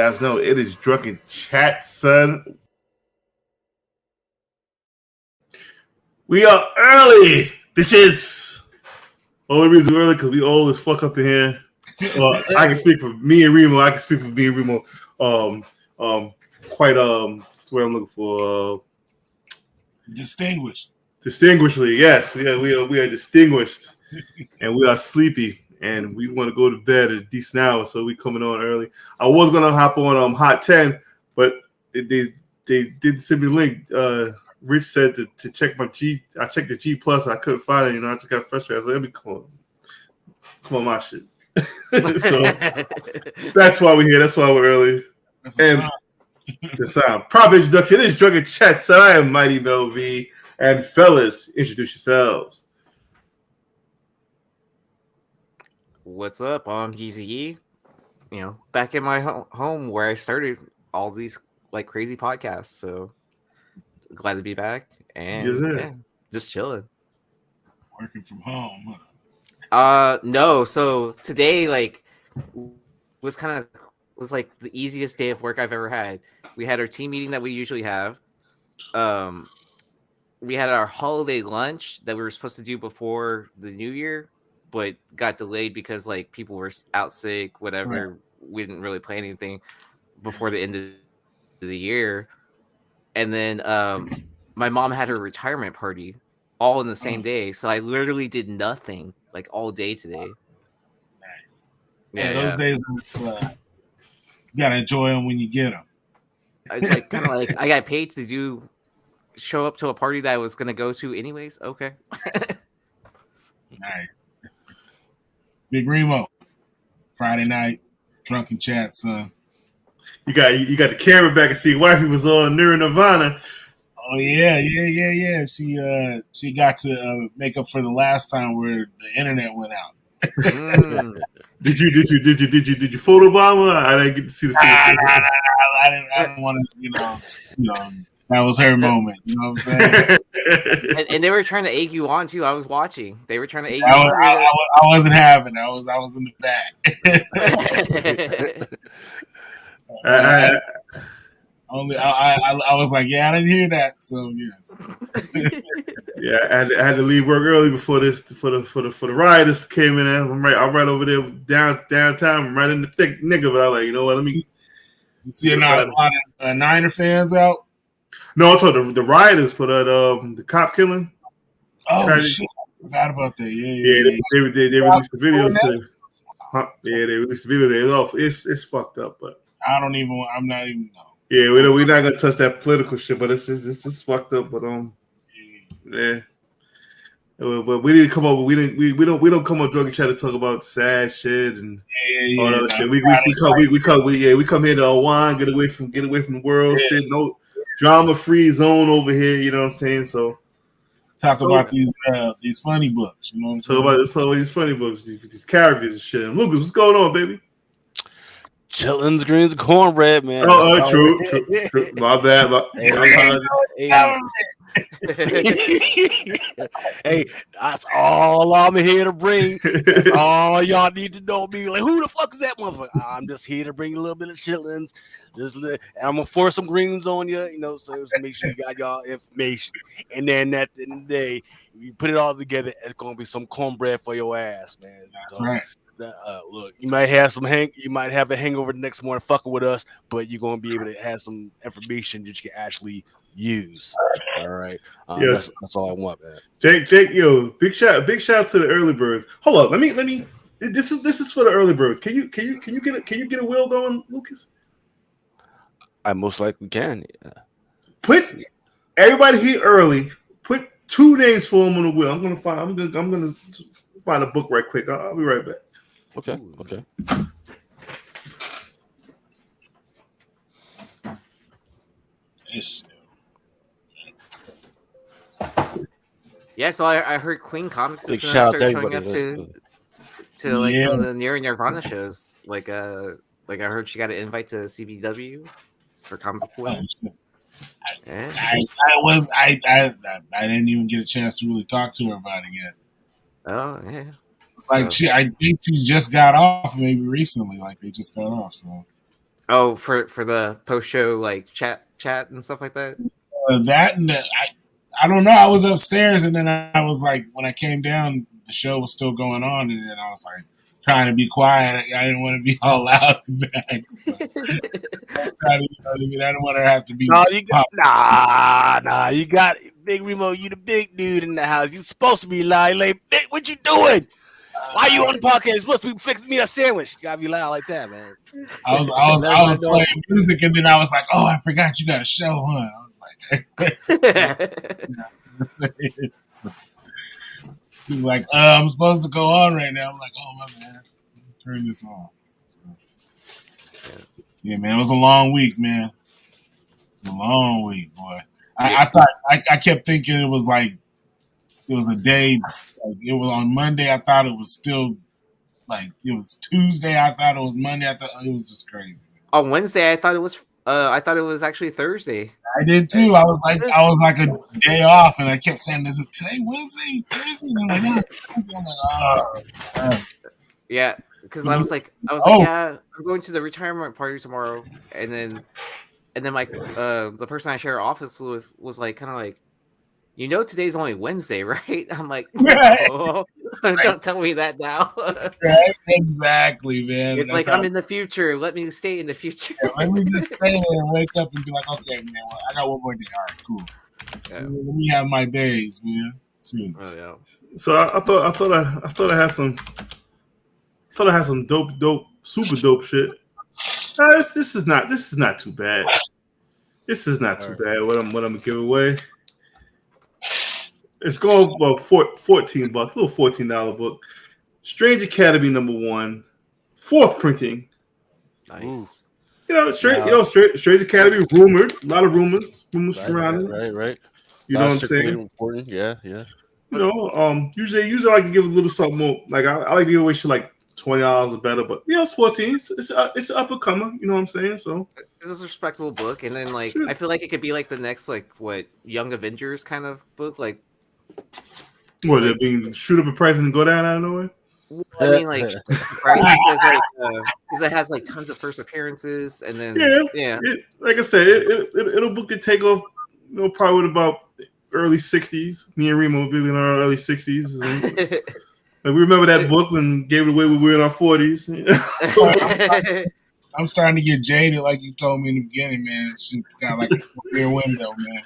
guys know it is Drunken Chat, son. We are early, bitches. Only reason we're early because we old as fuck up in here. I can speak for me and Remo. I can speak for me and Remo. Quite what's the word I'm looking for? Distinguishedly, yes. We are distinguished, and we are sleepy, and we want to go to bed at a decent hour, so we coming on early. I was gonna hop on Hot 10, but they did send me a link. Rich said to check my G. I checked the G Plus, and I couldn't find it. I just got frustrated. I was like, "Let me come on, my shit." So that's why we're here. That's why we're early. And the sound. Proper introduction. It is Drunken Chat. So I am Mighty Mel V. And fellas, introduce yourselves. What's up? I'm GZE. Back in my home where I started all these crazy podcasts. So glad to be back and just chilling. Working from home, huh? No. So today was the easiest day of work I've ever had. We had our team meeting that we usually have. We had our holiday lunch that we were supposed to do before the new year, but got delayed because people were out sick, whatever. Right. We didn't really plan anything before the end of the year. And then my mom had her retirement party all in the same day. So I literally did nothing all day today. Nice. Yeah, those days you gotta enjoy them when you get them. I got paid to show up to a party that I was gonna go to anyways. Okay. Nice. Big Remo, Friday night, Drunken Chat, son. You got the camera back and see wifey was on Nirvana. Oh yeah. She got to make up for the last time where the internet went out. Did you photobomb her? I didn't get to see the photo. I didn't want to, that was her moment. You know what I'm saying? and they were trying to egg you on too. I was watching. They were trying to egg you on. I wasn't having it. I was in the back. I was like, yeah, I didn't hear that. So yes. Yeah, I had to leave work early before this for the rioters came in. I'm right over there downtown. I'm right in the thick nigga. But I was like, you know what? Let me. You see a lot of Niner fans out. No, I told the rioters for the cop killing. Oh shit! I forgot about that. Yeah. They released the videos to. Yeah, they released the video. It's fucked up, but I'm not even. No. Yeah, we're not gonna touch that political shit, but it's just fucked up. But yeah. But we didn't come up. We don't come up drunk and try to talk about sad shit and all that shit. We come here to unwind, get away from the world shit. No drama free zone over here. You know what I'm saying? So talk about these funny books. You know what I'm saying? Talk about these funny books, these characters and shit. And Lucas, what's going on, baby? Chillins, greens, and cornbread, man. Oh, true. My bad. Hey, that's all I'm here to bring. That's all y'all need to know me. Like, who the fuck is that motherfucker? I'm just here to bring a little bit of chillins. And I'm gonna force some greens on you, so just make sure you got y'all information. And then at the end of the day, you put it all together, it's gonna be some cornbread for your ass, man. That's right. Look, you might have a hangover the next morning fucking with us, but you're gonna be able to have some information that you can actually use. All right, that's all I want, man. Jake, big shout to the early birds. Hold up, let me. This is for the early birds. Can you get a wheel going, Lucas? I most likely can. Yeah. Put everybody here early. Put 2 names for them on the wheel. I'm gonna find a book right quick. I'll be right back. Okay. Yeah, so I heard Queen Comics is gonna start showing up to some of the Nirvana shows. I heard she got an invite to CBW for Comic Book Week. I didn't even get a chance to really talk to her about it yet. Oh yeah. I think she just got off maybe recently. They just got off. So Oh, for the post show like chat and stuff like that. That and I don't know. I was upstairs, and then I was like, when I came down, the show was still going on, and then I was like trying to be quiet. I didn't want to be all loud back. So, I didn't want to have to be. No, you got nah. You got Big Remo. You the big dude in the house. You supposed to be loud. Like, what you doing? Why you on the podcast? You're supposed to be fixing me a sandwich. You gotta be loud like that, man. I was playing music, and then I was like, "Oh, I forgot you got a show, huh?" I was like, he's like, "I'm supposed to go on right now." I'm like, "Oh my man, turn this on." So, yeah, man, it was a long week, man. It was a long week, boy. I thought I kept thinking it was like it was a day. Like, it was on Monday. I thought it was still like it was Tuesday. I thought it was Monday. I thought it was just crazy. On Wednesday, I thought it was actually Thursday. I did too. I was like a day off, and I kept saying, "Is it today, Wednesday, Thursday?" And I'm like, "No, it's Thursday." I'm like, Yeah, because I was like, yeah, I'm going to the retirement party tomorrow, and then my the person I share office with was like, kind of like, today's only Wednesday, right? I'm like, no, don't tell me that now. Right? Exactly, man. It's like I'm in the future. Let me stay in the future. Let me just stay there and wake up and be like, okay, man, well, I got one more day. All right, cool. Yeah. Let me have my days, man. Shoot. Oh yeah. So I thought I had some dope, super dope shit. This is not too bad. This is not too bad. What I'm gonna give away. It's going about $14, a little $14 book. Strange Academy #1, 4th printing. Nice. Strange Academy rumored, a lot of rumors surrounding. Right. You know what I'm saying? Important. Yeah. Usually I like to give a little something more. Like I like to give away shit like $20 or better, but it's 14. It's an up and comer. You know what I'm saying? So it's a respectable book, and then like I feel like it could be like the next like Young Avengers kind of book, like. What, they're being shoot up a price and go down out of nowhere? I mean, like, because it has like tons of first appearances, and then like I said, it'll book the takeoff. Probably with about early 60s. Me and Remo will be in our early 60s. Like, we remember that book when gave it away when we were in our 40s. I'm starting to get jaded, like you told me in the beginning, man. It's got like a 4-year window, man.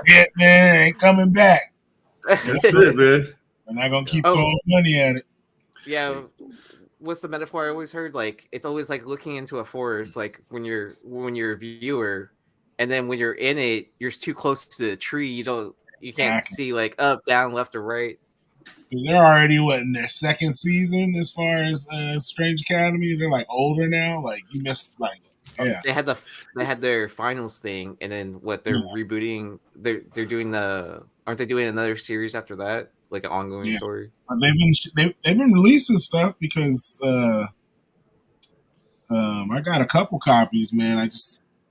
Yeah, man, ain't coming back. That's it, man. I'm not gonna keep throwing money at it. Yeah, what's the metaphor I always heard? Like, it's always like looking into a forest. Like when you're a viewer, and then when you're in it, you're too close to the tree. You can't see like up, down, left, or right. They're already in their second season as far as Strange Academy. They're like older now. Like you missed like. Yeah. They had their finals thing, and then they're rebooting. They're doing aren't they doing another series after that, like an ongoing story? They've been releasing stuff because I got a couple copies, man.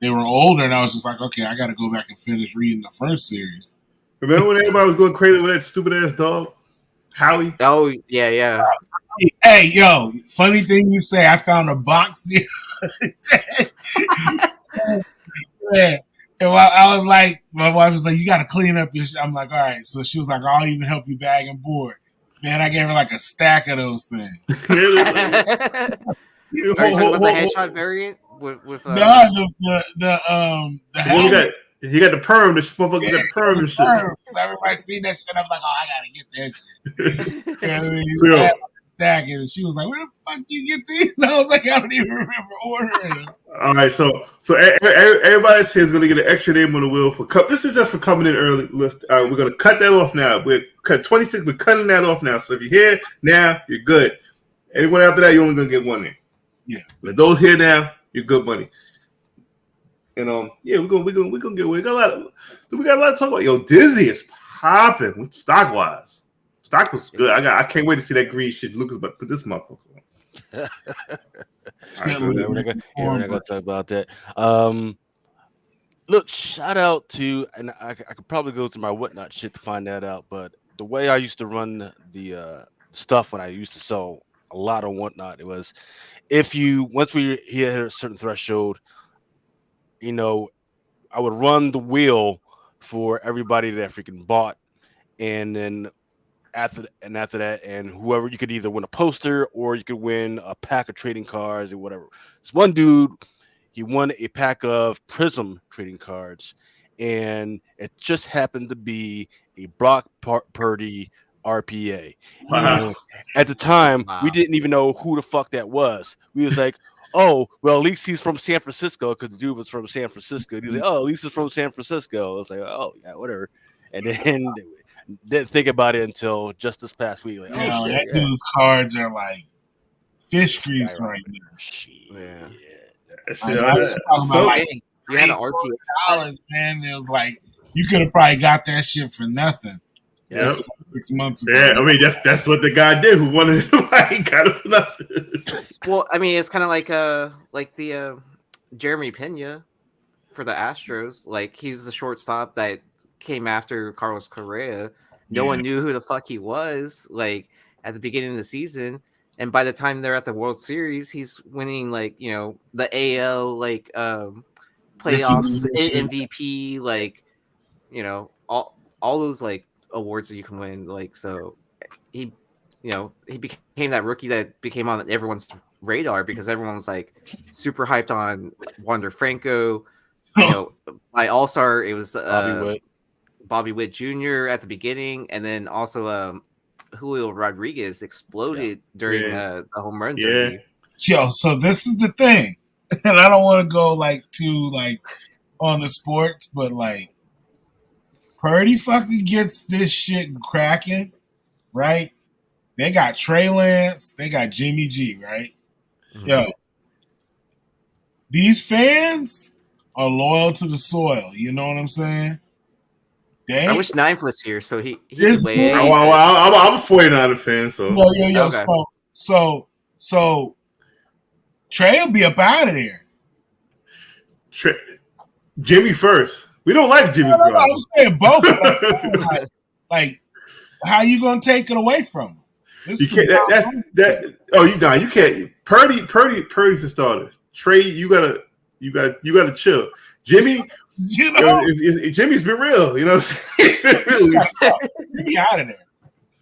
They were older, and I was just like, okay, I got to go back and finish reading the first series. Remember when everybody was going crazy with that stupid ass dog, Howie? Oh yeah. Hey, yo, funny thing you say, I found a box the other day. And I was like, my wife was like, you got to clean up your shit. I'm like, all right. So she was like, I'll even help you bag and board. Man, I gave her like a stack of those things. Are you talking about the headshot variant? With the he got the perm. This motherfucker got the perm and shit. Because everybody seen that shit. I'm like, oh, I gotta get that shit. You know what I mean? Stack it. And she was like, where the fuck you get these? I was like, I don't even remember ordering them. All right, so everybody says going to get an extra name on the wheel for cup. This is just for coming in early. We're going to cut that off now. We're cut 26. We're cutting that off now. So if you're here now, you're good. Anyone after that, you're only going to get one name. Yeah. But those here now, you're good money. And we're gonna get away. We got a lot to talk about. Yo, Disney is popping stock wise. Stock was good. I can't wait to see that green shit Lucas but put this motherfucker on. We're not gonna talk about that. Look, shout out to, and I could probably go through my whatnot shit to find that out, but the way I used to run the stuff when I used to sell a lot of whatnot, it was if you once we hit a certain threshold, you know, I would run the wheel for everybody that freaking bought, and then after that, and whoever, you could either win a poster or you could win a pack of trading cards or whatever. This one dude, he won a pack of Prism trading cards, and it just happened to be a Purdy RPA. Wow. And at the time, Wow. we didn't even know who the fuck that was. We was like, oh, well, at least he's from San Francisco, because the dude was from San Francisco. And he was like, oh, at least he's from San Francisco. I was like, oh, yeah, whatever. And then didn't think about it until just this past week. Like, Yeah, oh, shit, that yeah. dude's cards are like fish grease right now. Shit. Yeah. Shit, I was talking about like Dang, you had an RPA. $8, man. It was like you could have probably got that shit for nothing. Yep. Just 6 months ago. Yeah, I mean that's what the guy did who wanted it. He got it for nothing. Well, I mean, it's kind of like the Jeremy Pena for the Astros. Like, he's the shortstop that came after Carlos Correa. No one knew who the fuck he was, like, at the beginning of the season. And by the time they're at the World Series, he's winning, like, you know, the AL, like, playoffs, MVP, like, you know, all those, like, awards that you can win. Like, so he, you know, he became that rookie that became on everyone's radar because everyone was, like, super hyped on Wander Franco. You know, by All-Star, it was Bobby Witt Jr. at the beginning, and then also Julio Rodriguez exploded during the home run derby. Yo, so this is the thing, and I don't want to go like too like on the sports, but like Purdy fucking gets this shit cracking, right? They got Trey Lance, they got Jimmy G, right? Mm-hmm. Yo, these fans are loyal to the soil. You know what I'm saying? I wish Ninth was here, so he this could weigh in. I'm a 49er fan, so yo. Okay. So Trey will be up out of there. Jimmy first. We don't like Jimmy. No, I'm saying both. Like, how you gonna take it away from him? You can't. Oh, you can't. Purdy's the starter. Trey, you gotta chill. Jimmy, you know, Jimmy's been real. You know what I'm saying? Really. Jimmy out of there.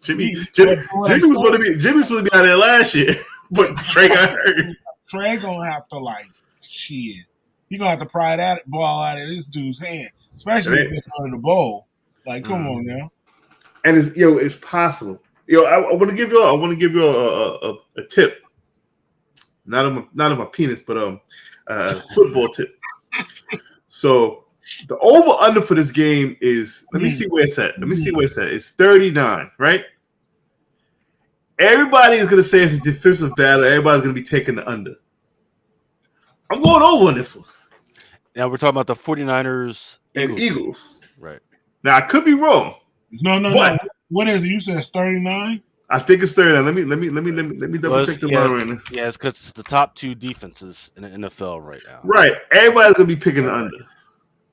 Jimmy was supposed to be out of there last year, but Trey got hurt. Trey gonna have to like shit. He gonna have to pry that ball out of this dude's hand, especially if it's under the bowl. Like, come on now. And it's possible. I want to give you a tip. Not on my penis, but football tip. So the over under for this game is, let me see where it's at. It's 39, right? Everybody is gonna say it's a defensive battle. Everybody's gonna be taking the under. I'm going over on this one. Now we're talking about the 49ers and Eagles. Right. Now I could be wrong. No. What is it? You said it's 39? I think it's 39. Let me double check the line right now. Yeah, it's because it's the top two defenses in the NFL right now. Right. Everybody's gonna be picking the under.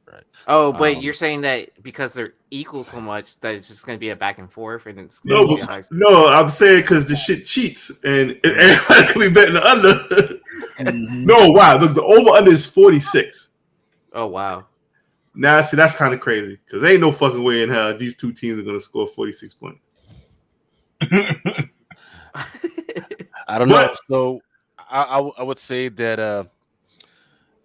Right. Oh, but you're saying that because they're equal so much that it's just gonna be a back and forth, and it's gonna be a high score. No, I'm saying because the shit cheats, and everybody's gonna be betting the under. Mm-hmm. No, wow. Look, the over under is 46. Oh wow. Now, see, that's kind of crazy because there ain't no fucking way in hell these two teams are gonna score 46 points. I don't know. So I would say that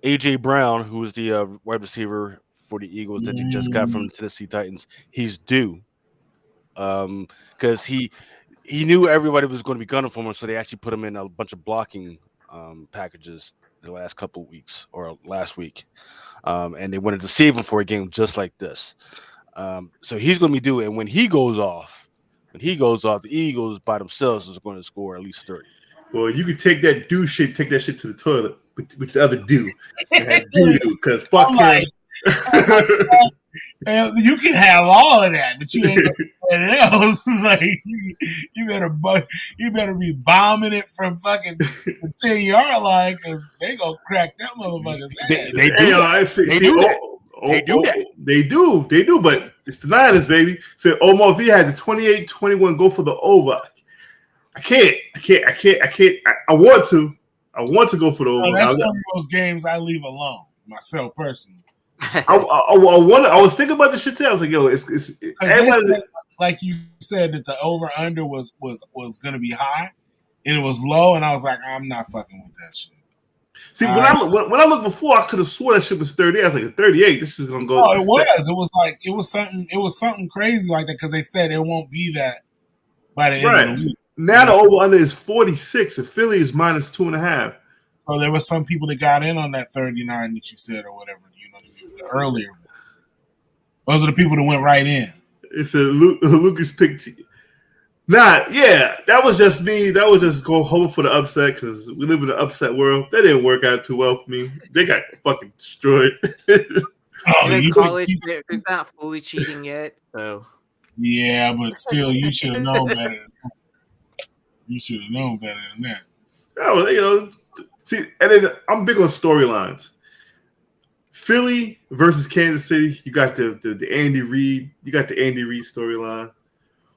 AJ Brown, who is the wide receiver for the Eagles that you just got from the Tennessee Titans, he's due. Because he knew everybody was going to be gunning for him, so they actually put him in a bunch of blocking packages the last couple of weeks or last week. And they wanted to save him for a game just like this. So he's going to be due. And when he goes off, the Eagles by themselves is going to score at least 30. Well, you could take that shit to the toilet with the other dude. Because fuck him. You can have all of that, but you ain't got anything else. Like you better be bombing it from fucking the 10-yard line because they gonna crack that motherfucker's ass. They do, but it's the Niners, baby. So Omar V has a 28-21 go for the over. I can't. I want to. I want to go for the over. That's one of those games I leave alone myself personally. I was thinking about this shit too. I was like, yo, it's everybody. Like you said that the over under was going to be high, and it was low, and I was like, I'm not fucking with that shit. See, when I looked before, I could have swore that shit was 38. I was like, 38. This is gonna go. Oh, it was. It was like it was something crazy like that because they said it won't be that by the end of the week. Now the over under is 46. And Philly is minus 2.5. So there were some people that got in on that 39 that you said or whatever. The earlier ones. Those are the people that went right in. It's a Lucas picked. That was just me. That was just go home for the upset because we live in an upset world. That didn't work out too well for me. They got fucking destroyed. It's college. They're not fully cheating yet, so. Yeah, but still, you should have known better. You should have known better than that. Oh, see, and then I'm big on storylines. Philly versus Kansas City, you got the Andy Reid. You got the Andy Reid storyline.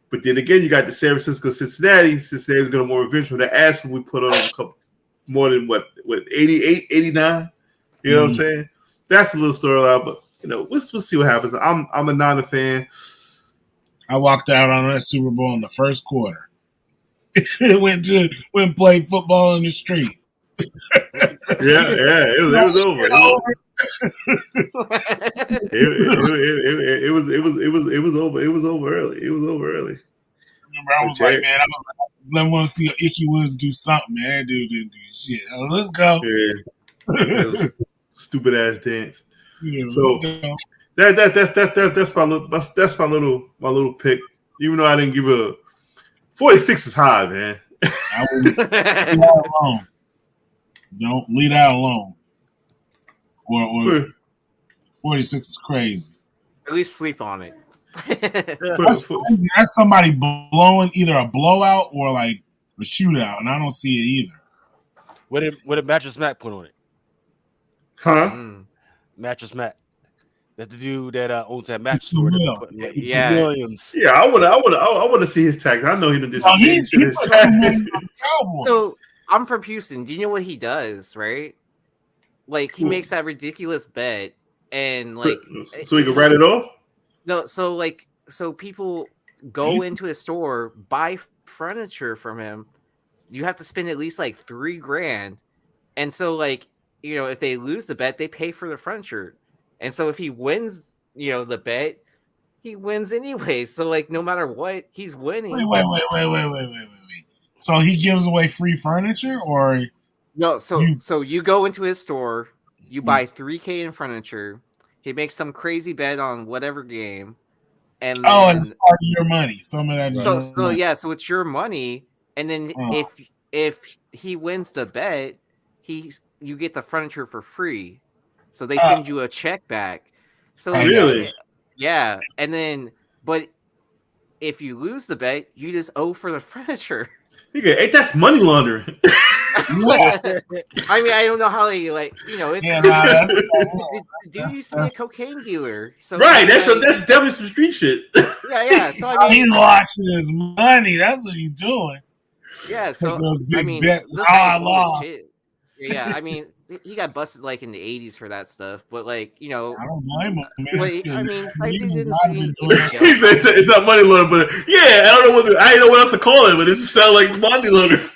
But then again, you got the San Francisco Cincinnati. Cincinnati's going to more revenge for the ass when we put on a couple more than what 88, 89. You know what I'm saying? That's a little storyline, but we'll see what happens. I'm a Niner fan. I walked out on that Super Bowl in the first quarter. went and played football in the street. It was over. It was over. It was over early. Remember, I was like, I want to see Icky Woods do something, man. That dude didn't do shit. Let's go. Yeah. Stupid ass dance. Yeah, so that's my little pick. Even though I didn't give a 46 is high, man. I wouldn't leave that alone. Don't leave that alone. Or 46 is crazy. At least sleep on it. That's somebody blowing either a blowout or like a shootout, and I don't see it either. What did Mattress Matt put on it? Huh? Mattress Matt. That's the dude that owns that mattress store. Millions. Yeah, I want to see his tax. I know he did this. So I'm from Houston. Do you know what he does? Right? Like he makes that ridiculous bet, and like so he can write it off. No, so people go into his store, buy furniture from him. You have to spend at least like $3,000, and so like if they lose the bet, they pay for the furniture, and so if he wins, the bet, he wins anyway. So like no matter what, he's winning. Wait. So he gives away free furniture, or no? So you go into his store, you buy $3,000 in furniture. He makes some crazy bet on whatever game, and it's part of your money. Some of that. So it's your money, and then if he wins the bet, you get the furniture for free. So they send you a check back. So really, yeah, and then but if you lose the bet, you just owe for the furniture. Ain't that's money laundering? I mean, I don't know how they it's. The dude used to be a cocaine dealer, so right. That's definitely some street shit. Yeah. So I mean, he's watching his money. That's what he's doing. Yeah. So I mean, bets. this guy's full of shit. Yeah, I mean, he got busted like in the 80s for that stuff, but like I don't blame him, man. I mean, I didn't see. It's not money laundering, but I don't know I don't know what else to call it, but it just sounds like money laundering.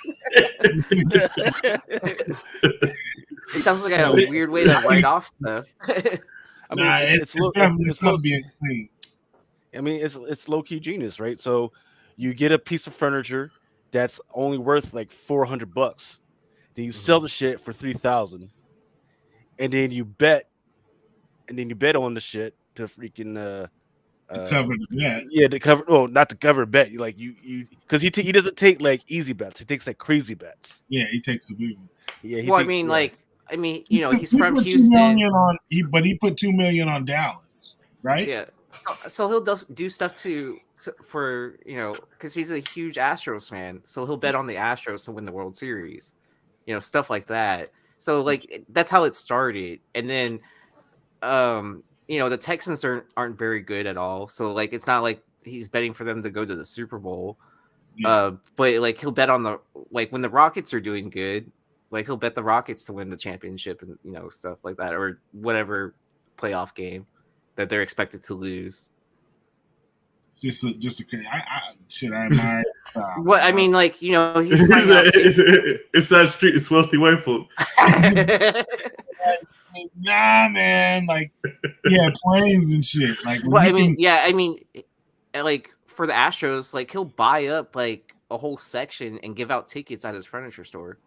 It sounds like a weird way to write off stuff. I mean, it's definitely being clean. I mean, it's low key genius, right? So you get a piece of furniture that's only worth like $400. Then you sell the shit for $3,000, and then you bet, on the shit to freaking to cover the bet. Yeah, to cover. Well, not to cover a bet. You because he doesn't take like easy bets. He takes like crazy bets. Yeah, he takes the big one. Yeah. Well, he's from Houston. But he put $2 million on Dallas, right? Yeah. So he'll do stuff for because he's a huge Astros fan. So he'll bet on the Astros to win the World Series. Stuff like that. So like that's how it started, and then, the Texans aren't very good at all. So like it's not like he's betting for them to go to the Super Bowl. Yeah. But like he'll bet on when the Rockets are doing good, Like he'll bet the Rockets to win the championship and stuff like that, or whatever playoff game that they're expected to lose. It's just a shit. I admire. What I mean, like he's finding out. It's that street. It's wealthy white folk. Nah, man. Like, yeah, planes and shit. Like, well, I mean, like for the Astros, like he'll buy up like a whole section and give out tickets at his furniture store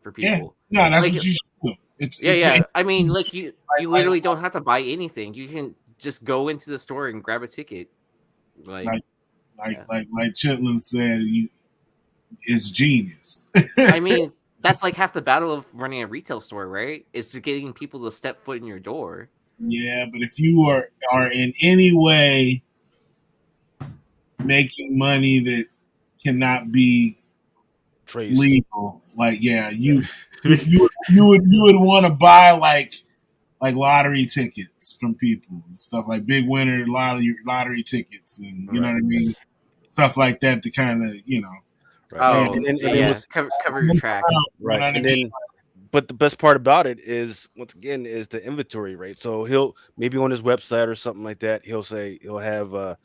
for people. Yeah, no, that's like, what you should do. I mean, like you literally don't have to buy anything. You can just go into the store and grab a ticket. Like Chitlin said, it's genius. I mean, that's like half the battle of running a retail store, right? Is to getting people to step foot in your door. Yeah, but if you are in any way making money that cannot be legal, like you would want to buy like lottery tickets from people and stuff, like big winner lottery tickets, and you know what I mean, stuff like that to kind of cover your tracks, right? And then, but the best part about it is, once again, is the inventory, right? So he'll maybe on his website or something like that, he'll have an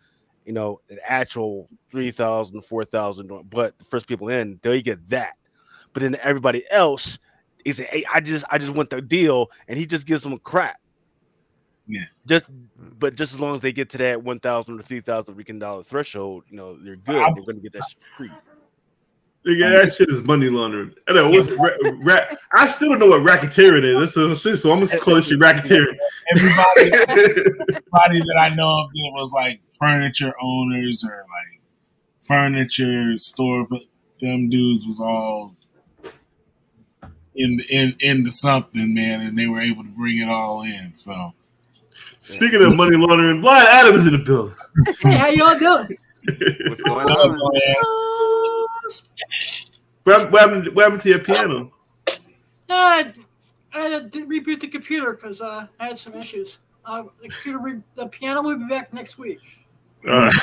actual 3,000, 4,000, but the first people in, they get that. But then everybody else is, hey, I just want the deal, and he just gives them a crap. Yeah. Just as long as they get to that 1,000 or 3,000 freaking dollar threshold, they're good. They're going to get that free. Yeah, that shit is money laundering. I know I still don't know what racketeering is. So I'm gonna call this shit racketeering. Everybody that I know of that was like furniture owners or like furniture store, but them dudes was all into something, man, and they were able to bring it all in. So, speaking of money laundering, Blind Adams is in the building. Hey, how y'all doing? What's going on? What happened to your piano? I had to reboot the computer because I had some issues. The piano will be back next week. All right.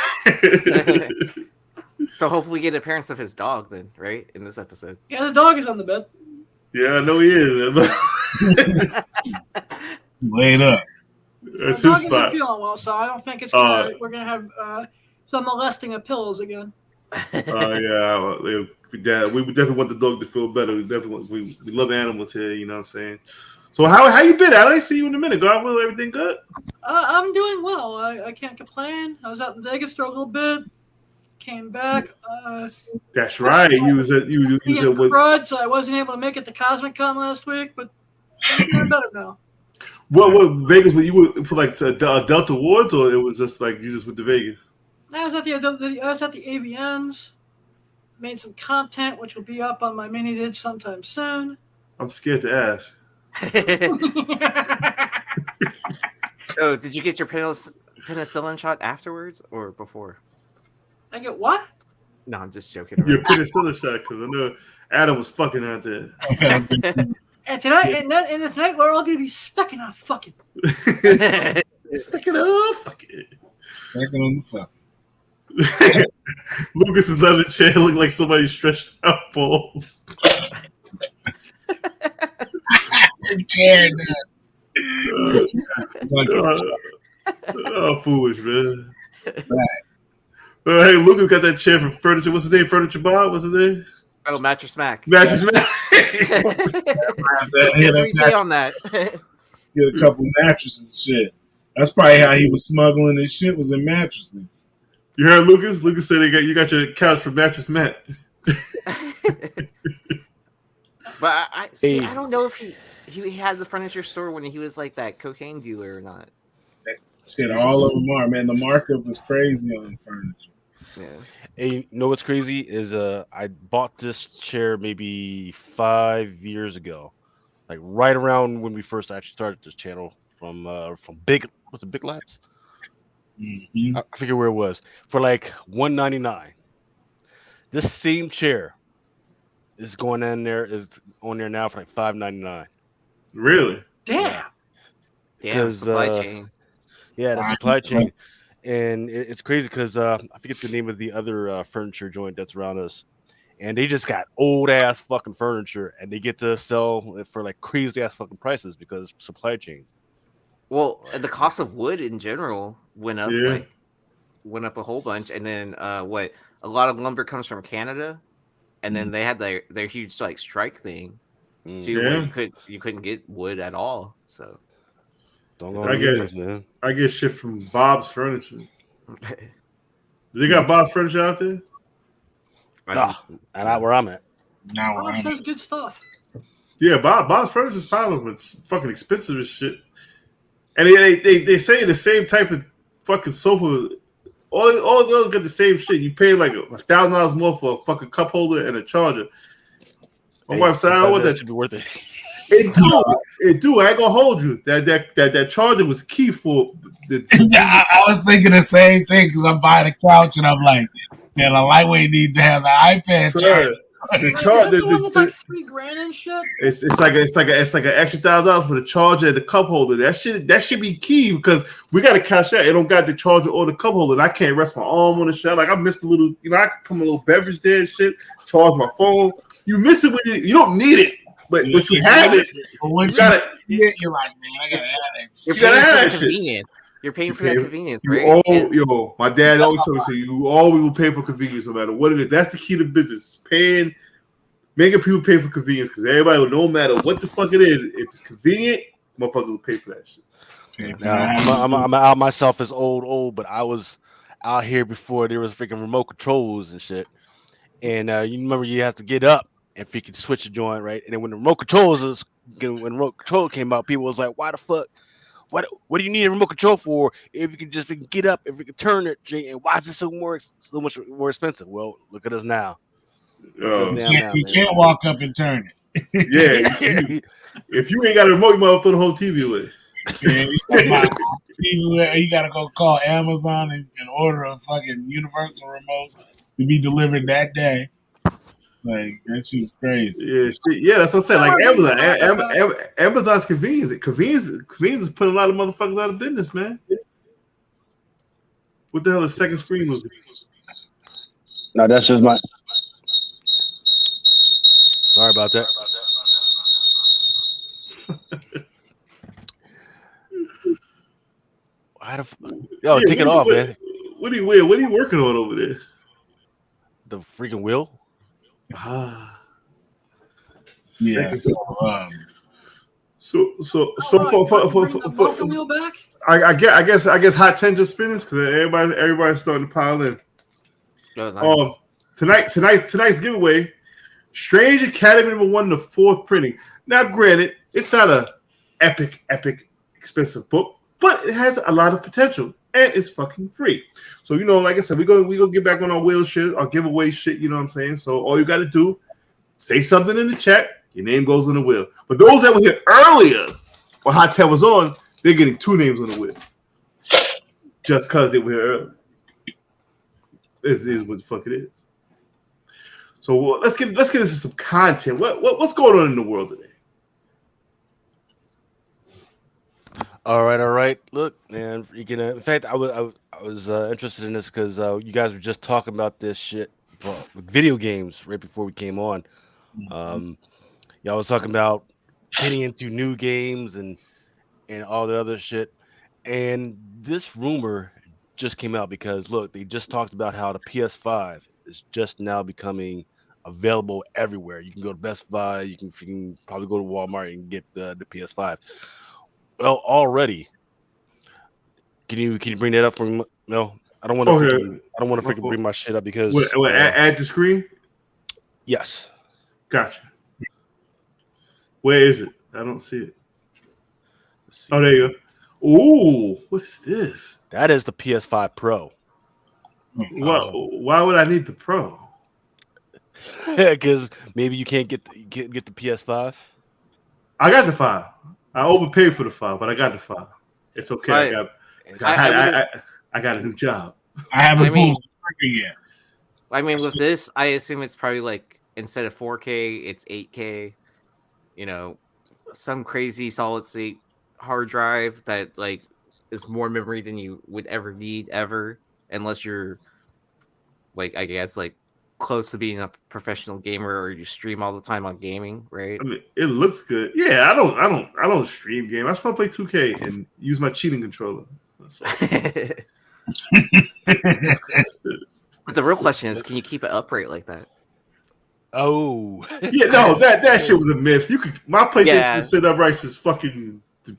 So hopefully we get appearance of his dog then, right? In this episode. Yeah, the dog is on the bed. Yeah, I know he is. Laid up. That's the his dog spot. isn't feeling well, so I don't think we're gonna have some molesting of pillows again. Yeah, we definitely want the dog to feel better. We love animals here. You know what I'm saying? So how you been? I didn't see you in a minute, Garfield. Everything good? I'm doing well. I can't complain. I was out in Vegas for a little bit. Came back. That's right. You was at crud, so I wasn't able to make it to Cosmic Con last week, but I'm doing better now. What Vegas? Were you for like Delta Awards, or it was just like you just went to Vegas? I was at the AVNs. Made some content, which will be up on my mini vid sometime soon. I'm scared to ask. So, did you get your penicillin shot afterwards or before? I get what? No, I'm just joking. Your penicillin shot, because I know Adam was fucking out there. And tonight we're all gonna be specking on fucking. Specking on fucking. Specking on the fuck. Lucas is on the chair looking like somebody stretched out balls. Chair foolish, man. Hey, Lucas got that chair from Furniture. What's his name? Furniture Bob? What's his name? Oh, Mattress Mac. Mattress Mac. Get on that. Get a couple mattresses and shit. That's probably how he was smuggling his shit, was in mattresses. You heard Lucas? Lucas said you got your couch from Mattress Mac. But I don't know if he had the furniture store when he was like that cocaine dealer or not. Shit, all of them are, man. The markup was crazy on furniture. Yeah. Hey, you know what's crazy is I bought this chair maybe 5 years ago, like right around when we first actually started this channel from Big Lots. Mm-hmm. I forget where it was, for like $199. This same chair is on there now for like $599. Really? Damn. Damn, supply chain. Yeah, the supply chain. And it's crazy because I forget the name of the other furniture joint that's around us. and they just got old ass fucking furniture, and they get to sell it for like crazy ass fucking prices because supply chains. Well, the cost of wood in general Yeah. went up a whole bunch, and then what? A lot of lumber comes from Canada, and then they had their huge like strike thing, so Yeah. you couldn't get wood at all. So Don't go I on get unions, man. I get shit from Bob's Furniture. They got Bob's Furniture out there? Nah, and not where I'm at. Now we're Bob on says it. good stuff. Yeah, Bob's Furniture is popular, but it's fucking expensive as shit. And they say the same type of fucking sofa. All of those got the same shit. You pay like $1,000 more for a fucking cup holder and a charger. My wife said, "I don't want that." Should be worth it. It do. I ain't gonna hold you. That charger was key for the. Yeah, I was thinking the same thing because I'm buying a couch and I'm like, man, a lightweight need to have the iPad charger. The Is charger. that the one that's like $3,000 and shit? It's like an extra $1,000 for the charger and the cup holder. That should be key because we gotta cash out. It don't got the charger or the cup holder. And I can't rest my arm on the shit. Like I missed a little. I can put my little beverage there and shit. Charge my phone. You miss it when you don't need it, but once you have it, But once you gotta. you're like, man, I gotta have it. You're You gotta paying for have the that shit. convenience. You're paying for that convenience, You right? yo, my dad always told me, say, you always will pay for convenience no matter what it is. That's the key to business. Making people pay for convenience because everybody will, no matter what the fuck it is, if it's convenient, motherfuckers will pay for that shit. Now, I'm out myself as old, but I was out here before there was freaking remote controls and shit. And you remember you have to get up and freaking switch the joint, right? And then when the remote control came out, people was like, "Why the fuck? What do you need a remote control for if you can just freaking get up, if you can turn it, and why is it so much more expensive?" Well, look at us now. You can't walk up and turn it. Yeah, if you ain't got a remote, you might put a whole TV with it. You gotta go call Amazon and order a fucking universal remote to be delivered that day. Like that shit's crazy. Yeah, that's what I'm saying. Like Amazon's convenience. Convenience is putting a lot of motherfuckers out of business, man. What the hell is second screen movie? No, that's just my. Sorry about that. Take it off, man. What are you working on over there? The freaking wheel. Yeah. So the wheel back. I guess Hot 10 just finished because everybody's starting to pile in. Oh, nice. Tonight's giveaway, Strange Academy #1, the 4th printing. Now, granted, it's not a epic expensive book, but it has a lot of potential and it's fucking free. So like I said, we go get back on our wheel shit, our giveaway shit. You know what I'm saying? So all you got to do, say something in the chat. Your name goes on the wheel. But those that were here earlier when Hot 10 was on, they're getting 2 names on the wheel. Just because they were here earlier. This is what the fuck it is. So let's get into some content. What's going on in the world today? All right. Look, man, you can. In fact, I was interested in this because you guys were just talking about this shit, with video games right before we came on. Y'all was talking about getting into new games and all the other shit, and this rumor just came out because look, they just talked about how the PS5 is just now becoming available everywhere. You can go to Best Buy, you can probably go to Walmart and get the PS5. Well, already. Can you bring that up for me? No, I don't want to. I don't want to freaking bring my shit up because. Add the screen. Yes. Gotcha. Where is it? I don't see it. Oh, there you go. Ooh, what's this? That is the PS5 Pro. Why would I need the Pro? Because maybe you can't get the PS5. I got the 5. I overpaid for the 5, but I got the 5. It's okay. I got a new job. I haven't pulled the trigger yet. I mean, with this, I assume it's probably like instead of 4K, it's 8K. Some crazy solid state hard drive that like is more memory than you would ever need ever, unless you're like, I guess, like close to being a professional gamer or you stream all the time on gaming, right? I mean, it looks good. Yeah, I don't stream game. I just want to play 2K and use my cheating controller. That's all. But the real question is, can you keep it upright like that? Oh, Yeah, no, that shit was a myth. You could my PlayStation Yeah. was sit upright since fucking the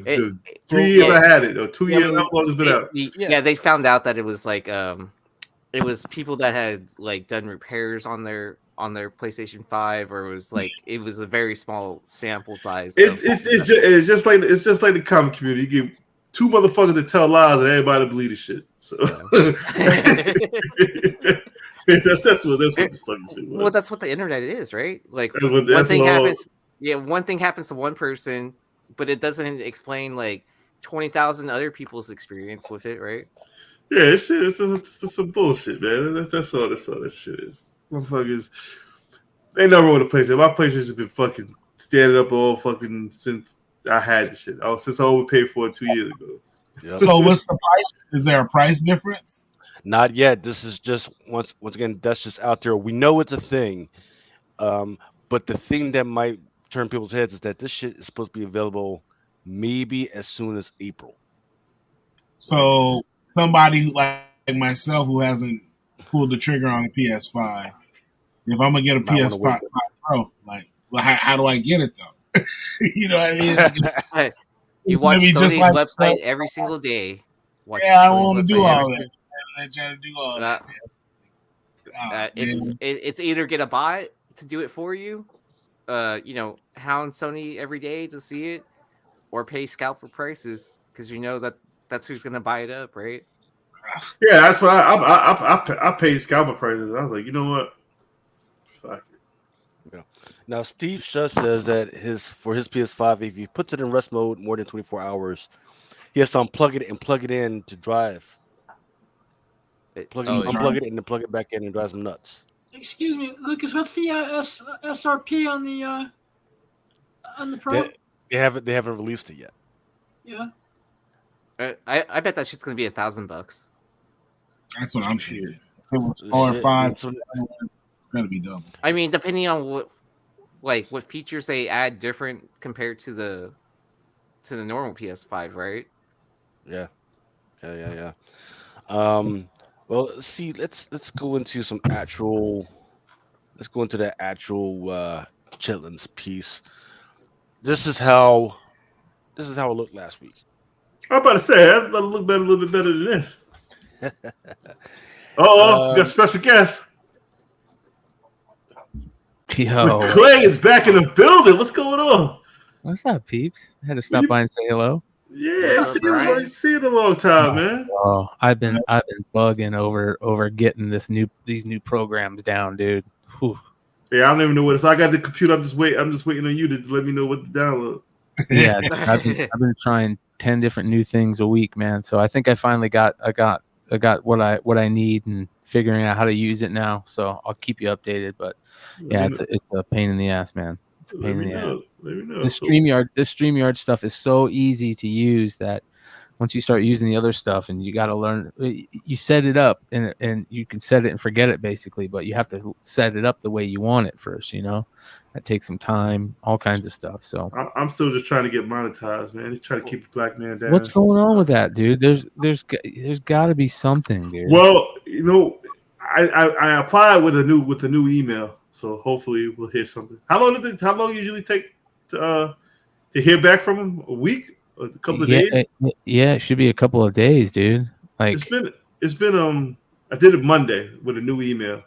It- 3 years yeah. I had it, or 2 Yeah, years. but How long it's been out? Yeah, they found out that it was like it was people that had like done repairs on their PlayStation 5, or it was a very small sample size. It's just like the comic community. You give two motherfuckers to tell lies and everybody believe the shit. So that's what the fucking shit was. Well, that's what the internet is, right? Like That's what- one that's thing what all- happens, one thing happens to one person, but it doesn't explain like 20,000 other people's experience with it, right? Yeah, it's some bullshit, man. That's all that shit is. Motherfuckers, they never want to PlayStation. My PlayStation has been fucking standing up all fucking since I had the shit. Since I overpaid for it 2 years ago. Yep. So what's the price? Is there a price difference? Not yet. This is just once again. That's just out there. We know it's a thing, but the thing that might turn people's heads is that this shit is supposed to be available maybe as soon as April. So somebody like myself who hasn't pulled the trigger on a PS5, if I'm gonna get a Might wanna PS5 Pro, like, well, how do I get it though? You know what I mean? You It's watch gonna be Sony's just like- website every single day. Watch Yeah, I Sony's want to do website all every that. I try to do all Uh, that. Man. it's either get a bot to do it for you, hound Sony every day to see it, or pay scalper prices because you know that's who's gonna buy it up, right? Yeah, that's what I paid scalper prices. I was like, you know what? Fuck it. Now, Steve Shush says that for his PS5, if he puts it in rest mode more than 24 hours, he has to unplug it and plug it in to drive. Unplug it and then plug it back in and drives him nuts. Excuse me, Lucas. What's the SRP on the Pro? They haven't released it yet. Yeah. I bet that shit's gonna be $1,000. That's what I'm thinking. If it was 4 or 5, it's gonna be double. I mean, depending on what features they add different compared to the normal PS5, right? Yeah. Well, see, let's go into some actual. Let's go into the actual Chitlins piece. This is how it looked last week. I'm about to say I thought it looked a little bit better than this. We got a special guest. Yo, Clay is back in the building. What's going on? what's up, peeps? I had to stop by and say hello. Yeah, What's up, Brian? see it a long time, man. Oh, I've been bugging over getting these new programs down, dude. Whew. Yeah, I don't even know what it's. I got the computer. I'm just waiting on you to let me know what to download. Yeah, I've been trying 10 different new things a week, man. So I think I finally got what I need and figuring out how to use it now. So I'll keep you updated. But yeah, it's a pain in the ass, man. It's a pain in the ass. Let me know. The StreamYard stuff is so easy to use that once you start using the other stuff and you got to learn, you set it up and you can set it and forget it basically, but you have to set it up the way you want it first, that takes some time, all kinds of stuff. So I'm still just trying to get monetized, man. Just trying to keep the black man down. what's going on with that, dude? There's got to be something, dude. Well, I applied with a new email, so hopefully we'll hear something. How long usually take to hear back from him? A week? A couple of days? Yeah, it should be a couple of days, dude. Like it's been I did it Monday with a new email.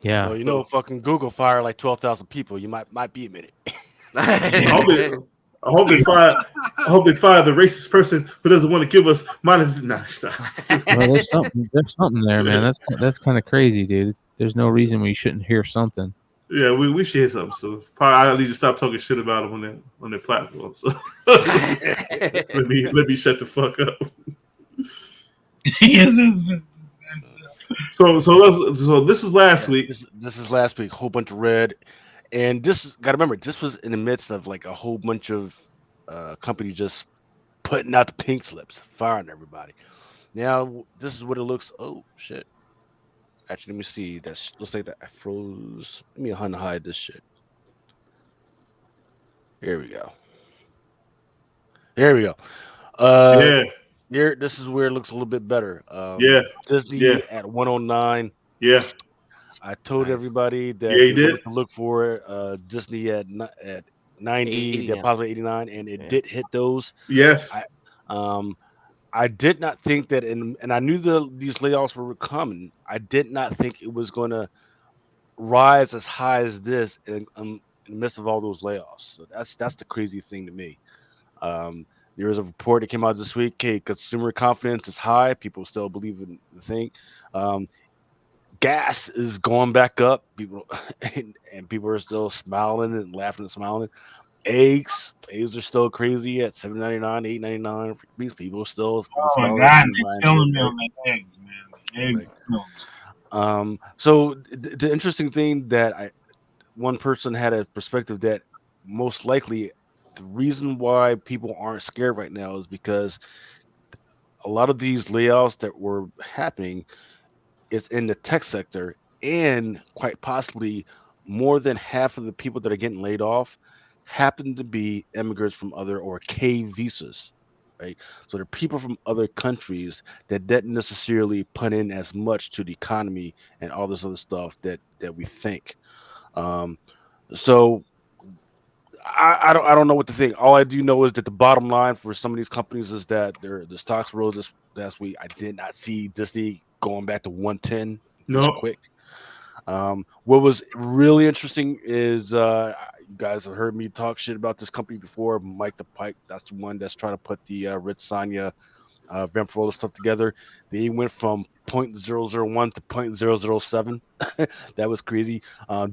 Yeah. Well, fucking Google fired like 12,000 people. You might be a minute. I hope they fire the racist person who doesn't want to give us money. Nah, stop. Well, there's something there, man. That's kind of crazy, dude. There's no reason we shouldn't hear something. Yeah, we should hear something. So probably I need to stop talking shit about them on their platform. So let me shut the fuck up. So this is last week. This is last week. Whole bunch of red, and gotta remember this was in the midst of like a whole bunch of companies just putting out the pink slips, firing everybody. Now this is what it looks. Oh shit! Actually, let me see. That's looks like that I froze. Let me unhide this shit. Here we go. Here we go. Uh, Yeah, here. This is where it looks a little bit better. yeah, yeah, Disney at 109. yeah, I told Nice. everybody yeah. that He they did. wanted to look for Disney at 90, 80 they're now. possibly 89, and it Yeah. did hit those. Yes. I um I did not think that, and I knew these layoffs were coming. I did not think it was going to rise as high as this in the midst of all those layoffs. So that's the crazy thing to me. Um, there was a report that came out this week. Okay, consumer confidence is high. People still believe in the thing. Um, gas is going back up. People and people are still smiling and laughing and smiling. Eggs are still crazy at $7.99, $8.99. These people are still Oh my smiling god, and they buying shit, killing me right? on the eggs, man. The egg Right. kills. So the interesting thing that one person had a perspective that most likely the reason why people aren't scared right now is because a lot of these layoffs that were happening is in the tech sector, and quite possibly more than half of the people that are getting laid off happen to be immigrants from other or K visas, right? So they're people from other countries that didn't necessarily put in as much to the economy and all this other stuff that we think. Um, so I don't know what to think. All I do know is that the bottom line for some of these companies is that the stocks rose this last week. I did not see Disney going back to 110 this No. quick. What was really interesting is you guys have heard me talk shit about this company before. Mike the Pike, that's the one that's trying to put the Rich Sanya Vampirella stuff together. They went from 0.001 to 0.007. That was crazy.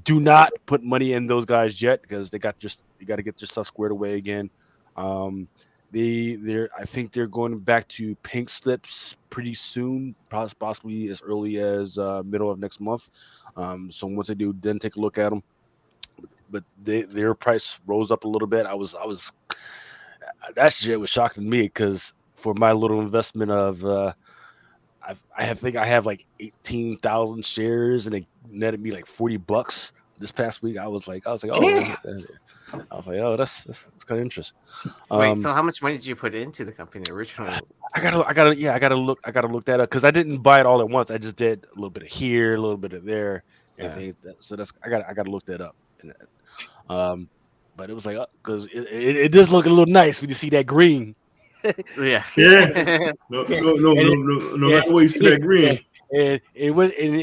Do not put money in those guys yet because they got just you got to get your stuff squared away again. Um, they're I think they're going back to pink slips pretty soon, possibly as early as middle of next month. So once they do, then take a look at them. But their price rose up a little bit. I was that shit was shocking to me because for my little investment of I have like 18,000 shares and it netted me like $40 this past week. I was like, oh, Damn. I was like, oh, that's kind of interesting. Wait, Um, so how much money did you put into the company originally? I gotta look that up because I didn't buy it all at once. I just did a little bit of here, a little bit of there, and Yeah. things. So that's I gotta look that up. Um, but it was like because it does look a little nice when you see that green. Yeah. Yeah. No, Yeah, no, no, and no, it, no, no yeah, matter what you see that yeah, green. and it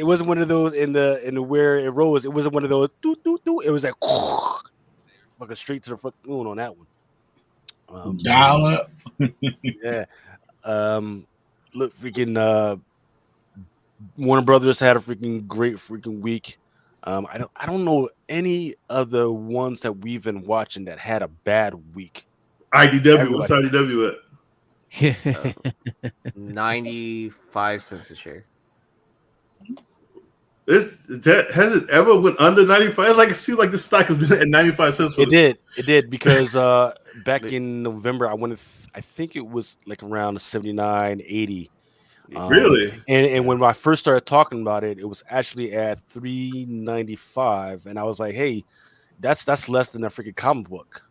wasn't one of those in the where it rose. It wasn't one of those doo doo doo. It was like fucking straight to the fucking moon on that one. Some Um, dial up. yeah. Look, freaking Warner Brothers had a freaking great freaking week. I don't know any of the ones that we've been watching that had a bad week. IDW. What's Everybody. IDW at? Uh, 95 cents a share. Has it ever went under 95? Like it seems like this stock has been at 95 cents for It did because back Wait, in November I think it was like around 79, 80. yeah. really. And when I first started talking about it, it was actually at 395, and I was like, hey, that's less than a freaking comic book.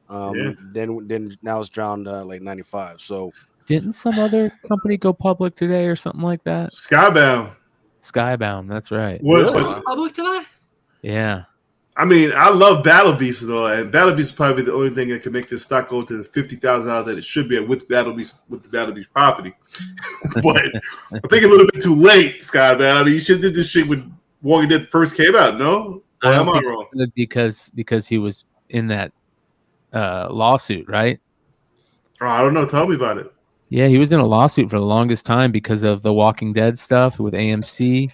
Yeah. Then now it's down to like 95. So Didn't some other company go public today or something like that? Skybound. Skybound, that's right. What? Really? But Public today? Yeah. I mean, I love Battle Beast though, and Battle Beast is probably the only thing that can make this stock go to the $50,000 that it should be at with Battle Beast with the Battle Beast property. But I think a little bit too late, Skybound. I mean, you should have did this shit when Walking Dead first came out. No, or I am don't I think wrong? because he was in that lawsuit, right? Oh, I don't know. Tell me about it. Yeah, he was in a lawsuit for the longest time because of the Walking Dead stuff with AMC.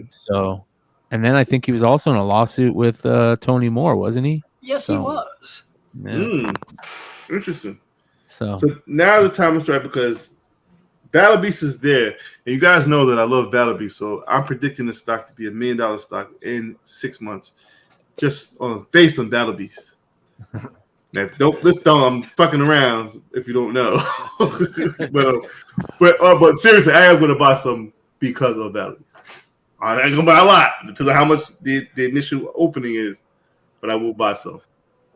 So, and then I think he was also in a lawsuit with Tony Moore, wasn't he? Yes, he So, was. yeah. Interesting. So, So now the time is right because Battle Beast is there, and you guys know that I love Battle Beast. So I'm predicting the stock to be $1 million stock in 6 months, just based on Battle Beast. Now, I'm fucking around if you don't know. but seriously, I am going to buy some because of Battle Beast. I ain't gonna buy a lot because of how much the initial opening is, but I will buy some.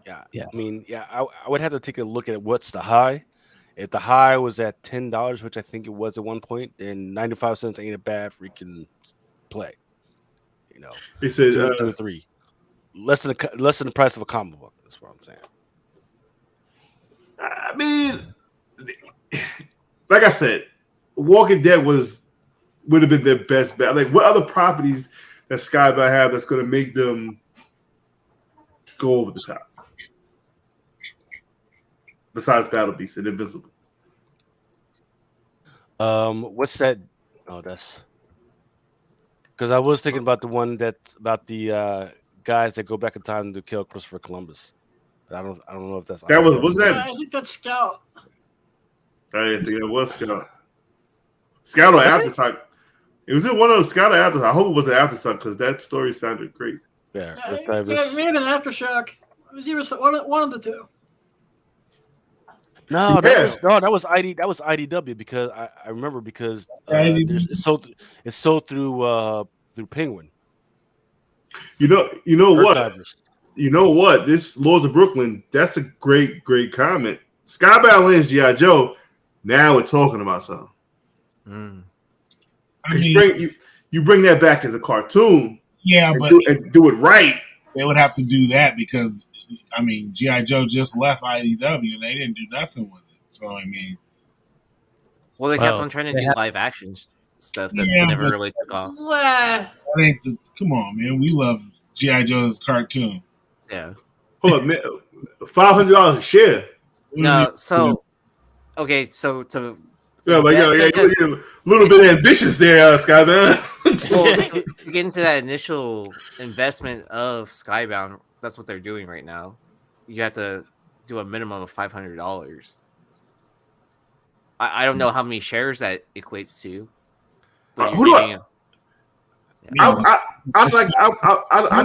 Yeah. I mean, I would have to take a look at what's the high. If the high was at $10, which I think it was at one point, then 95 cents ain't a bad freaking play. You know, It said, two or three, less than the price of a comic book. That's what I'm saying. I mean, like I said, Walking Dead would have been their best bet. Like, what other properties that Skybound have that's going to make them go over the top? Besides Battle Beast and Invisible. What's that? Oh, that's because I was thinking about the one that's about the guys that go back in time to kill Christopher Columbus. But I don't know if that's That was that? I think that's Scout. I didn't think it was Scout. Scout or Aftershock. It was in one of those Scout or Aftershock. I hope it was an Aftershock because that story sounded great. Yeah, Yeah, maybe an Aftershock. It was either one of the two. No, that was IDW because I remember because it's sold through Penguin. You know what? Archivers. You know what? This Lords of Brooklyn, that's a great comment. Skybound Lands G.I. Joe, now we're talking about something. I mean, you bring that back as a cartoon. Yeah, and but do it right. They would have to do that because, I mean, G.I. Joe just left IDW and they didn't do nothing with it. So, I mean. Well, they kept on trying to do live action stuff that never really took off. Come on, man. We love G.I. Joe's cartoon. Yeah. Hold up, man. $500 a share. No, so okay, so to a little bit ambitious there, Skybound. Well, to get into that initial investment of Skybound, that's what they're doing right now. You have to do a minimum of $500. I don't know how many shares that equates to. But I'd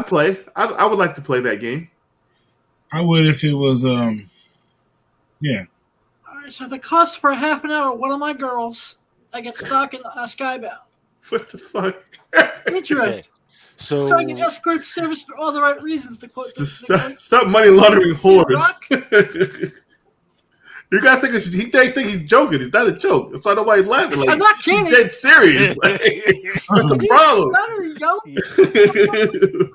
play. I would like to play that game. I would if it was yeah. All right, so the cost for half an hour, one of my girls, I get stuck in Skybound. What the fuck? Interesting. So I can escort service for all the right reasons. Stop money laundering whores. You guys think he's joking? He's not a joke. That's why nobody's laughing. Like, I'm not kidding. He's dead serious. Like, that's the problem.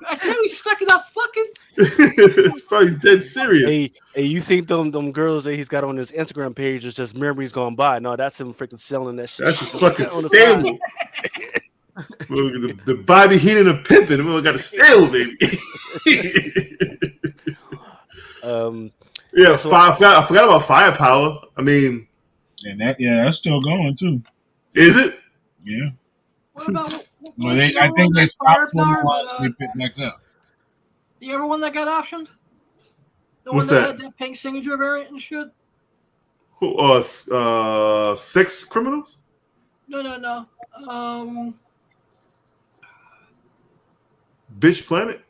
I said we stuck it up fucking. It's probably dead serious. Hey, you think them girls that he's got on his Instagram page is just memories gone by? No, that's him freaking selling that shit. That's just fucking stable. The Bobby Heenan and Pimpin'. We got a stale, baby. Yeah, I forgot about Firepower. I mean, and that's still going too. Is it? Yeah. What about? I think they stopped for a while. They picked back up. The other one that got optioned? The What's one that that? had that pink signature variant and shit? Who? Sex Criminals? No. Bitch Planet?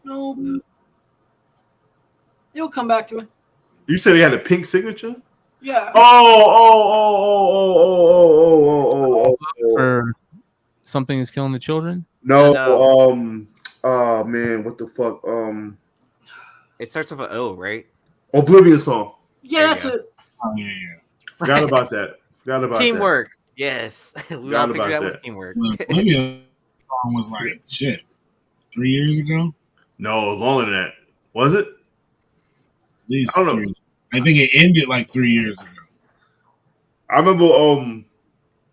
Nope. It'll come back to me. You said he had a pink signature? Yeah. Oh. For Something Is Killing the Children? No. Oh man, what the fuck? It starts with an O, right? Oblivion Song. Yeah, that's it. Oh, yeah. Forgot about that. Teamwork. Yes. We all figured out with teamwork. Oblivion Song was like shit. 3 years ago? No, longer than that. Was it? At least I don't know. I think it ended like 3 years ago. I remember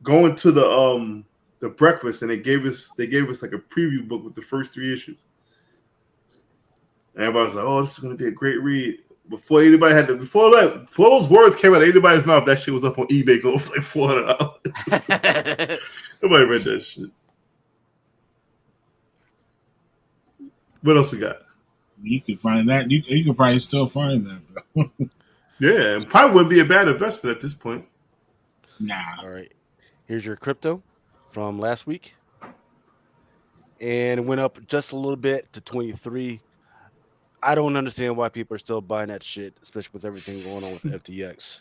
going to the breakfast and they gave us like a preview book with the first 3 issues. And everybody was like, "Oh, this is gonna be a great read." Before those words came out of anybody's mouth, that shit was up on eBay going for like $400. Nobody read that shit. What else we got? You could find that. You could probably still find that, though. Yeah, it probably wouldn't be a bad investment at this point. Nah. All right. Here's your crypto from last week. And it went up just a little bit to 23. I don't understand why people are still buying that shit, especially with everything going on with FTX.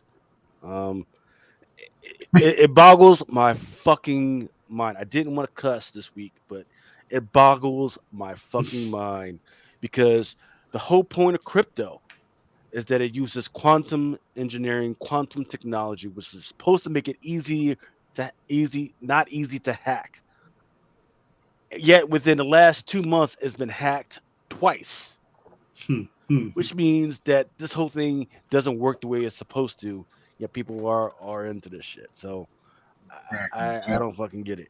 It boggles my fucking mind. I didn't want to cuss this week, but it boggles my fucking mind because the whole point of crypto is that it uses quantum engineering, quantum technology, which is supposed to make it not easy to hack. Yet within the last 2 months, it's been hacked twice, which means that this whole thing doesn't work the way it's supposed to. Yet people are into this shit. So I don't fucking get it.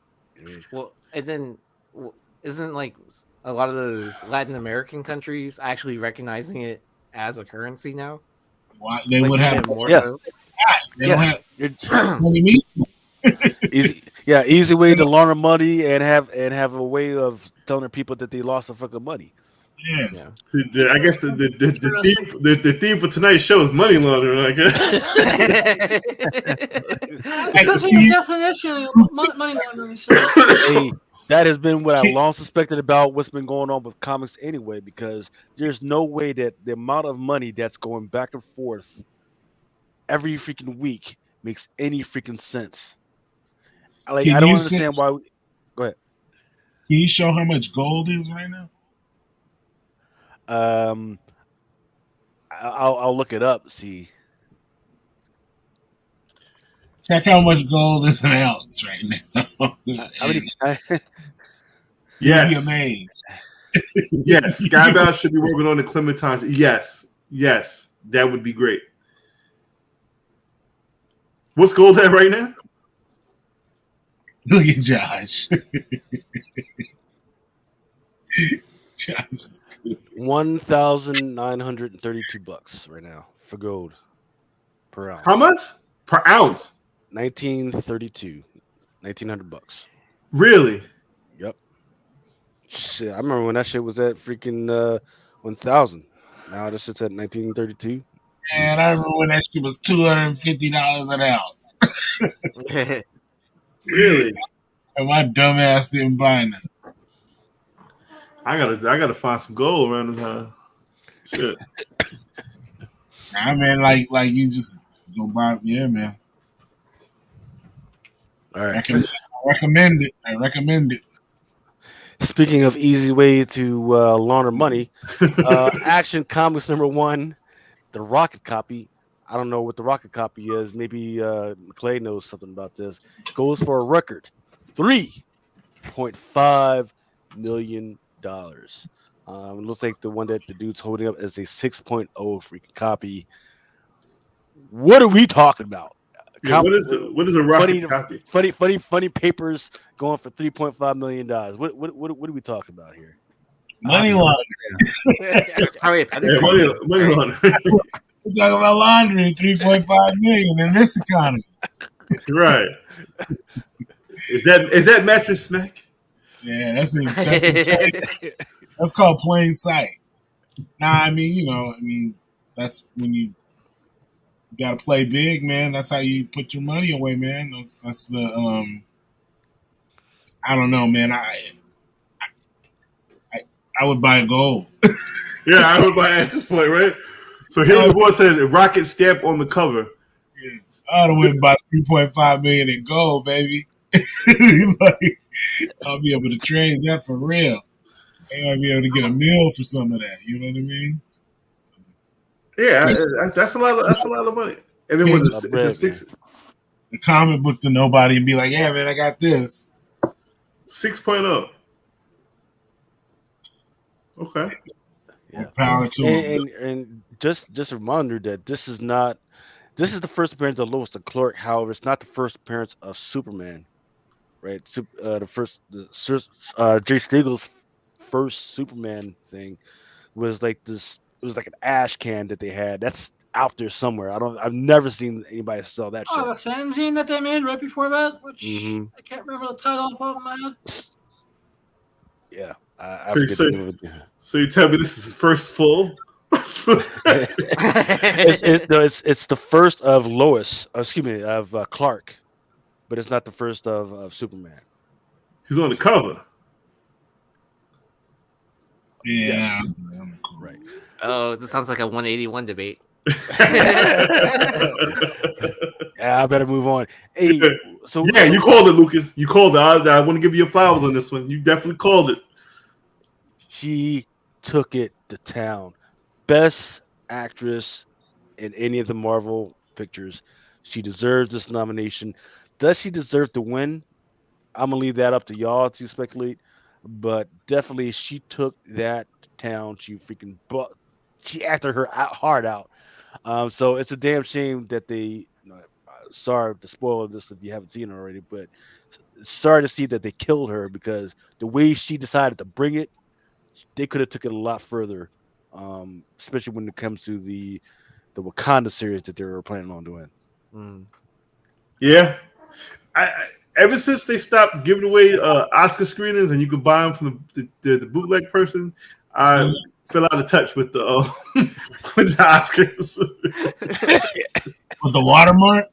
Well, and then isn't like a lot of those Latin American countries actually recognizing it as a currency now? Why they Like, would have? even more Yeah. so. They don't have. You're- What do you mean? easy way to launder money and have a way of telling people that they lost their fucking money. Yeah. Yeah. I guess the theme for tonight's show is money laundering. I guess. Because of your definition of money laundering. So. Hey, that has been what I long suspected about what's been going on with comics anyway, because there's no way that the amount of money that's going back and forth every freaking week makes any freaking sense. Like, Can I don't you understand why. Go ahead. Can you show how much gold is right now? I'll look it up. See, Check how much gold is an ounce right now. I mean, You'll be Yes. amazed. Yes. Skybound should be working on the Clementine. Yes. That would be great. What's gold at right now? Look at Josh. Josh is stupid. $1,932 right now for gold per ounce. How much per ounce? 1932, $1,900. Really? Yep. Shit, I remember when that shit was at freaking 1,000. Now it just sits at 1932. Man, I remember when that shit was $250 an ounce. Really? And my dumb ass didn't buy none. I gotta find some gold around this house. Shit. Nah, man, like you just go buy. Yeah, man. All right. I recommend it. Speaking of easy way to launder money, Action Comics #1, the Rocket copy. I don't know what the Rocket copy is. Maybe McClay knows something about this. Goes for a record $3.5 million. It looks like the one that the dude's holding up is a 6.0 freaking copy. What are we talking about? Yeah, what is a rocket copy? Funny papers going for $3.5 million. What are we talking about here? Money laundering. It's probably a Yeah, pedigree. money laundering. We're talking about laundering $3.5 million in this economy. Right. Is that mattress smack? Yeah, that's called plain sight. Nah, I mean, that's when you gotta play big, man. That's how you put your money away, man. That's the I don't know, man. I would buy gold. Yeah, I would buy it at this point, right? So here the board says rocket stamp on the cover. Yes. I would have went and bought $3.5 million in gold, baby. Like, I'll be able to trade that for real. I might be able to get a meal for some of that. You know what I mean? Yeah, that's a lot of money. And then when it's a 6 the comic book to nobody and be like, yeah, man, I got this. 6.0. Okay. Yeah. Power to him. And just a reminder that this is the first appearance of Lois and Clark. However, it's not the first appearance of Superman, right? Jay Stiegel's first Superman thing was like this. It was like an ash can that they had. That's out there somewhere. I've never seen anybody sell that shit. Oh, the fanzine that they made right before that, which Mhm. I can't remember the title off the top of my head. Yeah. So you tell me this is the first full? It's the first of Lois. Of Clark, but it's not the first of Superman. He's on the cover. Yeah. Right. Oh, this sounds like a 181 debate. I better move on. Hey, so Yeah, you called it, Lucas. You called it. I want to give you your flowers on this one. You definitely called it. she took it to town. Best actress in any of the Marvel pictures. She deserves this nomination. Does she deserve to win? I'm gonna leave that up to y'all to speculate. But definitely, she took that to town. She freaking she acted her heart out. So it's a damn shame that they. Sorry to spoil this if you haven't seen it already, but sorry to see that they killed her because the way she decided to bring it, they could have took it a lot further. Especially when it comes to the Wakanda series that they were planning on doing. Mm. Yeah, ever since they stopped giving away Oscar screenings and you could buy them from the bootleg person, I fell out of touch with the with the Oscars. With the watermark?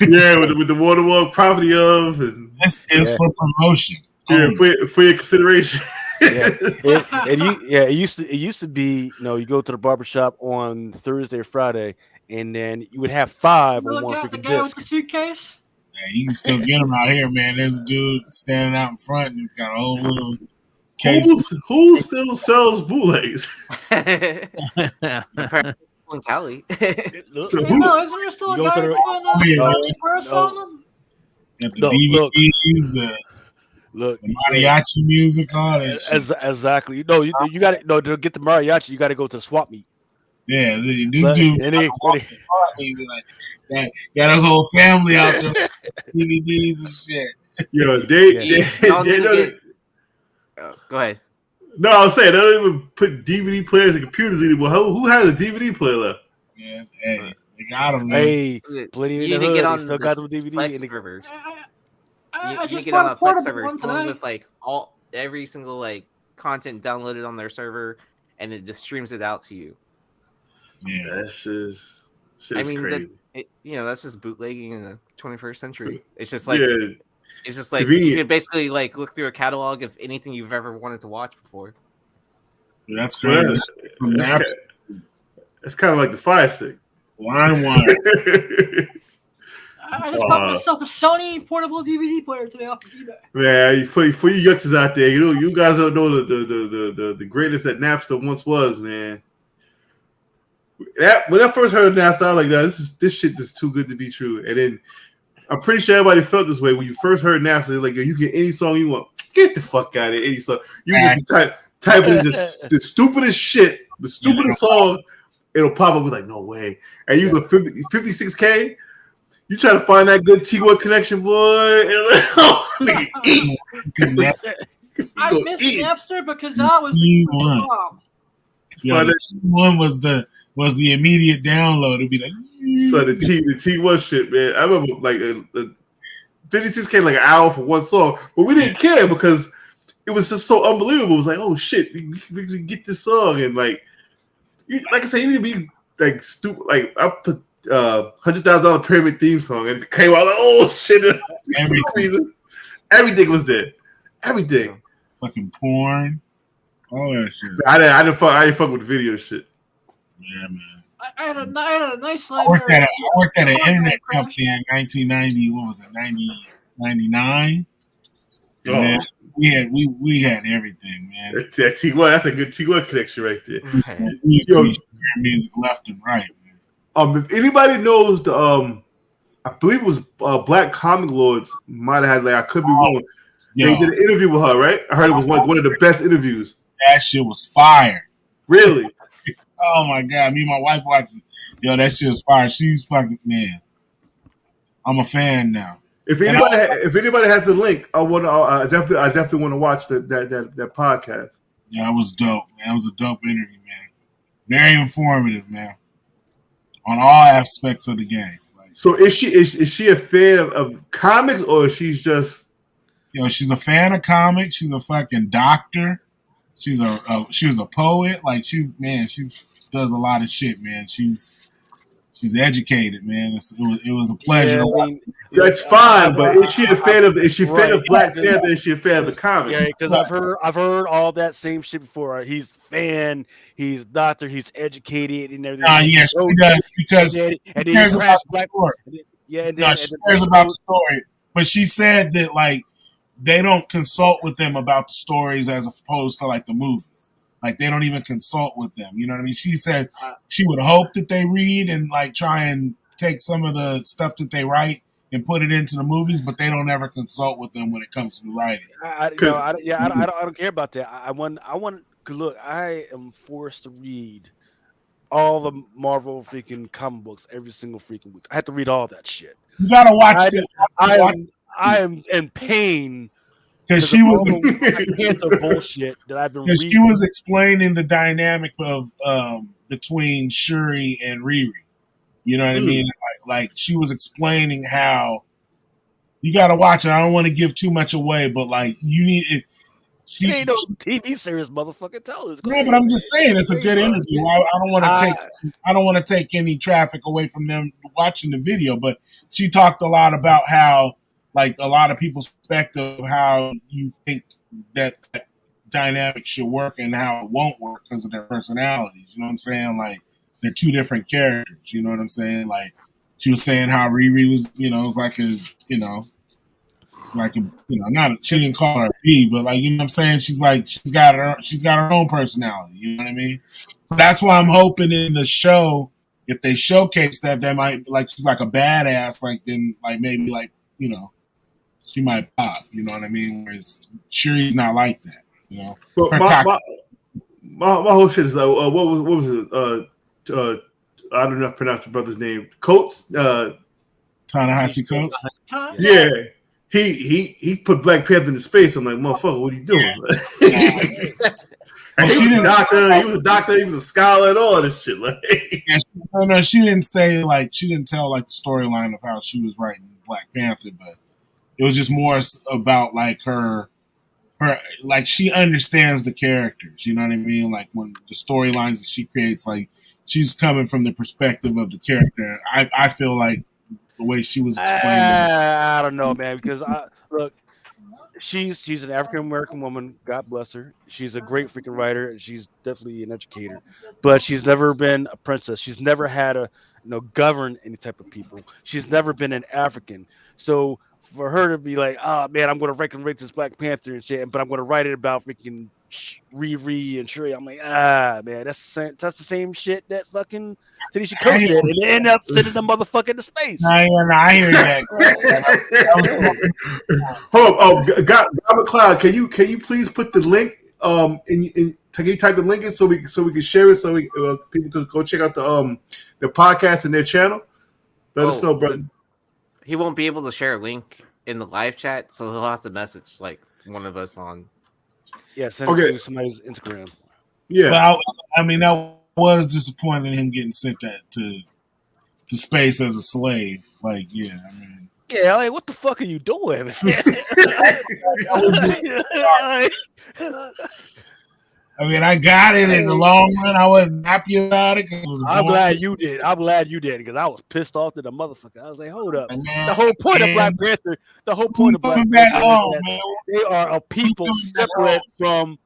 Yeah, with the watermark property of, and This is for promotion. yeah, for your consideration. It used to be, you go to the barbershop on Thursday or Friday, and then you would have 5 You on look one at the freaking guy with disc. the suitcase. Yeah, you can still get them out here, man. There's a dude standing out in front and he's got a whole little case. Who still sells bootlegs? In Cali. So Hey, no, isn't there still a You go guy to the- doing Express on them? Got the No, look. DVDs, Look, the mariachi music, all that shit. exactly. No, you got to get the mariachi. You got to go to the swap meet. Yeah, this But- dude and he- like, got his whole family out there with DVDs and shit. Yo, Y'all need to get- go ahead. No, I was saying they don't even put DVD players and computers anymore. Who has a DVD player left? Yeah, hey, they got him, man. Hey, plenty You in need the to hood. get They on still the got them DVD. Plex And servers. I You need to just get on bought a a Plex portable server, one someone today. with like every single like content downloaded on their server, and it just streams it out to you. Yeah. That's just shit I is mean, crazy. that's just bootlegging in the 21st century. It's just like Yeah, it's just like convenient. you could basically like look through a catalog of anything you've ever wanted to watch before. That's crazy. From Napster, it's kind of like the Fire Stick. LimeWire. I just bought myself a Sony portable DVD player today off of eBay. Man, for you youngsters out there, you guys don't know the greatness that Napster once was, man. When I first heard of Napster, I was like, no, this shit is too good to be true. And then I'm pretty sure everybody felt this way when you first heard Napster. Like, you get any song you want. Get the fuck out of here, any song. You can type in the stupidest shit, the stupidest song, it'll pop up with like, no way. And use a 56K. You try to find that good T1 connection, boy. And like, oh, nigga, eat. I missed Napster because that was the bomb. Yeah, the T1 was the immediate download. It'd be like, so the T1 shit, man. I remember like 56K like an hour for one song, but we didn't care because it was just so unbelievable. It was like, oh shit, we can get this song, and like I said, you need to be like stupid. Like I put $100,000 pyramid theme song, and it came out like, oh shit, everything was there, everything. Fucking porn, all that shit. I didn't fuck with the video shit. Yeah, man. I had a nice I worked at an internet company in 1990. What was it? 99. And then we had everything, man. That T1, that's a good T1 connection right there. Okay. We used to share music left and right, man. If anybody knows the I believe it was Black Comic Lords might have had, like, I could be wrong. They did an interview with her, right? I heard it was one of the best interviews. That shit was fire. Really? Oh my god, me and my wife watched it. Yo, that shit was fire. She's fucking, man. I'm a fan now. If anybody has the link, I definitely want to watch that podcast. Yeah, it was dope, man. It was a dope interview, man. Very informative, man. On all aspects of the game. Like, so is she a fan of comics, or she's just she's a fan of comics. She's a fucking doctor. She was a poet. Like she does a lot of shit, man. She's She's educated, man. It was a pleasure. Yeah, to I watch. mean, That's look, fine, but is she a fan of? Is she a fan right, of Black because- Panther? Is she a fan of the comics? Yeah, because I've heard all that same shit before. He's fan, he's a doctor, he's educated and everything. Yes, So- she does because and she then he cares about crashed the Black. story. Yeah, and No, then she and then- cares about the story. But she said that like they don't consult with them about the stories as opposed to like the movies. Like they don't even consult with them. You know what I mean? She said she would hope that they read and like try and take some of the stuff that they write and put it into the movies, but they don't ever consult with them when it comes to writing. I don't care about that. I want. Look, I am forced to read all the Marvel freaking comic books every single freaking week. I have to read all that shit. You gotta watch it I am in pain because because she of was all the Black Panther bullshit that I've been because she reading. was explaining the dynamic of between Shuri and Riri. You know what I mean? Like she was explaining how you got to watch it. I don't want to give too much away, but like you need it. It ain't no TV series, motherfucker. Tell us. No, but I'm just saying it's a good interview. I don't want to take any traffic away from them watching the video, but she talked a lot about how like a lot of people's perspective of how you think that dynamic should work and how it won't work because of their personalities. You know what I'm saying? Like they're two different characters. You know what I'm saying? Like she was saying how Riri was, was like a, not she didn't call her a B, but like I'm saying, she's got her own personality. You know what I mean? So that's why I'm hoping in the show, if they showcase that, they might like she's like a badass, like then like maybe like she might pop. You know what I mean? Whereas Shuri's not like that. But my whole shit is what was it? I don't know how to pronounce the brother's name. Coates. Ta-Nehisi Coates. Yeah. He put Black Panther into space. I'm like, motherfucker, what are you doing? He was a doctor. He was a scholar, and all this shit. Like, she didn't say she didn't tell the storyline of how she was writing Black Panther, but it was just more about like her like she understands the characters. You know what I mean? Like when the storylines that she creates, like she's coming from the perspective of the character. I feel like the way she was explaining. I don't know, man, because look, she's an African American woman. God bless her. She's a great freaking writer, and she's definitely an educator. But she's never been a princess. She's never had to govern any type of people. She's never been an African. So for her to be like, oh man, I'm going to write this Black Panther and shit, but I'm going to write it about freaking Riri and Shuri. I'm like, man, that's the same shit that fucking Tanisha Coates did, and they end up sending the motherfucker to space. I hear that. Hold up, God McLeod, can you please put the link can you type the link in so we can share it so people could go check out the podcast and their channel? Let us know, brother. He won't be able to share a link in the live chat, so he'll have to message like one of us on. Yeah, send it to somebody's Instagram. Yeah, but that was disappointing him getting sent to space as a slave. Like, yeah, yeah, like what the fuck are you doing, man? I got it in the long run. I wasn't happy about it. I'm glad you did. because I was pissed off to the motherfucker. I was like, hold up. The whole point of Black Panther, they are a people separate from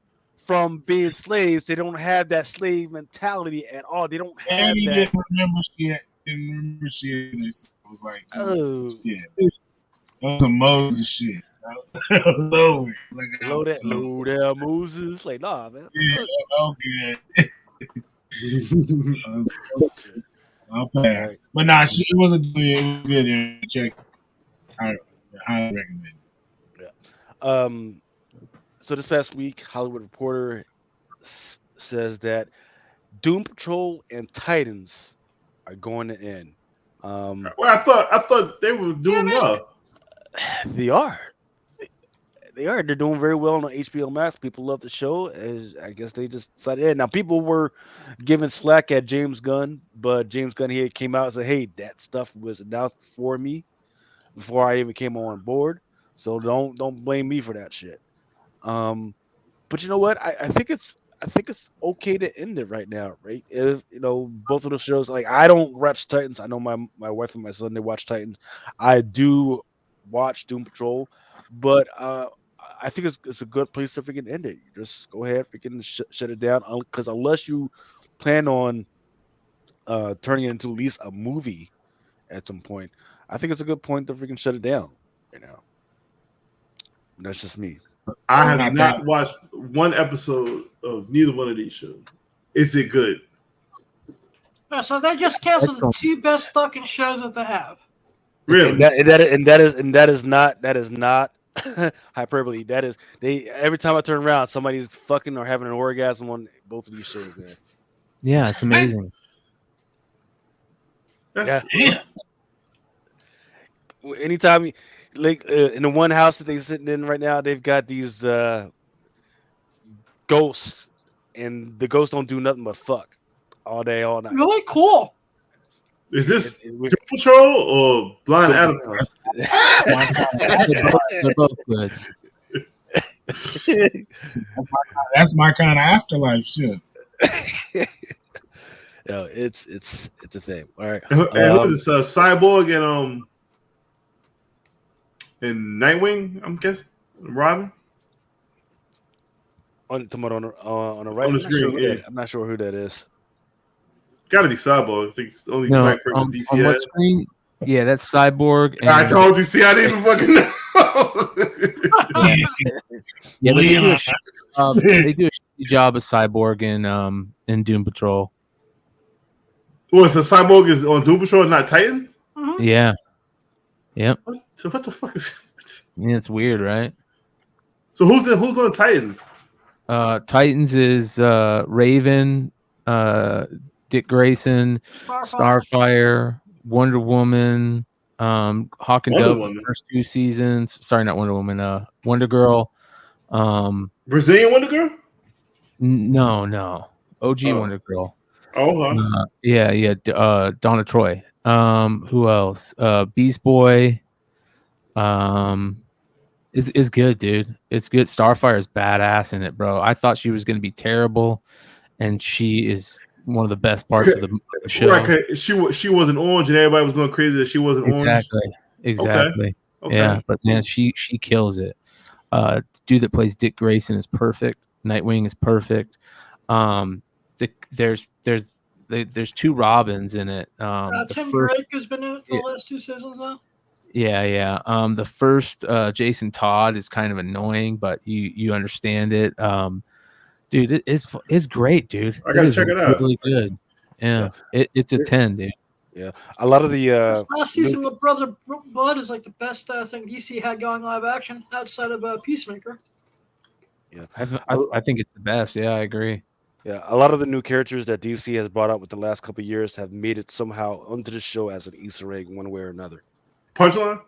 being slaves. They don't have that slave mentality at all. They don't have that. Didn't remember shit. It was like, yeah, that was some Moses shit. That was over. Low there, Moses. Like, nah, man. Yeah, okay. I'll pass. But nah, it was a good check. I highly recommend it. Yeah. So this past week, Hollywood Reporter says that Doom Patrol and Titans are going to end. Well, I thought they were doing well. They are. They're doing very well on HBO Max. People love the show. As I guess they just decided. Yeah. Now people were giving slack at James Gunn, but James Gunn here came out and said, "Hey, that stuff was announced before I even came on board. So don't blame me for that shit." But you know what? I think I think it's okay to end it right now, right? If both of the shows, like I don't watch Titans. I know my wife and my son they watch Titans. I do watch Doom Patrol, but I think it's a good place to freaking end it. You just go ahead, freaking shut it down, because unless you plan on turning it into at least a movie at some point, I think it's a good point to freaking shut it down. You know, that's just me. I have Not not that. watched one episode of neither one of these shows. Is it good? So they just canceled the Excellent. 2 best fucking shows that they have. Really? That is not hyperbole. That is they every time I turn around, somebody's fucking or having an orgasm on both of these shows, man. Yeah, it's amazing. That's, Yeah. Anytime, like in the one house that they're sitting in right now, they've got these ghosts, and the ghosts don't do nothing but fuck all day, all night. Really cool. Is this It- Doom Patrol or Blind Adam House? They're both good. That's my kind of afterlife shit. No, it's a thing. All right. And who is this? Cyborg and Nightwing, I'm guessing. Robin? On the right. On the screen, yeah. I'm not sure who that is. Gotta be Cyborg. I think it's the only No, black person on DC what has. screen? Yeah, that's Cyborg. And, I told you, see, I didn't even fucking know. yeah, they do, Leon. they do a shitty job of Cyborg in Doom Patrol. Well, so Cyborg is on Doom Patrol, not Titan? Mhm. Yeah, yep. So what the fuck is Yeah, it's weird, right? So who's on Titans? Titans is Raven, Dick Grayson, Starfire, Wonder Woman, Hawk and Wonder Dove Woman. the first 2 seasons. Sorry, not Wonder Woman. Wonder Girl. Brazilian Wonder Girl? No. OG Oh. Wonder Girl. Oh, huh. Yeah. Donna Troy. Who else? Beast Boy. Is good, dude. It's good. Starfire is badass in it, bro. I thought she was going to be terrible, and she is one of the best parts of the show. Right, 'cause she wasn't orange, and everybody was going crazy that she wasn't Exactly. Okay. Yeah, but man, she kills it. Dude that plays Dick Grayson is perfect. Nightwing is perfect. There's 2 Robins in it. The Tim first, Drake has been in it for the last 2 seasons now. yeah. The first Jason Todd is kind of annoying, but you understand it. Dude, it's great, dude. I gotta is check it out. Really good. Yeah. It's a 10, dude. Yeah, a lot of the This last season with Brother Blood is like the best thing DC had going live action outside of Peacemaker. yeah. I think it's the best. Yeah, I agree. Yeah, a lot of the new characters that DC has brought out with the last couple of years have made it somehow onto the show as an Easter egg, one way or another. Punchline?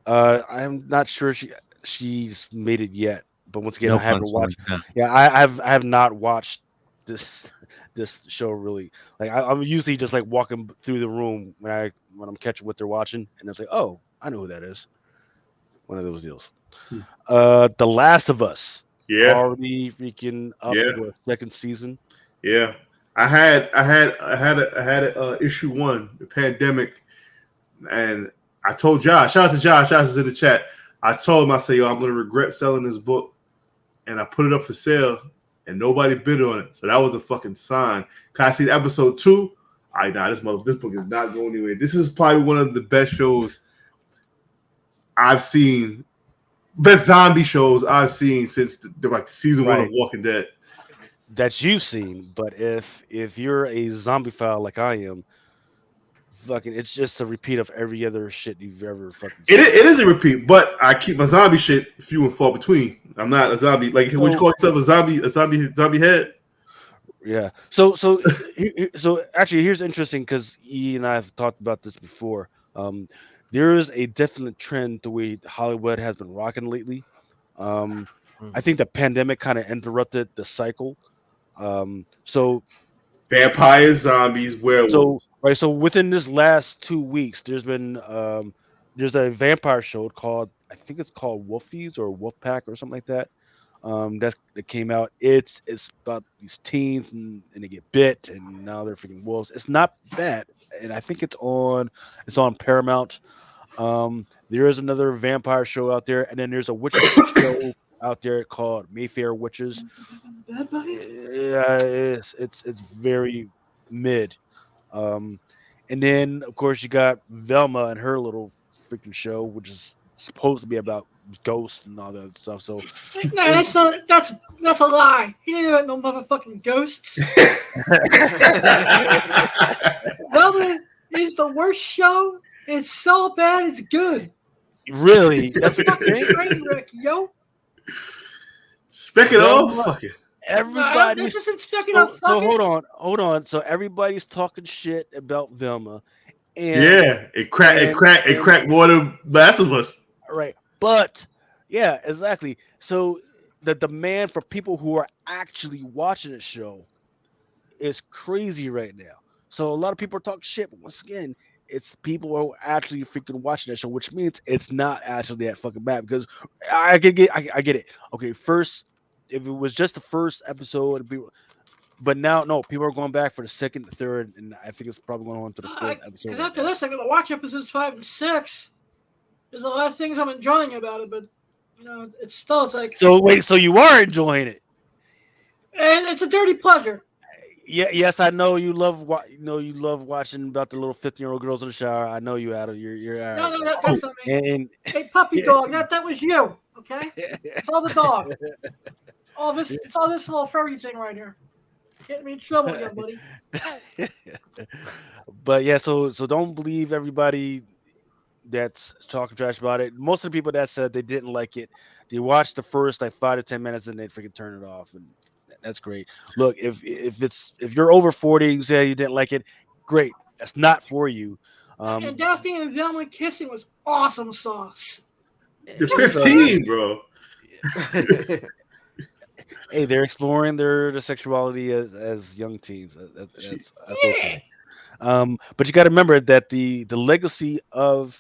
I'm not sure she's made it yet, but once again, No I haven't punchline, watched. yeah. Yeah, I have not watched this show really. Like I'm usually just like walking through the room when I'm catching what they're watching, and it's like, oh, I know who that is. One of those deals. The Last of Us. Yeah. Already freaking up Yeah. to a second season. Yeah. I had issue 1, the pandemic, and I told Josh, shout out to Josh is in the chat. I told him, I said, yo, I'm gonna regret selling this book, and I put it up for sale, and nobody bid on it. So that was a fucking sign. Cause I see episode 2. This book is not going anywhere. This is probably one of the best shows I've seen, best zombie shows I've seen since the season 1 of Walking Dead. That you've seen, but if you're a zombie file like I am, fucking, it's just a repeat of every other shit you've ever fucking seen. It is a repeat, but I keep my zombie shit few and far between. I'm not a zombie. Like, would you call yourself a zombie head? Yeah. So actually, here's interesting because E and I have talked about this before. There is a definite trend the way Hollywood has been rocking lately. I think the pandemic kind of interrupted the cycle. So Vampires, zombies, werewolves. So within this last 2 weeks, there's been there's a vampire show called, I think it's called Wolfies or Wolfpack or something like that. that came out. It's about these teens and they get bit and now they're freaking wolves. It's not bad, and I think it's on Paramount. There is another vampire show out there, and then there's a witch show out there called Mayfair Witches. Bad Bunny? Yeah, it's very mid. Um, and then of course you got Velma and her little freaking show, which is supposed to be about ghosts and all that stuff. So No, that's not. That's a lie. He didn't have no motherfucking ghosts. Velvet is the worst show. It's so bad, it's good. really, that's what you think? Train wreck, yo. Spec it off. Velma- Fuck it. No, Everybody's this isn't specking so, up. so Fucking. hold on. So everybody's talking shit about Velma, and Yeah, it cracked water. Last of Us. right, but yeah, exactly. So the demand for people who are actually watching the show is crazy right now. So a lot of people are talking shit, but once again, it's people who are actually freaking watching that show, which means it's not actually that fucking bad. Because I get it. Okay, first, if it was just the first episode, but now no, people are going back for the second, the third, and I think it's probably going on to the fourth episode. Because right after now. this, I'm gonna watch episodes 5 and 6. There's a lot of things I'm enjoying about it, but it's like, So wait, so you are enjoying it? and it's a dirty pleasure. Yeah, yes, I know you love. You love watching about the little 15-year-old girls in the shower. I know you, Adam. You're No, that's not me. and Hey, puppy dog, that was you. Okay, it's all the dog. It's all this whole furry thing right here. Getting me in trouble again, buddy. But yeah, so don't believe everybody that's talking trash about it. Most of the people that said they didn't like it, they watched the first like 5 to 10 minutes and they freaking turn it off, and that's great. Look, if you're over 40, you say you didn't like it, great. That's not for you. And Daphne and Velma kissing was awesome sauce. The 15, bro. Hey, they're exploring their sexuality as young teens. That's okay. But you got to remember that the legacy of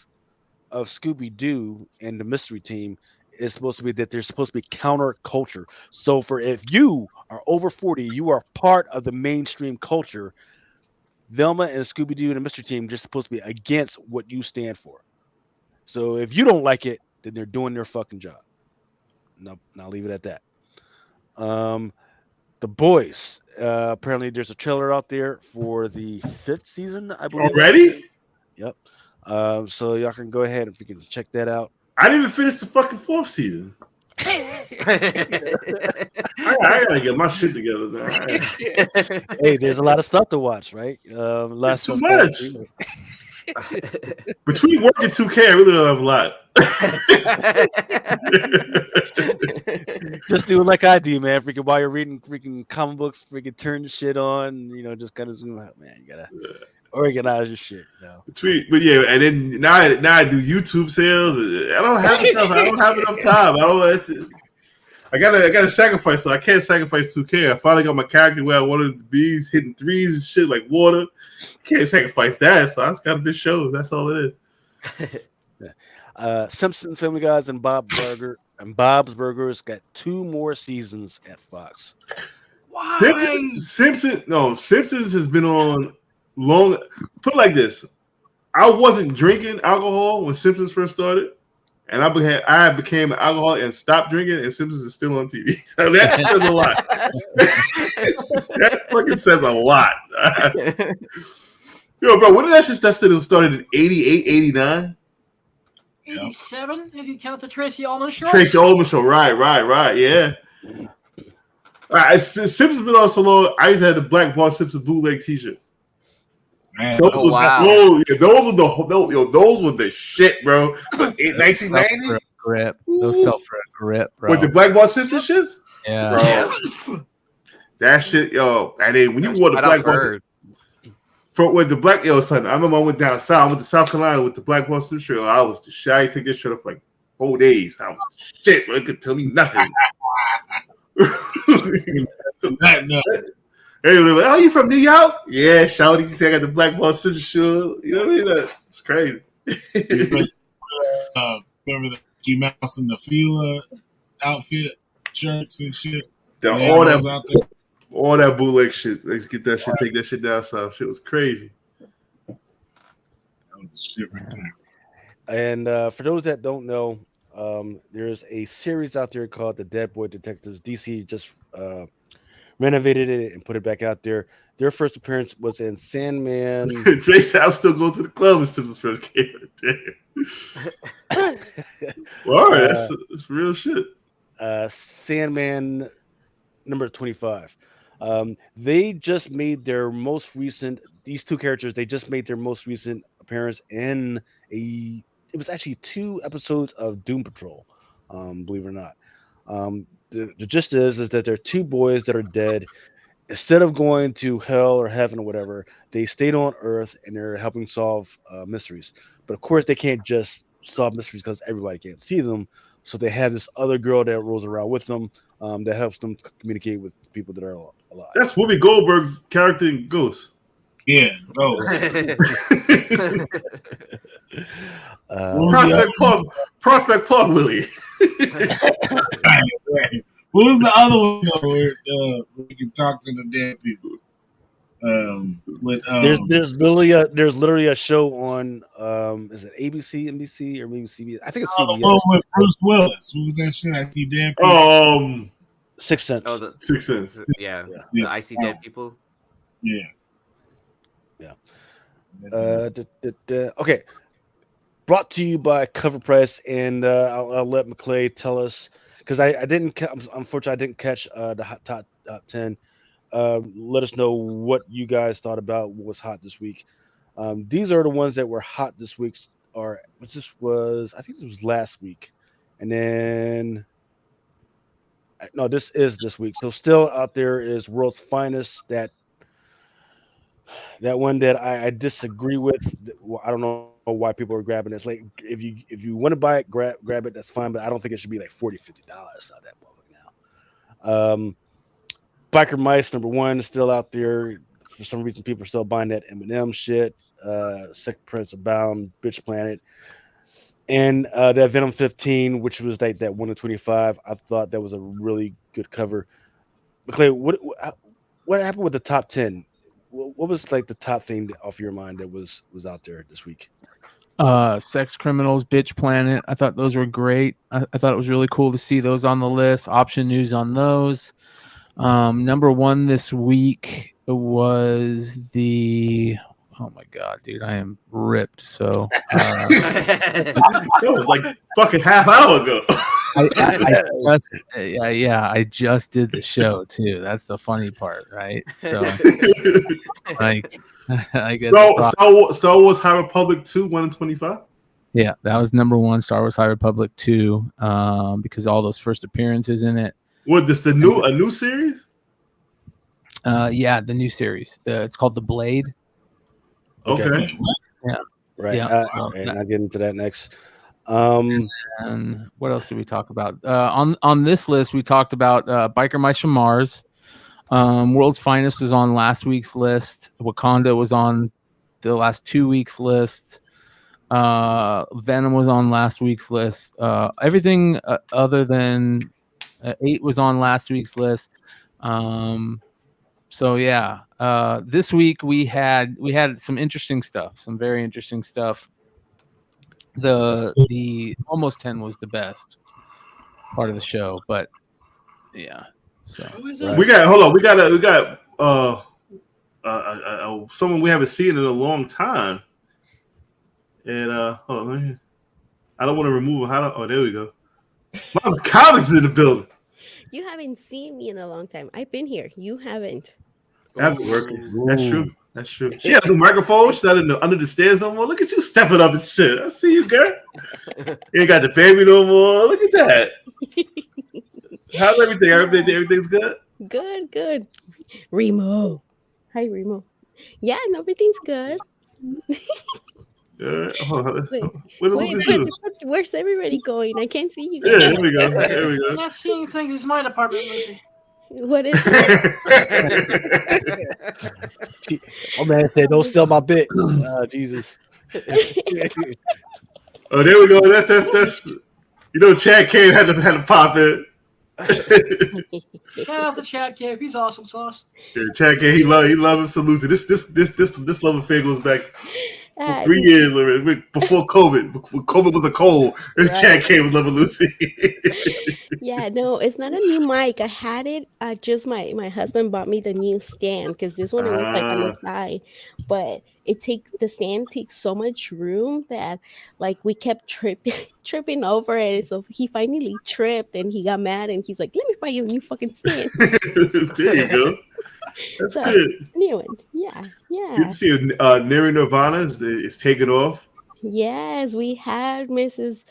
Scooby Doo and the Mystery Team is supposed to be that they're supposed to be counterculture. So if you are over 40, you are part of the mainstream culture. Velma and Scooby Doo and the Mystery Team are just supposed to be against what you stand for. So if you don't like it, then they're doing their fucking job. No, I'll leave it at that. The Boys. Apparently, there's a trailer out there for the 5th season, I believe. Already? Yep. So y'all can go ahead if you can check that out. I didn't even finish the fucking 4th season. I gotta get my shit together now. Hey, there's a lot of stuff to watch, right? It's too much. Between work and 2K, I really don't have a lot. Just do it like I do, man. Freaking while you're reading freaking comic books, freaking turn the shit on, just kind of zoom out, man. You gotta organize your shit. But yeah, and then now I do YouTube sales. I don't have enough time. I gotta sacrifice, so I can't sacrifice 2K. I finally got my character where I wanted to be, hitting threes and shit like water. Can't sacrifice that, so I just got a bit shows. That's all it is. Simpsons, Family Guys, and Bob's Burgers got 2 more seasons at Fox. Why? Simpsons has been on long. Put it like this: I wasn't drinking alcohol when Simpsons first started, and I became an alcoholic and stopped drinking, and Simpsons is still on TV. So that says a lot. That fucking says a lot. Yo, bro, when did that shit started in 88, 89? 87, if you count the Tracy Ullman show. Tracy Ullman show, right, yeah. Simpsons been on so long. I used to have the Black Ball Simpsons bootleg T-shirts. Man. Those were the shit, bro. 1990 grip, those self-red grip, bro. with the Black Ball Simpson shits. Yeah, bro. That shit, yo. And then when you wore the Black Ball. With the black, son, I remember I went down south. I went to South Carolina with the Black Ball Suit shirt. I was the shit. I took this shirt off like 4 days. I was the shit, bro. It could tell me nothing. Hey, like, oh, you from New York? Yeah, shouty. You say I got the Black Ball Suit shirt. You know what I mean? It's crazy. Remember the Mickey Mouse and the Fila outfit? shirts and shit. All that bootleg shit. Let's get that shit. Take that shit down south. Shit was crazy. That was shit right there. And for those that don't know, there's a series out there called The Dead Boy Detectives. DC just renovated it and put it back out there. Their first appearance was in Sandman. Jay said I'll still go to the club until his first game. Damn. Well, all right, that's real shit. Sandman number 25. They just made their most recent. These two characters. They just made their most recent appearance in it was actually 2 episodes of Doom Patrol. Believe it or not. The gist is that there are 2 boys that are dead. Instead of going to hell or heaven or whatever, they stayed on Earth and they're helping solve mysteries. But of course, they can't just solve mysteries because everybody can't see them. So they have this other girl that rolls around with them that helps them communicate with people that are alive. That's Whoopi Goldberg's character in Ghost. Yeah, no. Prospect Park, Willie. Right. What was the other one though, where we can talk to the dead people? There's literally a show on is it ABC, NBC, or maybe CBS? I think it's CBS. The one with Bruce Willis. What was that shit? I see dead people. Sixth Sense. Oh, the Sixth Sense. Yeah. The I See Dead People. Yeah. Okay. Brought to you by Cover Press, and I'll let McClay tell us because unfortunately I didn't catch the hot top 10. Let us know what you guys thought about what was hot this week. These are the ones that were hot this week. I think this was last week, and then no, this is this week. So still out there is World's Finest. That one that I disagree with. I don't know why people are grabbing it. It's like if you want to buy it, grab it. That's fine, but I don't think it should be like $40-50 out that moment now. Biker Mice #1 is still out there. For some reason, people are still buying that Eminem shit. Second Prince of Bound, Bitch Planet, and that Venom 15, which was like that 1 in 25. I thought that was a really good cover. McClay, what happened with the top 10? What was like the top thing off your mind that was out there this week? Sex Criminals, Bitch Planet. I thought those were great. I thought it was really cool to see those on the list. Option news on those. #1 this week was the. Oh my god, dude! I am ripped. So it was like fucking half hour ago. I just did the show too. That's the funny part, right? So, like, I guess Star Wars High Republic 2, 1 in 25. Yeah, that was #1. Star Wars High Republic 2, because all those first appearances in it. What? This a new series? Yeah, the new series. It's called The Blade. Okay. Yeah. Right. Yeah. I'll get into that next. And what else did we talk about? On this list, we talked about Biker Mice from Mars. World's Finest was on last week's list. Wakanda was on the last 2 weeks' list. Venom was on last week's list. Everything other than 8 was on last week's list. So yeah, this week we had some interesting stuff, some very interesting stuff. The almost 10 was the best part of the show, but yeah. So we got someone we haven't seen in a long time, and hold on, I don't want to remove her. Oh, there we go. Mama Comics in the building. You haven't seen me in a long time. I've been here. You haven't. I've been working. That's true. That's true. She had a new microphone. She's not under the stairs no more. Look at you stepping up and shit. I see you, girl. You ain't got the baby no more. Look at that. How's everything? Everything's good? Good. Remo. Hi, Remo. Yeah, and everything's good. Where's everybody going? I can't see you guys. Yeah, there we go. I'm not seeing things. It's my department, Lucy. What is it? Oh man, said don't sell my bit. Jesus. Oh, there we go. That's Chad Kane had to pop it. Shout out to Chad Cave. He's awesome sauce. Yeah, Chad K, he love him. Salute. This love affair goes back for Uh, 3 years already. Before COVID. Before COVID was a cold. right. Chad K was loving Lucy. Yeah, no, it's not a new mic. I had it. Just my husband bought me the new stand because this one it was like on the Ah. side, but the stand takes so much room that like we kept tripping tripping over it. So he finally tripped and he got mad and he's like, "Let me buy you a new fucking stand." There you go. That's So good. new one, yeah, Good yeah. to see you. Neri Nirvana is taking off. Yes, we had Mrs.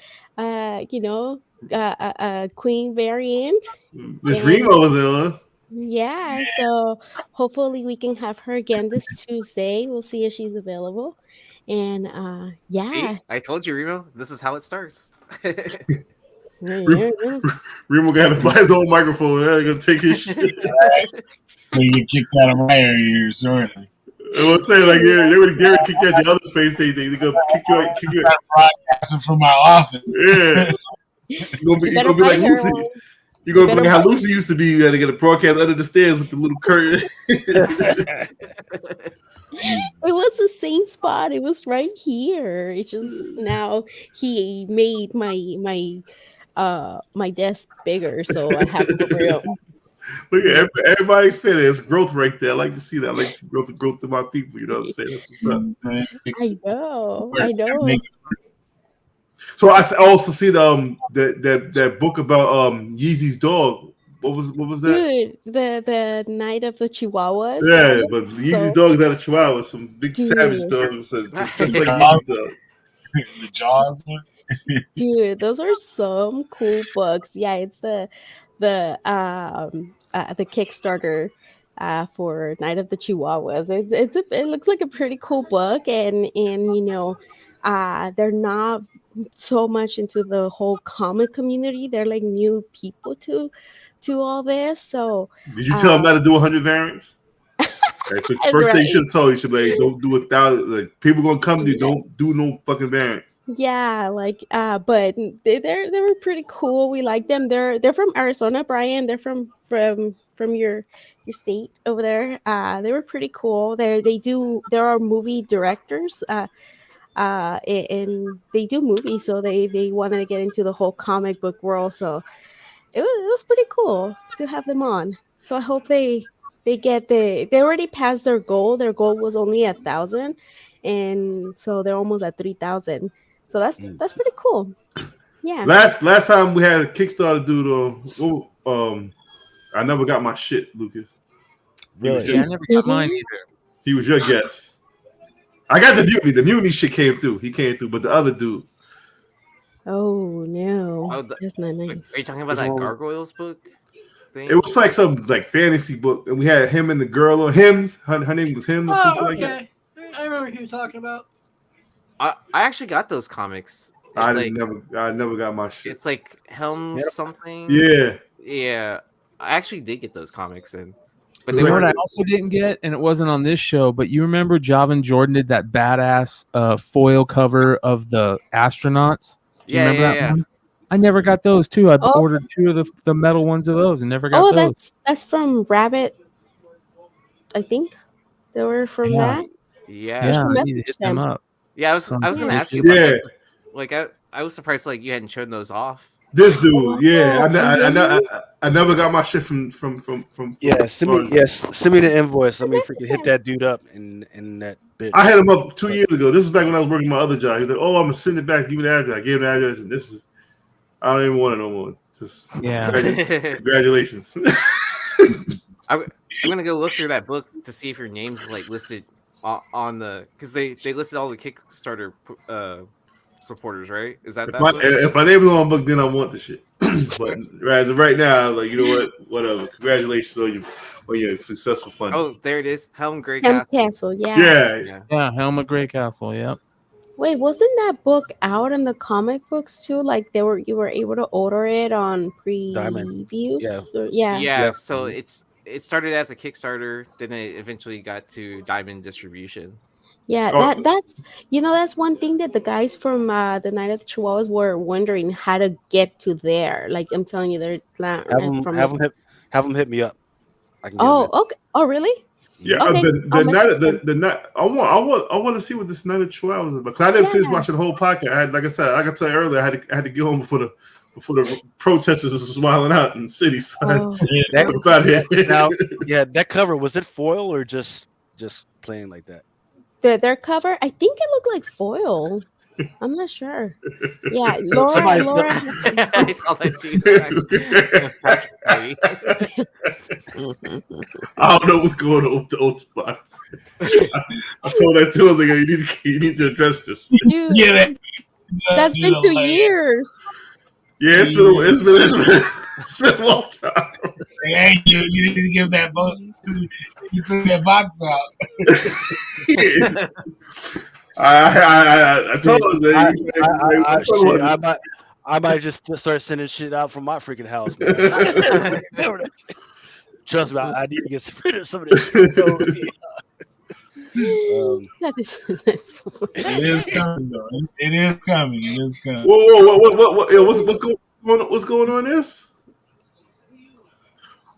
Queen variant, Miss and Remo was on. yeah, so hopefully we can have her again this Tuesday. We'll see if she's available. And yeah. See, I told you, Remo. This is how it starts. Remo got to buy his own microphone. They're gonna take his shit. So you get kicked out of my area shortly. I was saying like they would kick you out the other space. They gonna kick you out. Start broadcasting from my office. Yeah, you're You better gonna be buy like her Lucy. one. You're gonna be better like how buy- Lucy used to be. You had to get a broadcast under the stairs with the little curtain. It was the same spot. It was right here. It just now he made my desk bigger, so I have more room. Look at everybody's fit. There's growth right there. I like to see that. I like to see growth in my people. You know what I'm saying? That's what's up. I know. So I also see that book about Yeezy's dog. What was that? Dude, the night of the Chihuahuas. Yeah, but Yeezy's dog is out of Chihuahua. Some big savage Dude. dogs. Just like Yeezy's dog. The Jaws one. Dude, those are some cool books. Yeah, it's the Kickstarter for Night of the Chihuahuas. It looks like a pretty cool book, and they're not so much into the whole comic community. They're like new people to all this. So Did you tell him not to do 100 variants? Okay, so first thing you should have told you should be like, don't do 1,000. Like people gonna come to you, don't do no fucking variants. Yeah, like but they were pretty cool. We like them. They're from Arizona, Brian. They're from your state over there. They were pretty cool. There are movie directors. And they do movies, so they wanted to get into the whole comic book world. So it was pretty cool to have them on. So I hope they already passed their goal. Their goal was only 1,000, and so they're almost at 3,000. So that's pretty cool. Yeah. Last time we had a Kickstarter dude. I never got my shit, Lucas. Really? Yeah, I never got mine either. He was your guest. I got the mutiny. The mutiny shit came through. He came through, but the other dude. Oh no, Oh, that's not nice. Are you talking about that Gargoyles book thing? It was like some like fantasy book, and we had him and the girl on Hims. Her name was Hims. Or Oh, something like that. okay. I remember who you're talking about. I actually got those comics. I never got my shit. It's like Helm something. Yeah. Yeah. I actually did get those comics in. But You they You know what weren't. I also didn't get, and it wasn't on this show, but you remember Javin Jordan did that badass foil cover of the astronauts? Do you Yeah, remember yeah, that yeah. one? I never got those too. I Oh. ordered 2 of the metal ones of those and never got those. That's from Rabbit. I think they were from Yeah. that. Yeah. Yeah, I message need to hit them them. up. Yeah, I was Some gonna shit. ask you about Yeah. that. Like I was surprised like you hadn't shown those off. This dude, yeah, really? I never got my shit from. Yeah, send me the invoice. Let me freaking hit that dude up in that bitch. I had him up 2 years ago. This is back when I was working my other job. He was like, "Oh, I'm gonna send it back. Give me the address." I gave him the address, and this is. I don't even want it no more. Just Yeah. congratulations. I'm gonna go look through that book to see if your name's like listed on the because they listed all the Kickstarter supporters, right? Is that book? If my name is on the book, then I want the shit. But as of right now, like you know what, whatever. Congratulations on your successful funding. Oh, there it is. Helm Grey Helm Castle. Castle, yeah. Yeah. Yeah, Helma Grey Castle. Yep. Wait, wasn't that book out in the comic books too? Like you were able to order it on previews. Yeah. Yeah. Yeah, so it started as a Kickstarter, then it eventually got to Diamond distribution. Yeah, Oh, that's one thing that the guys from the Night of the Chihuahuas were wondering how to get to there. Like I'm telling you, they're from the. Have them hit me up. I can get them Oh, in. okay. Oh, really? yeah. Mhm. Okay, The I'll night message the them. the night. I want to see what this night of 12 is about. Because I didn't finish Yeah. watching the whole podcast. Like I said, like I tell you earlier, I had to get home before the protesters was wilding out in the city. So I Oh, That, oh. about here. now, yeah, that cover, was it foil or just plain like that? Their cover, I think it looked like foil. I'm not sure. Yeah, So Laura. somebody, Laura has some. I saw that too. Patrick Brady. I don't know what's going on with the old spot. I told that too. I was like, you need to address this. Dude, Yeah, that's been 2 years. Yeah, it's been a long time. Hey, you need to give that vote. You send that box out. I told us that. I might just start sending shit out from my freaking house, man. Trust me, I need to get rid of some of this shit. That's so funny. It is coming, though. It is coming. It is coming. Whoa, yo, what's going on this?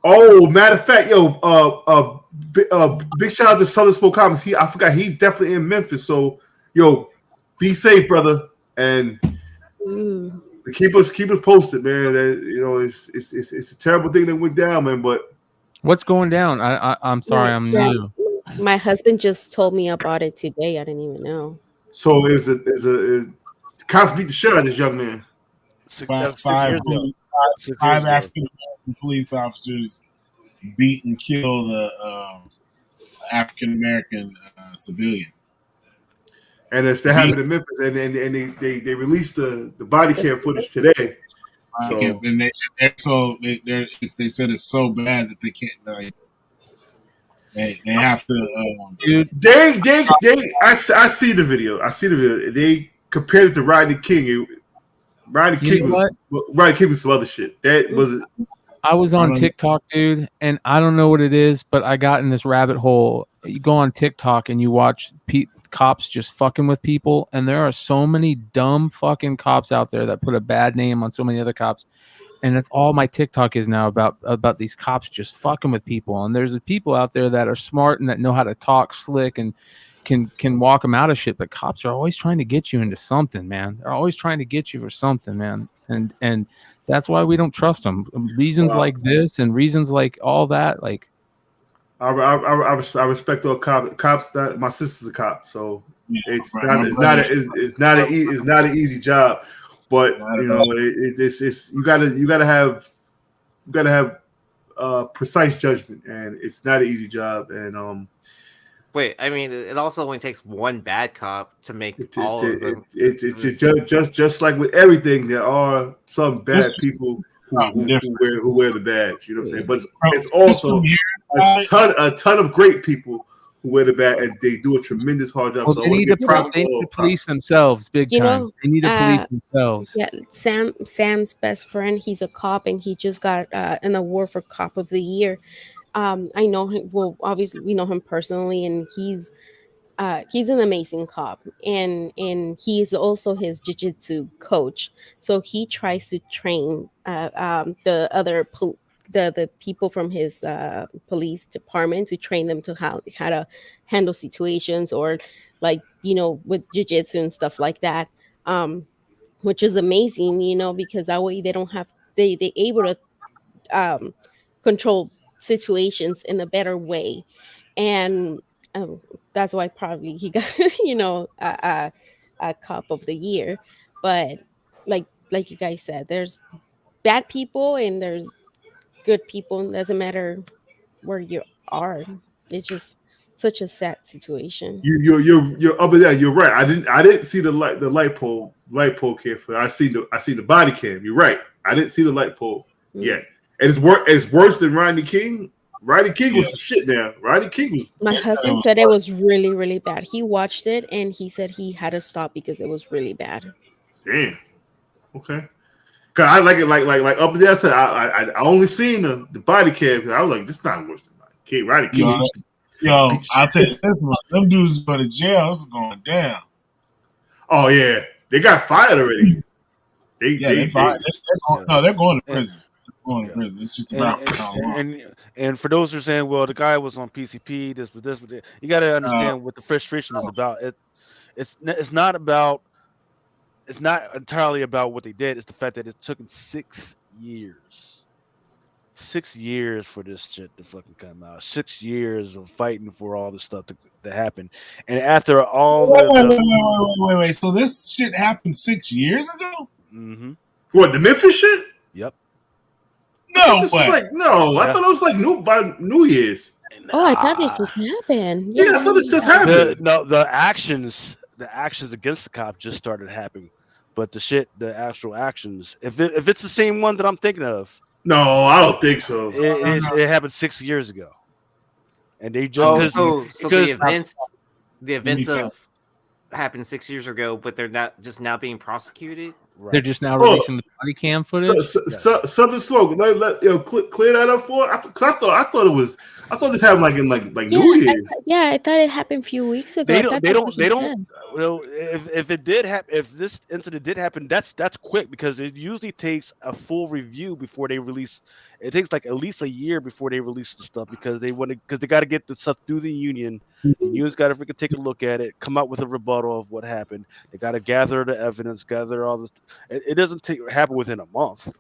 Oh, matter of fact, yo, big shout out to Southern Smoke Comics. I forgot he's definitely in Memphis. So, yo, be safe, brother, and Ooh. keep us posted, man. It's a terrible thing that went down, man. But What's going down? I'm sorry, I'm new. My husband just told me about it today. I didn't even know. so the cops beat the shit out of this young man. Five African American police officers beat and killed a African American civilian. And it's happened in Memphis, and they released the body cam footage today. So And they said it's so bad that they can't, like, they have to. Dude, I see the video. They compared it to Rodney King. Rodney King was some other shit. That was. I was on TikTok, dude, and I don't know what it is, but I got in this rabbit hole. You go on TikTok and you watch cops just fucking with people, and there are so many dumb fucking cops out there that put a bad name on so many other cops, and that's all my TikTok is now about these cops just fucking with people. And there's people out there that are smart and that know how to talk slick and can walk them out of shit, but cops are always trying to get you into something, man. They're always trying to get you for something, man, and that's why we don't trust them. Reasons like this and reasons like all that, like. I respect all cops. That my sister's a cop, so it's not an easy job. But it's you gotta have precise judgment, and it's not an easy job. And Wait, I mean, it also only takes one bad cop to make all of them. It's just like with everything, there are some bad people who wear the badge. You know what I'm saying? But it's also a ton of great people who wear the badge, and they do a tremendous hard job. Well, so they need to police themselves big time. They need to police themselves. Yeah, Sam's best friend, he's a cop, and he just got an award for Cop of the Year. I know him. Well, obviously, we know him personally, and he's an amazing cop, and he is also his jiu-jitsu coach. So he tries to train the other the people from his police department to train them to how to handle situations, or like with jiu-jitsu and stuff like that, which is amazing, because that way they don't have they able to control situations in a better way. And that's why probably he got a Cop of the Year. But like you guys said, there's bad people and there's good people, and it doesn't matter where you are. It's just such a sad situation. You're up there. You're right. I didn't see the light pole cam. I see the body cam. You're right. I didn't see the light pole yet. And it's worse than Rodney King. Rodney King was some shit now. Rodney King was. My husband said it was really, really bad. He watched it and he said he had to stop because it was really bad. Damn. Okay. Cause I like it like up there. I said I only seen the body cam. I was like, this is not worse than Rodney King. Yo, I'll tell you this one. Them dudes go to jail. This is going down. Oh yeah, they got fired already. They fired. They're going to prison. They're going to Yeah. prison. It's just about how long. And for those who are saying, well, the guy was on PCP, this, you got to understand what the frustration is about. It's not entirely about what they did. It's the fact that it took them 6 years. 6 years for this shit to fucking come out. 6 years of fighting for all this stuff to happen. And after all Wait. So this shit happened 6 years ago? Mm-hmm. What, the Memphis shit? Yep. No way. I thought it was like by New Year's. Oh, I thought it just happened. Yeah, I thought this just happened. The actions against the cop just started happening, but the actual actions, if it's the same one that I'm thinking of, no, I don't think so. It happened 6 years ago, and they just the events of happened 6 years ago, but they're not just now being prosecuted. Right. They're just now releasing the body cam footage. Southern Smoke, clear that up for. I thought this happened like in New Year's. I thought it happened a few weeks ago. They don't. Well, if it did happen, if this incident did happen, that's quick because it usually takes a full review before they release. It takes like at least a year before they release the stuff because they got to get the stuff through the union. The union's got to freaking take a look at it, come up with a rebuttal of what happened. They got to gather the evidence, gather all this. It doesn't happen within a month.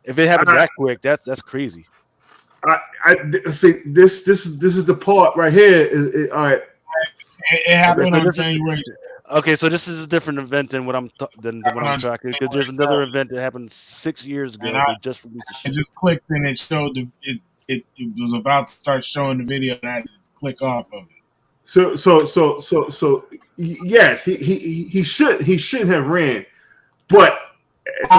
If it happened that quick, that's crazy. I see this is the part right here. All right. It happened on January. Okay, so this is a different event than what I'm tracking because there's another event that happened 6 years ago. They just released the shit. I just clicked and it showed it was about to start showing the video and I had to click off of it. So yes, he shouldn't have ran, but it's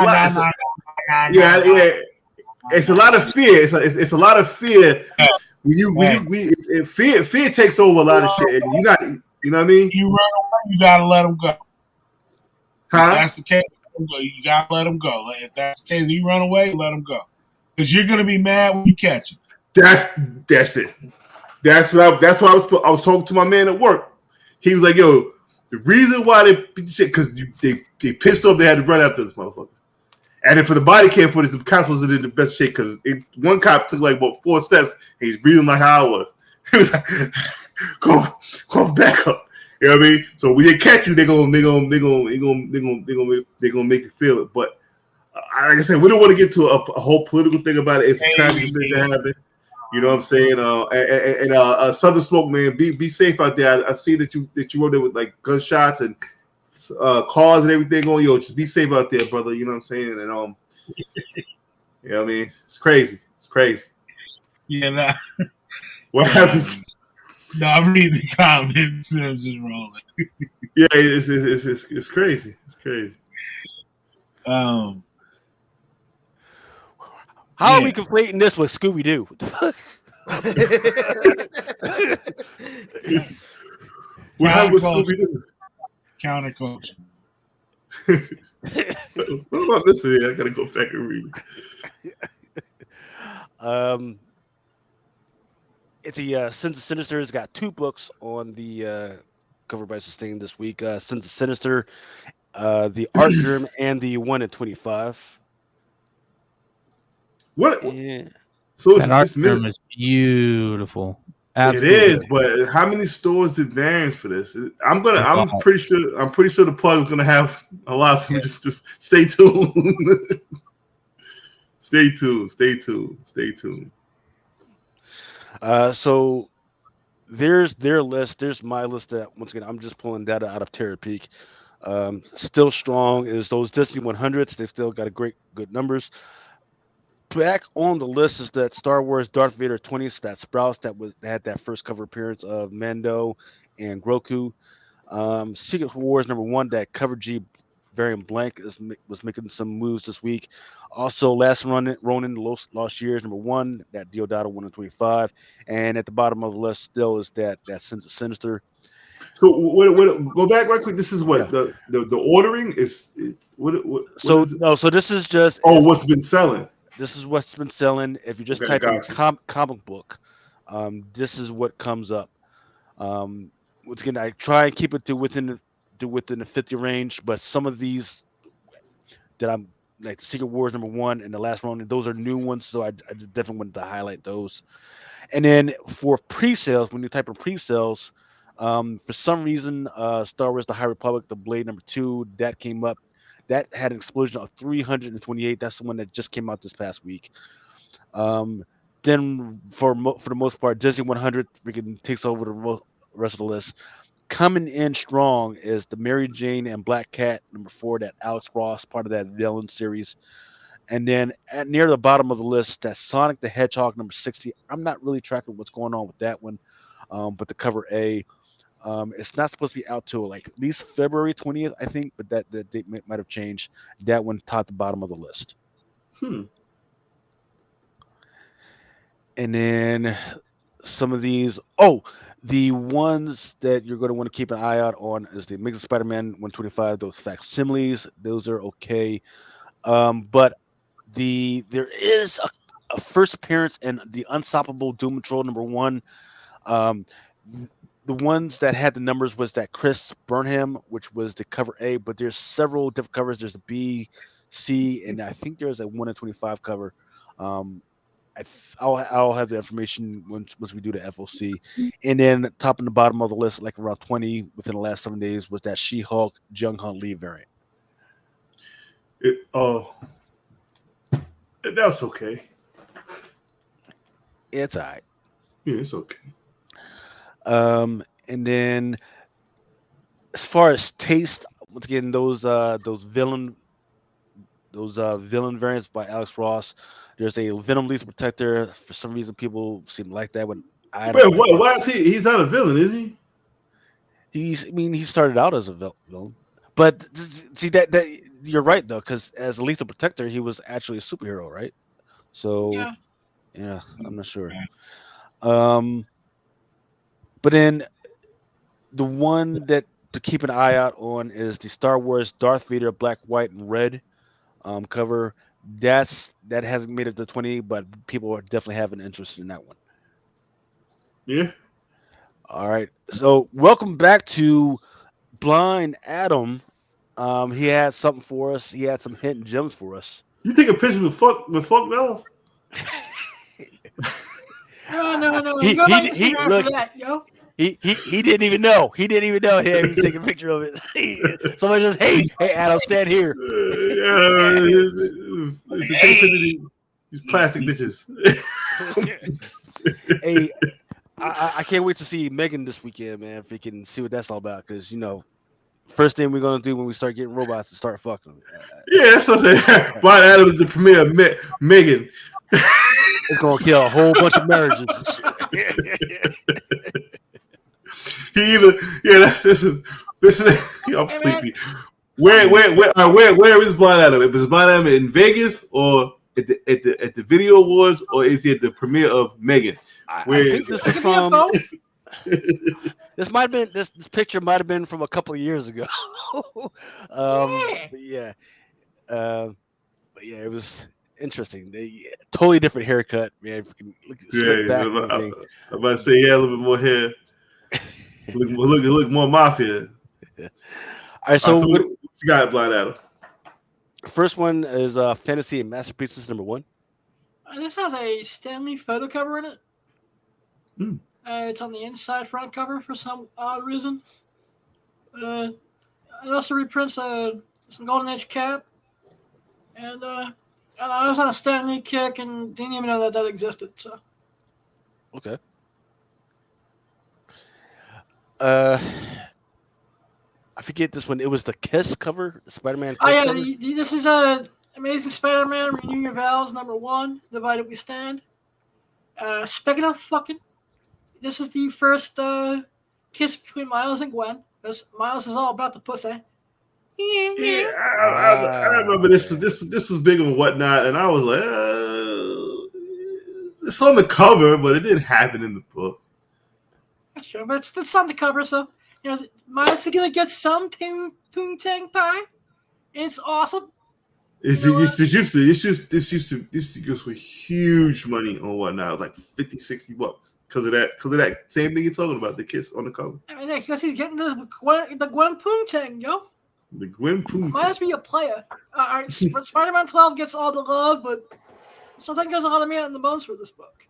a lot of fear. It's a lot of fear. Fear takes over a lot of shit. And you know what I mean? You run away, you gotta let them go. Huh? If that's the case, you gotta let them go. If that's the case, you run away, let them go. Because you're gonna be mad when you catch them. That's it. That's what I was talking to my man at work. He was like, "Yo, the reason why they beat the shit because they pissed off. They had to run after this motherfucker." And then for the body cam footage, the cops wasn't in the best shape because one cop took like about 4 steps and he's breathing like how I was. He was like, "Come back up." You know what I mean? So when they catch you, they're gonna make you feel it. But like I said, we don't want to get to a whole political thing about it. It's a tragic thing that happened. You know what I'm saying? And Southern Smoke, man, be safe out there. I see that you wrote there with like gunshots and cars and everything on. Yo, just be safe out there, brother. You know what I'm saying? And you know what I mean? It's crazy. Yeah, nah. What happened? No, I'm reading the comments and I'm just rolling. Yeah, it's crazy. It's crazy. How are we conflating this with Scooby Doo? What the fuck? What happened with Scooby Doo? Counterculture. What about this here? I gotta go back and read. It's the Sins of Sinister has got 2 books on the cover by Sustain this week. Sins of Sinister, the Art Germ, and the 1 in 25. What? Yeah. So that art germ is beautiful. Absolutely. It is, but how many stores did Variants for this? I'm pretty sure the plug is gonna have a lot for me. Just stay tuned. Stay tuned. So there's their list. There's my list that once again I'm just pulling data out of Terra Peak. Still strong is those Disney 100s. They've still got good numbers. Back on the list is that Star Wars Darth Vader 20s, that Sprouse that had that first cover appearance of Mando and Grogu. Secret Wars #1, that cover G variant blank was making some moves this week. Also, Last Ronin Lost Years #1, that Deodato 1 in 25, and at the bottom of the list still is that Sins of Sinister. So go back right quick. This is what the ordering is. So this is just what's been selling. This is what's been selling. If you just type in comic book, this is what comes up. Once again, I try and keep it to within the 50 range, but some of these that I'm like Secret Wars #1 and the last one, those are new ones, so I just definitely wanted to highlight those. And then for pre-sales, when you type in pre-sales, for some reason, Star Wars: The High Republic, the Blade #2, that came up. That had an explosion of 328. That's the one that just came out this past week. Um, then for the most part, Disney 100 freaking takes over the rest of the list. Coming in strong is the Mary Jane and Black Cat #4, that Alex Ross, part of that villain series. And then near the bottom of the list, that's Sonic the Hedgehog #60. I'm not really tracking what's going on with that one, but the cover A, it's not supposed to be out till like at least February 20th, I think, but that date might have changed. That one top to bottom of the list. Hmm. And then some of these, oh, the ones that you're going to want to keep an eye out on is the Amazing Spider-Man 125, those facsimiles. Those are okay. But there is a first appearance in the Unstoppable Doom Patrol #1. Um, the ones that had the numbers was that Chris Burnham, which was the cover A, but there's several different covers. There's a B, C, and I think there's a 1 in 25 cover. Um, I'll have the information once we do the FOC. And then top and the bottom of the list, like around 20 within the last 7 days, was that She-Hulk Jung Hun Lee variant. That's okay. It's all right. Yeah, it's okay. And then as far as taste, once again, those villain variants by Alex Ross. There's a Venom Lethal Protector. For some reason, people seem to like that one. I don't. Wait, why is he? He's not a villain, is he? He started out as a villain, but see that you're right though, because as a Lethal Protector, he was actually a superhero, right? So yeah, I'm not sure. But then the one that to keep an eye out on is the Star Wars Darth Vader Black, White, and Red cover. That hasn't made it to 20, but people are definitely having interest in that one. Yeah. All right. So welcome back to Blind Adam. He had something for us. He had some hidden gems for us. You take a picture with fuck Dallas? No. He Go back to he Instagram look. for that, yo. He didn't even know. He didn't even know he was taking a picture of it. Somebody just, hey, Adam, stand here. These plastic bitches. Hey, I can't wait to see Megan this weekend, man. If we can see what that's all about, because first thing we're gonna do when we start getting robots is start fucking. Yeah, that's what I'm saying. Brian Adams is the premiere of Megan. It's gonna kill a whole bunch of marriages. This is. I'm sleepy. Where is Blind Adam? Is Blind Adam in Vegas or at the Video Awards, or is he at the premiere of Megan? This might have been this picture might have been from a couple of years ago. But yeah, it was interesting. Totally different haircut, man. I'm about to say a little bit more hair. Look more mafia. All right, so what you got, Blind Adam? First one is Fantasy and Masterpieces #1. This has a Stanley photo cover in it. Mm. It's on the inside front cover for some odd reason. It also reprints some Golden Age cap. And I was on a Stanley kick and didn't even know that existed. So. Okay. I forget this one. It was the Kiss cover, Spider-Man. Oh yeah, this is Amazing Spider-Man. Renew Your Vows #1. Divided We Stand. Speaking of fucking, this is the first kiss between Miles and Gwen. Because Miles is all about the pussy. Yeah, I remember this was big on Whatnot, and I was like, it's on the cover, but it didn't happen in the book. That's true, but it's on the cover, so Miles is gonna get some Poontang pie. It's awesome. This used to go for huge money on whatnot, like $50-$60 because of that same thing you're talking about, the kiss on the cover. I mean, because he's getting the Gwen Poontang, yo. The Gwen Poontang. Reminds me of player. All right, Spider-Man 12 gets all the love, but sometimes there's a lot of meat in the bones for this book.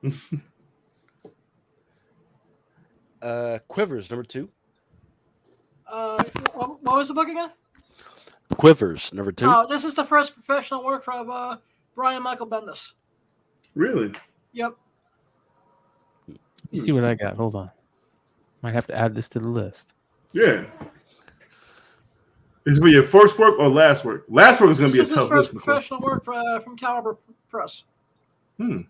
Quivers number 2. What was the book again? Quivers number 2. Oh, this is the first professional work of Brian Michael Bendis. Really? Yep. You see what I got? Hold on. Might have to add this to the list. Yeah. Is it for your first work or last work? Last work is going to be a tough list. This is first professional work from Caliber Press. All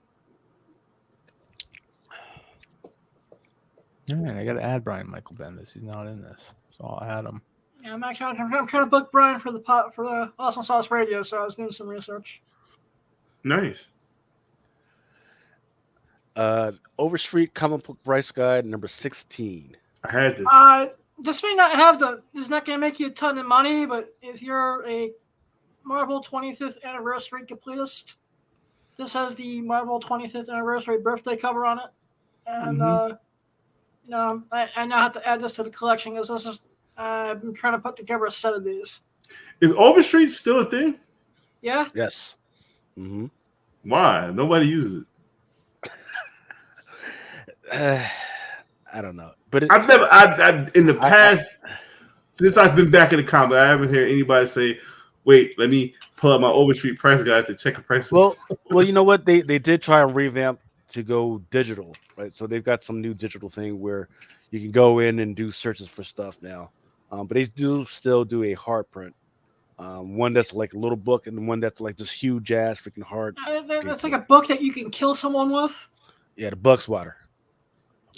right, I got to add Brian Michael Bendis. He's not in this, so I'll add him. Yeah, I'm trying to book Brian for the Awesome Sauce Radio, so I was doing some research. Nice. Overstreet Comic Book Price Guide number 16. I had this. This may not have it's not going to make you a ton of money, but if you're a Marvel 25th anniversary completist, this has the Marvel 25th anniversary birthday cover on it, and I now have to add this to the collection because this is I've been trying to put together a set of these. Is Overstreet still a thing? Yeah. Yes. Mm-hmm. Why? Nobody uses it. I don't know, but I've never. In the past, since I've been back in the comic, I haven't heard anybody say, "Wait, let me pull up my Overstreet price guide to check a price." Well, you know what? They did try and revamp to go digital, right? So they've got some new digital thing where you can go in and do searches for stuff now. But they do still do a hard print, one that's like a little book and one that's like this huge ass freaking hard. It's like a book that you can kill someone with. Yeah, the Bug Swatter.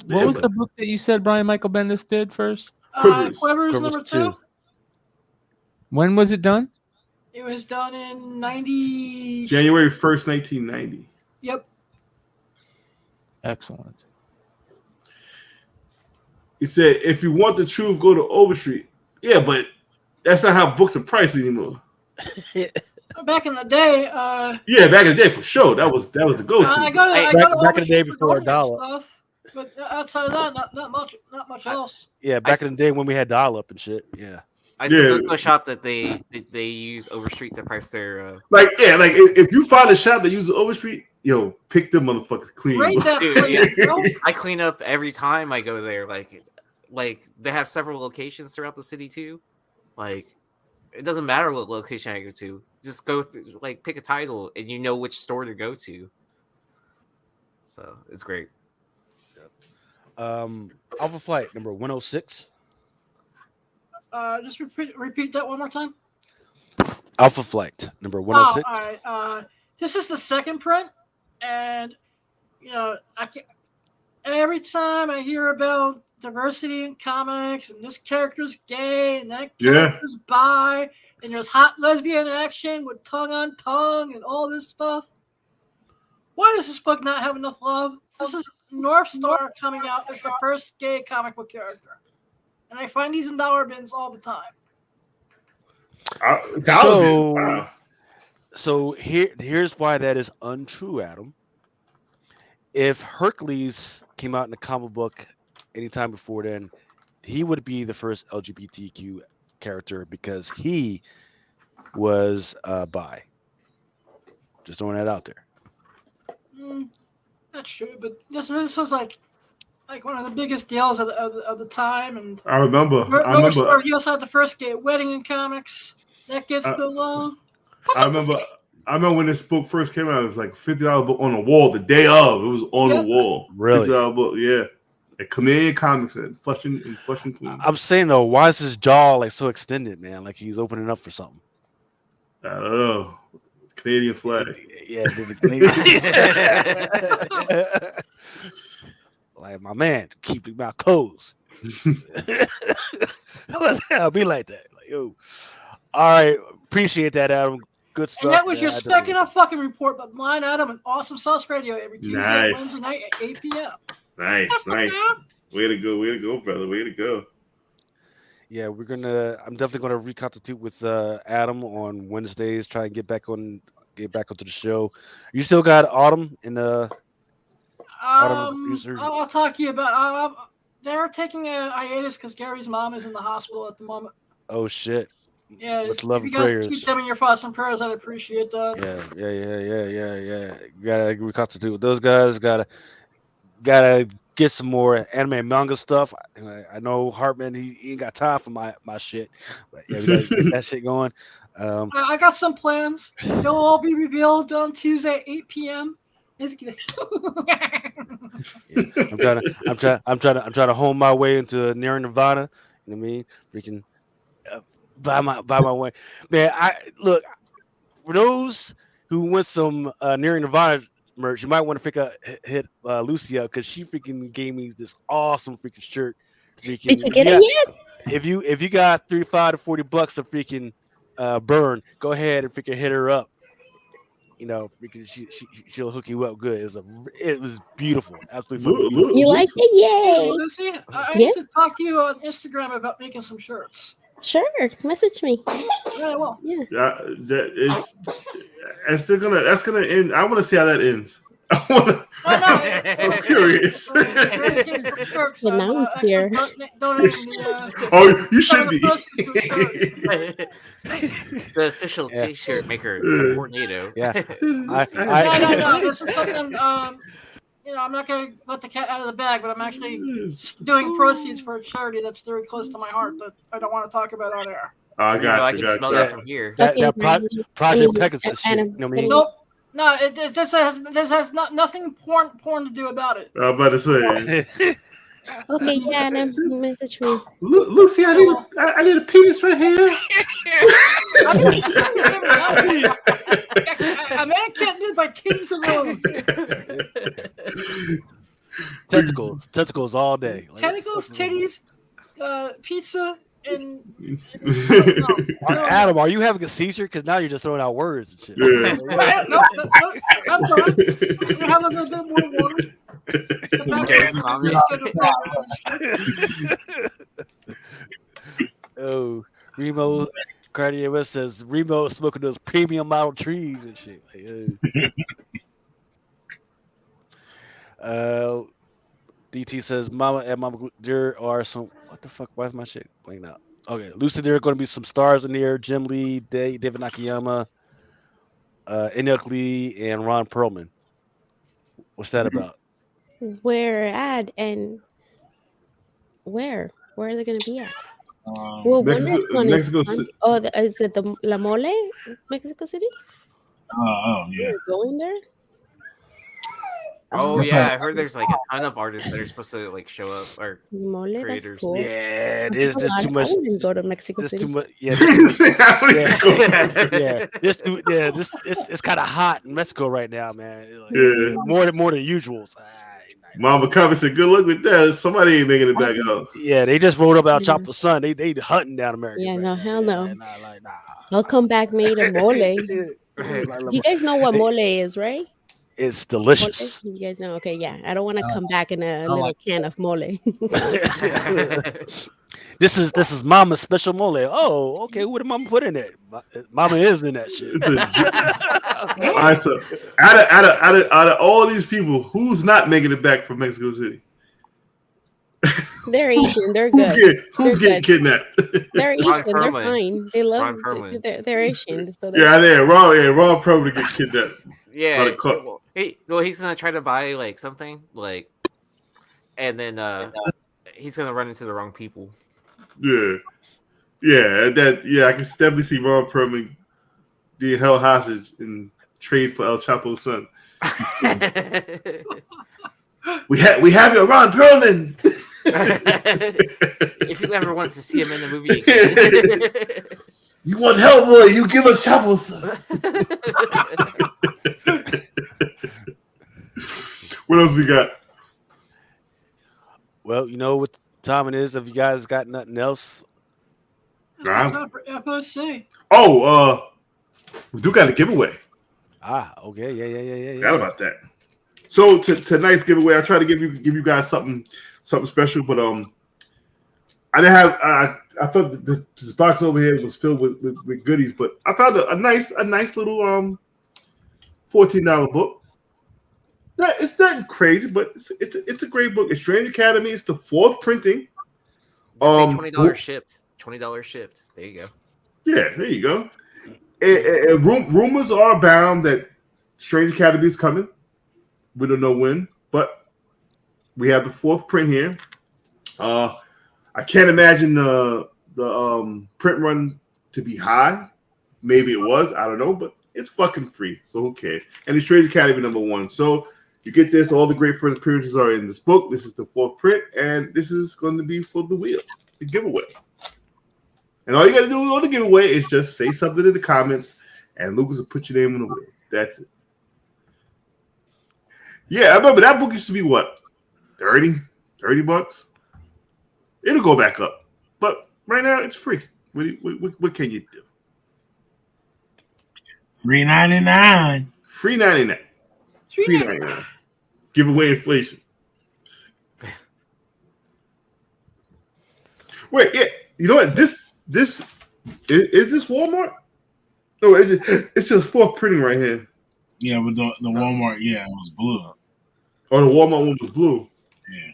What was the book that you said Brian Michael Bendis did first? Quivers number 2. When was it done? It was done in 90. January 1st, 1990. Yep. Excellent. He said, if you want the truth, go to Overstreet. Yeah, but that's not how books are priced anymore. Back in the day, yeah, back in the day for sure. That was the go-to. I go back in the day before $1. Stuff, but outside of that, not much else. Yeah, back in the day when we had dial-up and shit. Yeah. I suppose to a shop that they use Overstreet to price their if you find a shop that uses Overstreet, yo, pick them motherfuckers clean. Dude, I clean up every time I go there. Like they have several locations throughout the city too. Like it doesn't matter what location I go to. Just go through, like pick a title and you know which store to go to. So it's great. Alpha Flight number 106. Just repeat that one more time. Alpha Flight number 106. All right. This is the second print, and I can't. Every time I hear about diversity in comics, and this character's gay, and that character's bi, and there's hot lesbian action with tongue on tongue, and all this stuff. Why does this book not have enough love? This is North Star coming out as the first gay comic book character. And I find these in dollar bins all the time. So here's why that is untrue, Adam. If Hercules came out in a comic book anytime before then, he would be the first LGBTQ character because he was bi. Just throwing that out there. That's true, but this was like one of the biggest deals of the time, and I remember. He also had the first gay wedding in comics. That gets the love. I remember when this book first came out. It was like $50 book on the wall the day of. It was on the wall. Really? $50 book, yeah. At Chameleon Comics and Flushing, Queens. I'm saying though, why is his jaw like so extended, man? Like he's opening up for something. I don't know. It's Canadian flag. Yeah, the Canadian. Like my man, keeping my codes. I'll be like that. Like, yo. All right, appreciate that, Adam. Good stuff. And that was your second up fucking report, but mine, Adam, and Awesome Sauce Radio every Tuesday and Wednesday night at 8 p.m. Nice. Way to go, brother. Way to go. Yeah, I'm definitely gonna reconstitute with Adam on Wednesdays. Try and get back onto the show. You still got Autumn in the Autumn user? I'll talk to you about. They're taking a hiatus because Gary's mom is in the hospital at the moment. Oh shit! Yeah, Much love if you and guys prayers. keep them in your thoughts and prayers, I'd appreciate that. Yeah. Gotta reconstitute with those guys. Gotta get some more anime and manga stuff. I know Hartman, he ain't got time for my shit, but yeah, we gotta get that shit going. I got some plans. They'll all be revealed on Tuesday at 8 p.m. Yeah, I'm trying to hone my way into near Nirvana. You know what I mean? Freaking buy my way, man. I look for those who want some near Nirvana merch. You might want to hit Lucy up because she freaking gave me this awesome freaking shirt. Did you get it yet? If you got $35 to $40 to freaking burn, go ahead and freaking hit her up. You know, because she'll hook you up good. It was beautiful, absolutely fucking beautiful. You like it? Yay! Lucy, I need to talk to you on Instagram about making some shirts. Sure, message me. Yeah, well. Yeah. That's gonna end. I want to see how that ends. I'm curious. Well, now I'm here. Oh, you should be. The official T-shirt maker, Tornado. Yeah. No. This is something. I'm not gonna let the cat out of the bag, but I'm actually doing proceeds for a charity that's very close to my heart, but I don't want to talk about on air. I got I you. can smell that from here. That Project Pegasus shit. You know what I mean? Nope. No, this has nothing porn to do about it. I'm about to say. Okay, yeah, and message me. Lucy, I need a penis right here. A man can't live by titties alone. Tentacles all day. Tentacles, titties, pizza, and Adam, are you having a seizure? Because now you're just throwing out words and shit. Yeah. No, I'm done. You have a little bit more water. Oh, Remo Cartier West says Remo is smoking those premium model trees and shit. DT says Mama and Mama, there are some. What the fuck? Why is my shit playing out? Okay, Lucid, there are going to be some stars in here. Jim Lee, David Nakayama, Enoch Lee, and Ron Perlman. What's that about? Where at and where? Where are they going to be at? Well, Mexico City. Is it the La Mole, Mexico City? Yeah. You're going there? Oh yeah, I heard there's like a ton of artists that are supposed to like show up or Mole, creators. that's cool. Yeah, there's too much. I wouldn't go to Mexico City. Too much. Yeah, it's kind of hot in Mexico right now, man. Like, more than usual. Mama Cover said, "Good luck with that. Somebody ain't making it back out." Yeah, they just rolled up out Chopper Sun. They hunting down America. Yeah, right no, now. hell no. Nah. I'll come back made of mole. Do you guys know what mole is, right? It's delicious. Mole? You guys know? Okay, yeah. I don't want to come back in a little can of mole. This is Mama's special mole. Oh, okay. What did Mama put in it? Mama is in that shit. All right, so out of all these people, who's not making it back from Mexico City? They're Asian. They're good. Who's getting kidnapped? They're Asian. They're fine. They love. They're Asian. So Ron probably get kidnapped. Yeah. He's gonna try to buy like something like, and then he's gonna run into the wrong people. Yeah. I can definitely see Ron Perlman being held hostage and trade for El Chapo's son. we have your Ron Perlman. If you ever want to see him in the movie, you want Hellboy? You give us Chapo's son. What else we got? Well, you know what time it is. If you guys got nothing else, FOC. We do got a giveaway. Okay, yeah. Forgot about that. So tonight's giveaway, I try to give you guys something special, but I didn't have. I thought this box over here was filled with goodies, but I found a nice little $14 book. It's not crazy, but it's a great book. It's Strange Academy. It's the 4th printing. Just say $20 shipped. $20 shipped. There you go. Yeah, there you go. And rumors are abound that Strange Academy is coming. We don't know when, but we have the 4th print here. I can't imagine the print run to be high. Maybe it was. I don't know, but it's fucking free, so who cares? And it's Strange Academy #1. So you get this. All the great first appearances are in this book. This is the 4th print, and this is going to be for the wheel, the giveaway. And all you got to do on the giveaway is just say something in the comments, and Lucas will put your name on the wheel. That's it. Yeah, I remember that book used to be what? $30 bucks? It'll go back up. But right now, it's free. What can you do? Free 99. Free 99. Free 99. Give away inflation. Wait, yeah. You know what? This is this Walmart? No, it's just 4th printing right here. Yeah, but the Walmart, it was blue. Oh, the Walmart one was blue. Yeah.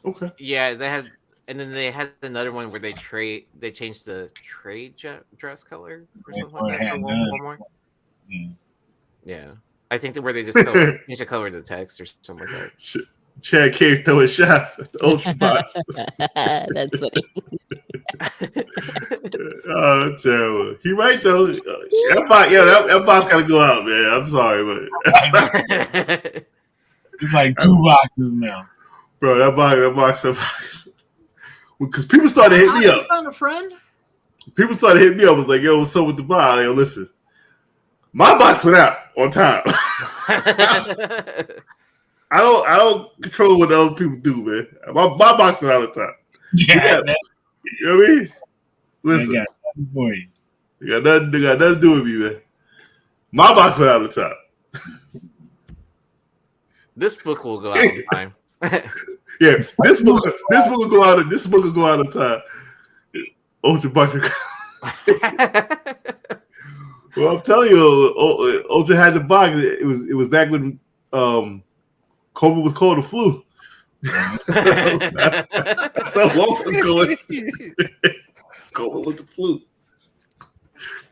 Okay. Yeah, and then they had another one where they changed the trade dress color or something like that for Walmart. Yeah. I think where they just changed the color of the text or something like that. Chad Cave throwing shots at the Ultra Box. That's funny. Oh, that's terrible. He right though. That box gotta go out, man. I'm sorry, but it's like 2 boxes now. Bro, that box. Because people started hitting me up. Found a friend? People started hitting me up. I was like, yo, what's up with the box? Yo, listen. My box went out on time. I don't control what other people do, man. My box went out on time. Yeah. You know what I mean? Listen. They got nothing for you. They got nothing to do with me, man. My box went out on time. This book will go out on time. Yeah, this book will go out. This book will go out on time. Ultra Box. Well, I'm telling you, Ultra had the box. It was back when COVID was called the flu. So long ago, COVID was the flu.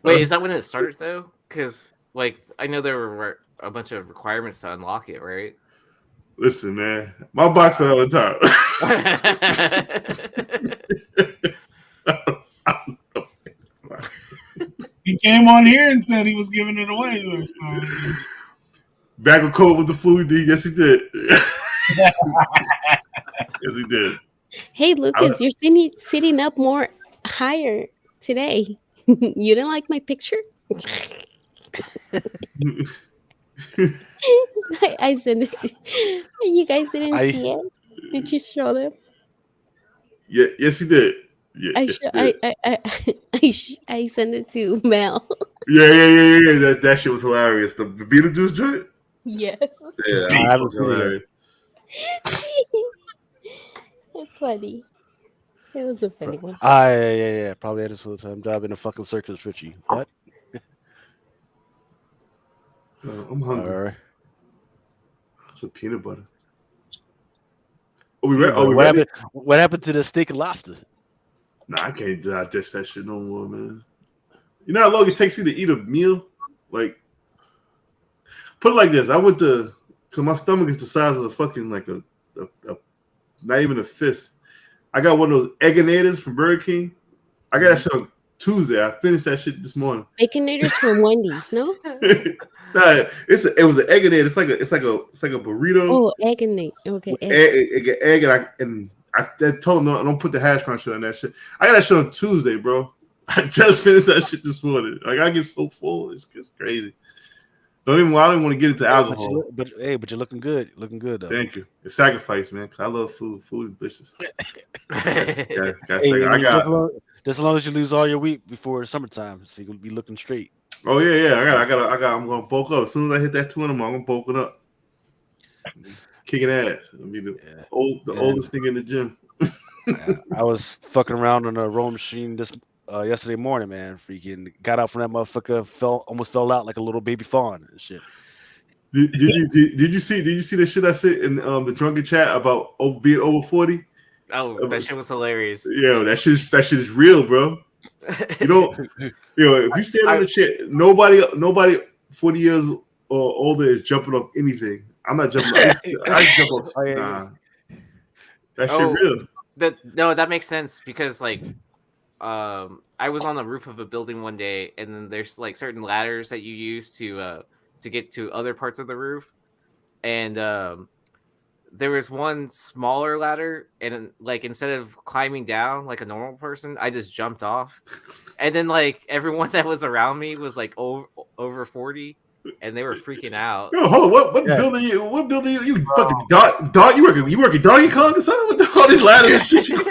Wait, is that when it started though? Because I know there were a bunch of requirements to unlock it, right? Listen, man, my box went all the time. He came on here and said he was giving it away. So. Back when COVID was the flu, yes, he did. Yes, he did. Hey, Lucas, you're sitting up more higher today. You didn't like my picture? I sent it to you. Guys didn't see it? Did you show them? Yeah, yes, he did. Yeah, I sent it to Mel. Yeah. That shit was hilarious. The Beetlejuice joint? Yes. Yeah, I haven't seen it. It's funny. It was a funny one. Yeah. Probably had his full-time job in a fucking circus, Richie. What? I'm hungry. All right. Some peanut butter. Ready? What happened to the steak and lobster? Nah, I can't digest that shit no more, man. You know how long it takes me to eat a meal? Like, put it like this. I went to, so my stomach is the size of a fucking, like a not even a fist. I got one of those Egginators from Burger King. I got that shit on Tuesday. I finished that shit this morning. Baconators from Wendy's, no? Nah, it was an Egginator. It's like a burrito. Oh, Egginate. Okay. Egg and I told them don't put the hash brown shit on that shit. I got that shit on Tuesday, bro. I just finished that shit this morning. Like I get so full, it's crazy. I don't even want to get into alcohol. But you're looking good. You're looking good though. Thank you. It's sacrifice, man. Cause I love food. Food is delicious. Just as long as you lose all your weight before summertime, so you'll be looking straight. Oh yeah. I'm gonna bulk up as soon as I hit that 200 mark. I'm bulking up, kicking ass. I'll be the oldest nigga in the gym. I was fucking around on a rowing machine this yesterday morning, man. Freaking got out from that motherfucker, almost fell out like a little baby fawn and shit. Did you see the shit I said in the drunken chat about being over 40? Oh, that shit was hilarious. Yeah, that shit is real, bro. You know, if you stand on the shit, nobody 40 years or older is jumping off anything. I'm not jumping off. I jump off. Nah. That shit real. That makes sense because like I was on the roof of a building one day, and then there's like certain ladders that you use to get to other parts of the roof, and there was one smaller ladder, and like instead of climbing down like a normal person, I just jumped off, and then like everyone that was around me was like over 40, and they were freaking out. Yo, hold on, what building you? What building you fucking dog? You working Donkey Kong or something with all these ladders and shit?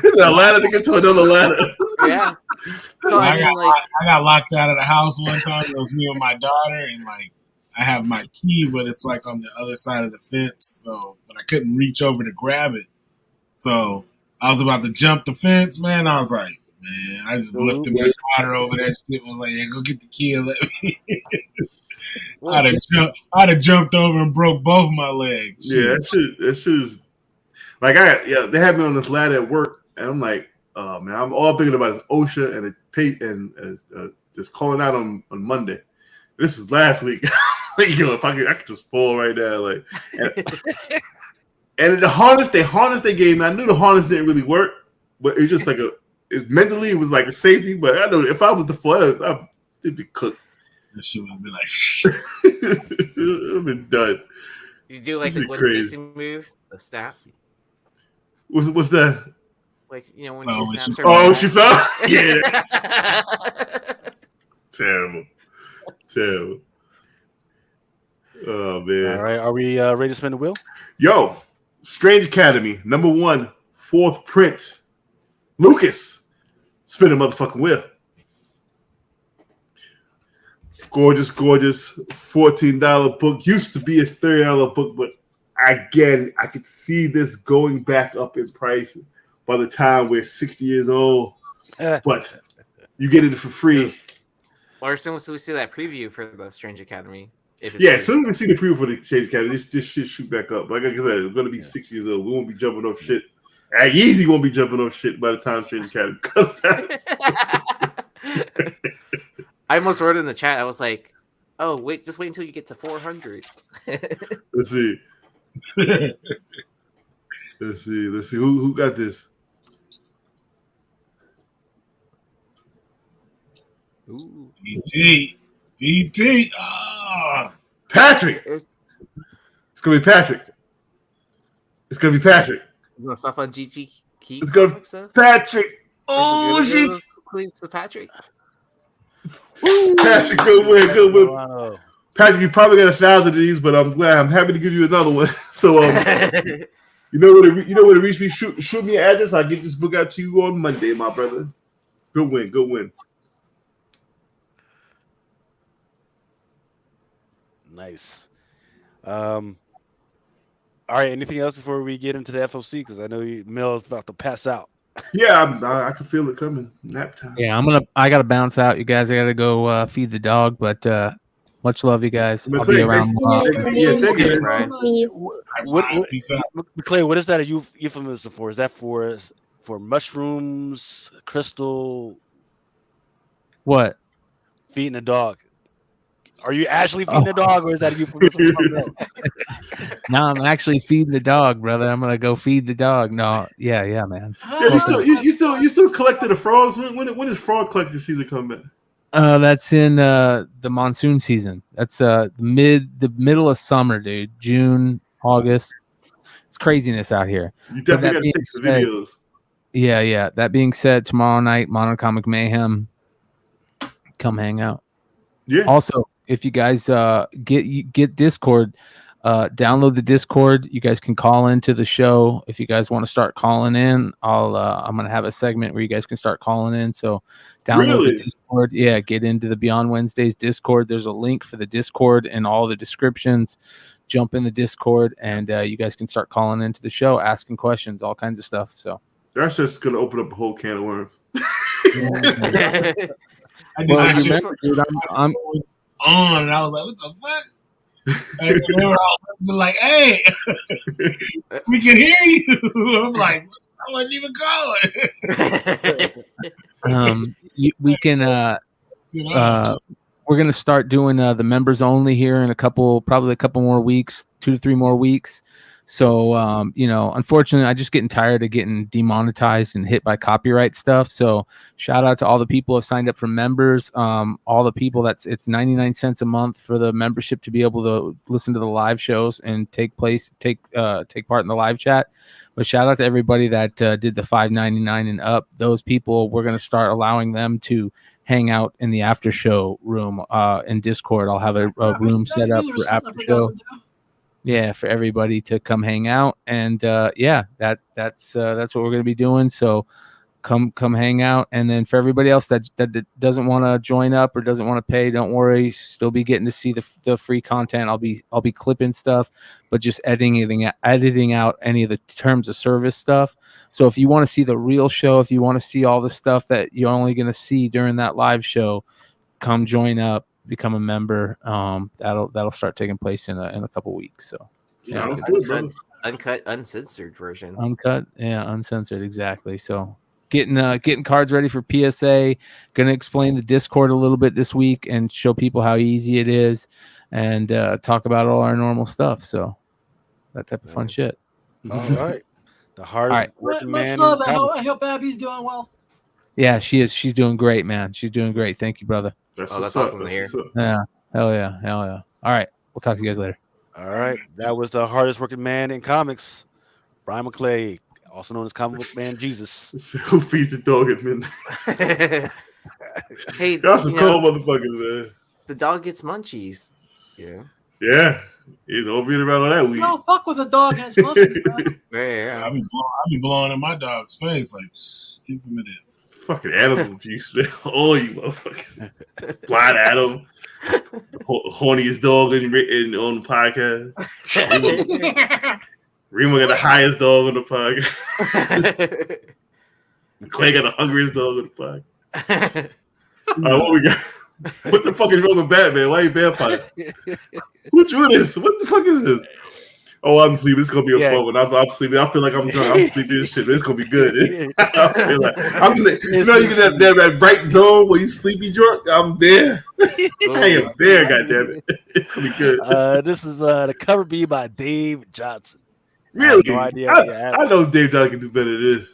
There's a ladder to get to another ladder. Yeah. So I got locked out of the house one time. It was me and my daughter, and like I have my key, but it's like on the other side of the fence. So, but I couldn't reach over to grab it. So I was about to jump the fence, man. I was like, man, I just lifted my daughter over that shit. And was like, yeah, go get the key and let me. I'd have jumped over and broke both my legs. Yeah, that shit is like they had me on this ladder at work, and I'm like, oh man, all I'm thinking about is OSHA and just calling out on Monday. This was last week. Like, if I could just fall right now, like, and the harness they gave me, I knew the harness didn't really work, but it's just like mentally it was like a safety. But I know if I was the fall, it'd be cooked. That shit would be like, I've been done. You do like the Gwen Stacy move, the snap. What's that? Like, you know, when she snaps her. Oh, she fell. Yeah. Terrible. Oh man! All right, are we ready to spin the wheel? Yo, Strange Academy #1, 4th print. Lucas, spin a motherfucking wheel. Gorgeous, $14 book. Used to be a $30 book, but again, I could see this going back up in price by the time we're 60 years old. But you get it for free. Or as soon as we see that preview for the Strange Academy. As soon as we see the preview for the Strange Academy, this shit shoot back up. Like I said, we're going to be 6 years old. We won't be jumping off shit. Yeezy won't be jumping off shit by the time Strange Academy comes out. I almost wrote in the chat. I was like, "Oh, just wait until you get to 400." Let's see. Let's see. Who got this? Ooh. DT. Patrick. It's gonna be Patrick. You gonna stop on GT Key? Let's go, Patrick. Oh shit! To Patrick. Patrick, good win. Wow. Patrick, you probably got 1,000 of these, but I'm happy to give you another one. So, you know where to reach me. Shoot me an address. I'll get this book out to you on Monday, my brother. Good win. Nice. All right. Anything else before we get into the FOC? Because I know Mel's about to pass out. Yeah, I can feel it coming. Nap time. Yeah, I gotta bounce out. You guys, I gotta go feed the dog. But much love, you guys. I'll be around. Thank you, Brian. McClay, what is that a euphemism for? Is that for mushrooms, crystal? What? Feeding the dog. Are you actually feeding the dog, or is that a euphemism? No, I'm actually feeding the dog, brother. I'm gonna go feed the dog. No, yeah, man. Yeah, you still collecting the frogs? When is frog collecting season coming? That's in the monsoon season. That's the middle of summer, dude. June, August. It's craziness out here. You definitely gotta take some videos. Yeah. That being said, tomorrow night, Monocomic Mayhem. Come hang out. Yeah. Also, if you guys get Discord, Download the Discord. You guys can call into the show if you guys want to start calling in. I'm gonna have a segment where you guys can start calling in. So download the Discord. Yeah, get into the Beyond Wednesdays Discord. There's a link for the Discord in all the descriptions. Jump in the Discord, and you guys can start calling into the show, asking questions, all kinds of stuff. So that's just gonna open up a whole can of worms. I well, remember, dude, I'm was on, and I was like, "What the fuck?" And they were all like, "Hey, we can hear you." I'm like, "I wasn't even calling." we can we're gonna start doing the members only here in probably a couple more weeks, 2 to 3 more weeks. So unfortunately, I'm just getting tired of getting demonetized and hit by copyright stuff. So shout out to all the people who have signed up for members. All the people it's 99 cents a month for the membership to be able to listen to the live shows and take part in the live chat. But shout out to everybody that did the $5.99 and up. Those people, we're going to start allowing them to hang out in the after show room in Discord. I'll have a room set up for after show. Yeah, for everybody to come hang out, and that's what we're gonna be doing. So come hang out, and then for everybody else that doesn't want to join up or doesn't want to pay, don't worry, still be getting to see the free content. I'll be clipping stuff, but just editing out any of the terms of service stuff. So if you want to see the real show, if you want to see all the stuff that you're only gonna see during that live show, come join up. Become a member. That'll start taking place in a couple weeks. So yeah, uncut, uncensored version. Uncut, yeah, uncensored, exactly. So getting cards ready for PSA. Gonna explain the Discord a little bit this week and show people how easy it is, and talk about all our normal stuff. So that type of fun shit. All right, the hardest working man. I hope Abby's doing well. Yeah, she is. She's doing great, man. She's doing great. Thank you, brother. That's awesome to hear. Yeah, hell yeah. All right, we'll talk to you guys later. All right, that was the hardest working man in comics, Brian McClay, also known as Comic Book Man Jesus. Who feeds the dog at midnight? Hey, that's a cold motherfucker, man. The dog gets munchies. Yeah, he's overeating around all that weed. Don't fuck with a dog and its munchies, Yeah. I be blowing in my dog's face like, keep him in this. Fucking animal abuse, man. All you motherfuckers. Blind Adam. Horniest dog on the podcast. Remo got the highest dog on the podcast. Clay got the hungriest dog on the podcast. What we got? What the fuck is wrong with Batman? Why are you vampire? Who drew this? What the fuck is this? Oh, I'm sleeping. This is gonna be a fun one. I'm sleeping. I feel like I'm drunk. I'm sleeping this shit. This is gonna be good. I feel like you get that bright zone where you sleepy drunk. I'm there. I am there. Goddamn it! It's gonna be good. This is the cover B by Dave Johnson. Really? I have no idea. I know Dave Johnson can do better than this.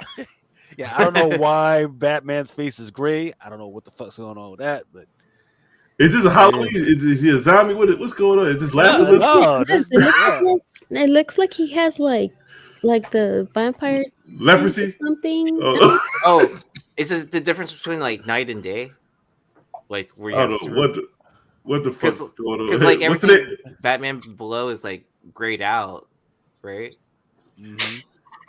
Yeah, I don't know why Batman's face is gray. I don't know what the fuck's going on with that, but. Is this a Halloween? Is he a zombie? What's going on? Is this last of us? It looks like he has like the vampire leprosy or something. Oh, is it the difference between like night and day? Like where you I don't know what the fuck's going on? Because like everything Batman below is like grayed out, right? Mm-hmm.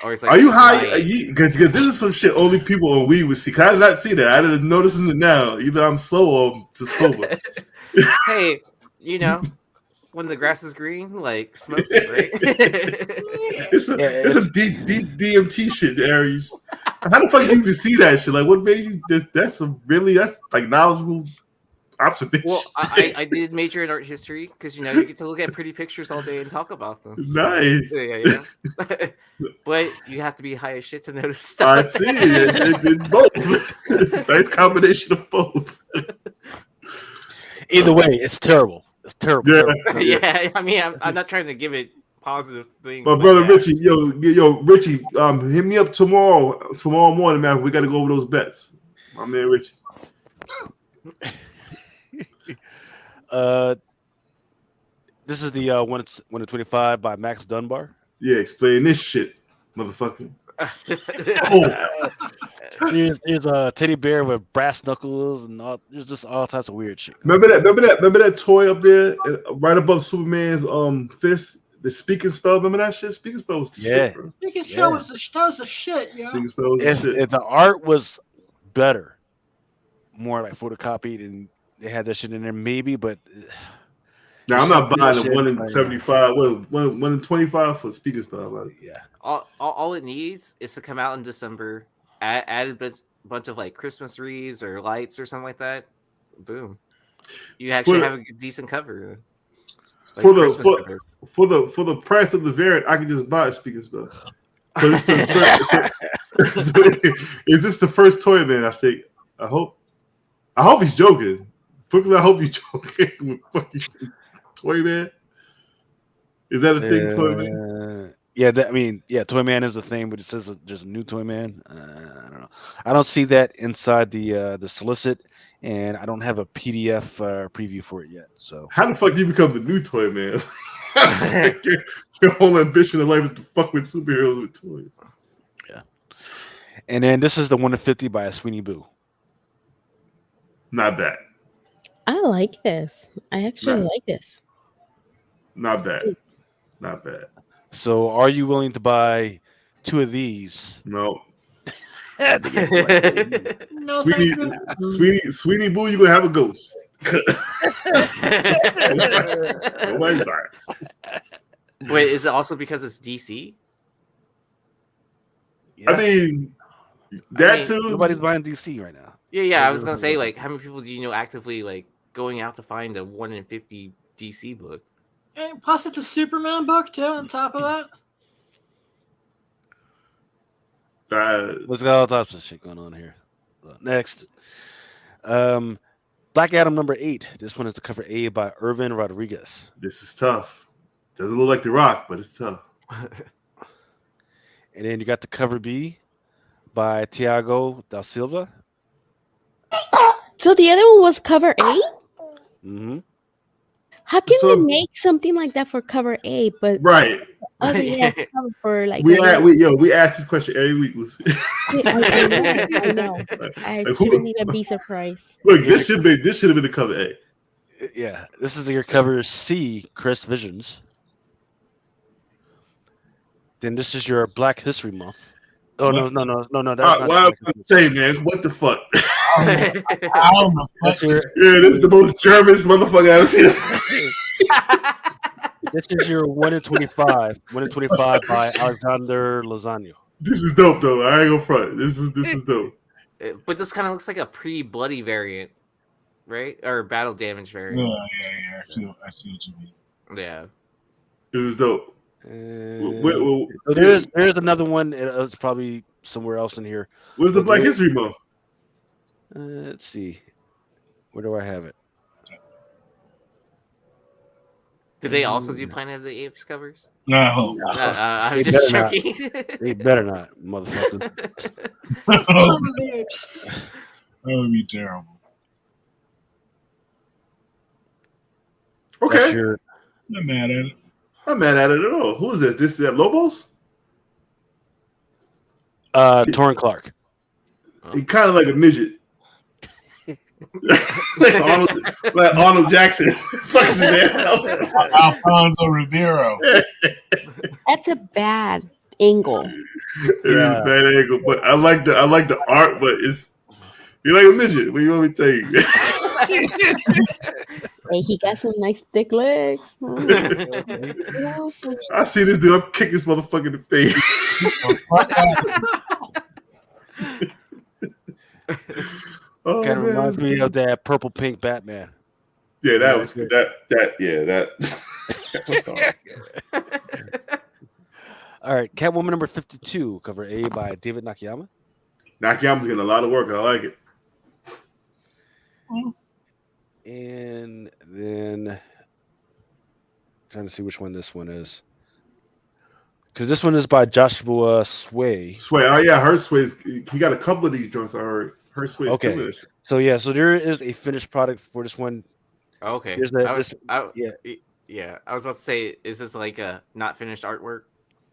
Or it's like, are you high? Because this is some shit only people on weed would see. I did not see that. I didn't notice it now. Either I'm slow or I'm just sober. Hey, when the grass is green, like smoke it, right? it's a deep DMT shit, Aries. How the fuck do you even see that shit? Like, what made you? That's like knowledgeable observation. Well, I did major in art history because you get to look at pretty pictures all day and talk about them. Nice. So, yeah. But you have to be high as shit to notice stuff. I see it. Both. Nice combination of both. Either way, it's terrible. It's terrible. Yeah. Terrible. Yeah. I mean, I'm not trying to give it positive things. My brother Richie, Richie, hit me up tomorrow morning, man. We got to go over those bets. My man Richie. This is the 1 to 25 by Max Dunbar. Yeah, explain this shit, motherfucker. Here's a teddy bear with brass knuckles and there's just all types of weird shit. Remember that toy up there, right above Superman's fist? the Speak and Spell. Remember that shit? Speak and Spell was the shit, bro. Speaking show was the shit, yo. Speak and Spell was the shit. If the art was better, more like photocopied, and they had that shit in there, maybe. But Now I'm not buying the shit, 1 in like, 75. One in 25 for Speak and Spell. Like, yeah. All it needs is to come out in December, add a bunch of like Christmas wreaths or lights or something like that. Boom. You actually have a decent cover. Like for Christmas cover. for the price of the variant, I can just buy a Speak and Spell. So is this the first Toy Man? I think. I hope he's joking. Brooklyn, I hope you're joking with fucking Toy Man. Is that a thing, Toy Man? Yeah, Toy Man is a thing, but it says just a new Toy Man. I don't know. I don't see that inside the solicit, and I don't have a PDF preview for it yet. So how the fuck do you become the new Toy Man? Your whole ambition in life is to fuck with superheroes with toys. Yeah. And then this is the 1 in 50 by Sweeney Boo. Not bad. I like this. I actually like this. Not bad. Not bad. So, are you willing to buy 2 of these? No. No, Sweeney Boo, you gonna have a ghost. Nobody's buying. Wait, is it also because it's DC? I mean, too. Nobody's buying DC right now. Yeah. I was gonna say, like, how many people do you know actively like going out to find a 1 in 50 DC book? And plus, it's a Superman book too. On top of that, Let's got all types of shit going on here. Next, Black Adam number 8. This one is the cover A by Irvin Rodriguez. This is tough. Doesn't look like The Rock, but it's tough. And then you got the cover B by Thiago da Silva. So the other one was cover A? Mm-hmm. How can we make something like that for cover A, but right? Other cover for like we ask this question every week. I know. I shouldn't even be surprised. Look, this should have been the cover A. Yeah, this is your cover C, Chris Visions. Then this is your Black History Month. Oh no! That's not. Well, I'm saying, man, what the fuck? I don't know. This is the most Germanest motherfucker I've seen. This is your 1 in 25. 1 in 25 by Alexander Lozano. This is dope, though. I ain't gonna front. This is dope. But this kind of looks like a pre-bloody variant, right? Or battle damage variant. Yeah. I see what you mean. Yeah. This is dope. So there's another one. It's probably somewhere else in here. Where's the Black History Month? Let's see. Where do I have it? Did they also do Planet of the Apes covers? No. I was just joking. They better not, motherfucker. That would be terrible. Okay. I'm not mad at it. I'm not mad at it at all. Who is this? This is Lobos? Torrin Clark. He kind of like a midget. like Arnold Jackson. Alfonso Ribeiro. That's a bad angle. It is a bad angle, but I like the art, but you're like a midget. What do you want me to tell you? Hey, he got some nice thick legs. I see this dude. I'm kicking this motherfucker in the face. Kind of reminds me of that purple pink Batman. Yeah, that was good. That was hard. All right, Catwoman number 52, cover A by David Nakayama. Nakayama's getting a lot of work. I like it. And then trying to see which one this one is. Because this one is by Joshua Sway. Oh yeah, her Sway's. He got a couple of these joints. I heard her Sway's. Okay. So there is a finished product for this one. Okay. I was about to say, is this like a not finished artwork?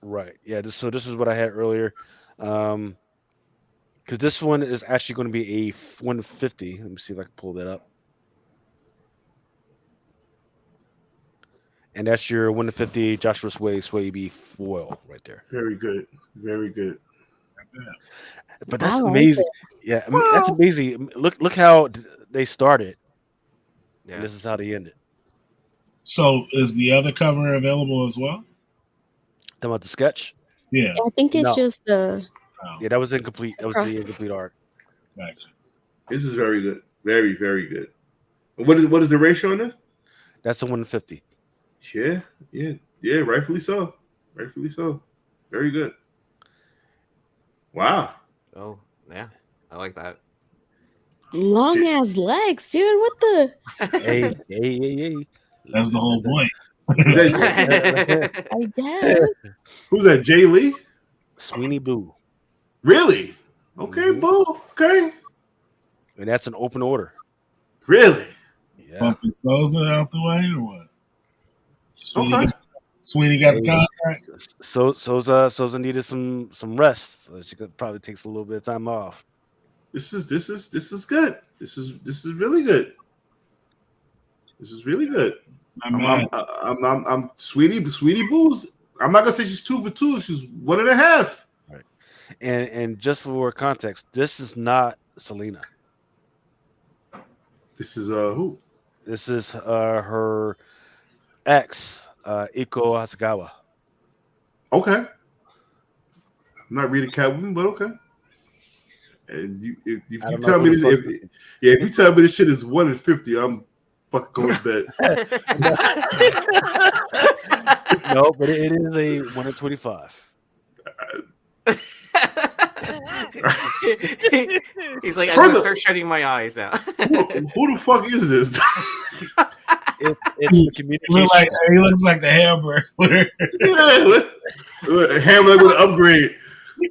Right. Yeah. This is what I had earlier. Because this one is actually going to be a 150. Let me see if I can pull that up. And that's your 150 Joshua Sway B foil right there. Very good. Very good. But I that's like amazing. it. Yeah, I mean, that's amazing. Look how they started, and Yeah. this is how they ended. So is the other cover available as well? Talking about the sketch? Yeah. I think it's No. just the Oh, Yeah, that was incomplete. That was Cross. the incomplete art. gotcha. This is very good. Very, very good. What is the ratio on this? That's a 150. Yeah, yeah, yeah. Rightfully so. Rightfully so. Very good. Wow. Oh, yeah. I like that. long ass legs, dude. What the? Hey. That's the whole point. Is that, I guess. who's that? Jay Lee? Sweeney Boo. Really? Okay, Mhm. Boo. Okay. And that's an open order. Really? Yeah. Bumping Souza out the way or what? Okay. Sweeney got the Hey. contract. So Souza needed some rest, so she could probably takes a little bit of time off. This is good. This is really good. This is really good. My man. I'm Sweetie Boo's. I'm not gonna say she's 2 for 2. She's 1.5. And just for context, this is not Selena. This is who? This is her ex, Iko Hasegawa. Okay. I'm not reading Catwoman, but okay. And if you I don't tell know me who this, the if you tell me this shit is 1 in 50, I'm fucking going to bed. No, but it is a 1 in 25. He's like, I'm Further- gonna start shutting my eyes now. Who the fuck is this? It's the communication. He looks like the hamburger. Hamlet with an upgrade.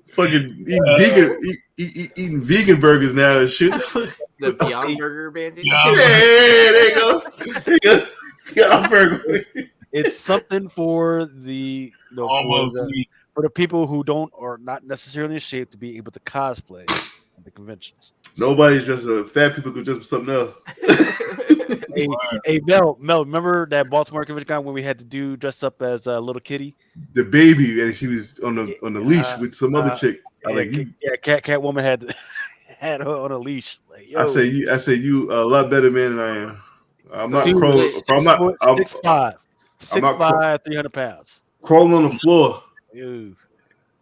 Fucking eating vegan burgers now and shit. The Beyond Burger bandit. Yeah, there you go. Beyond Burger. It's something for the Almost me. for the people who don't or not necessarily in shape to be able to cosplay at the conventions. Nobody's just fat people could just something else. Hey, Mel, remember that Baltimore convention con when we had the dude dressed up as a little kitty? The baby, and she was on the leash with some other chick. Catwoman had her on a leash. Like, yo, I say you a lot better man than I am. I'm not dude crawling. was I'm not. 6'5", I'm not 6'5", 300 pounds. crawling on the floor. Ew.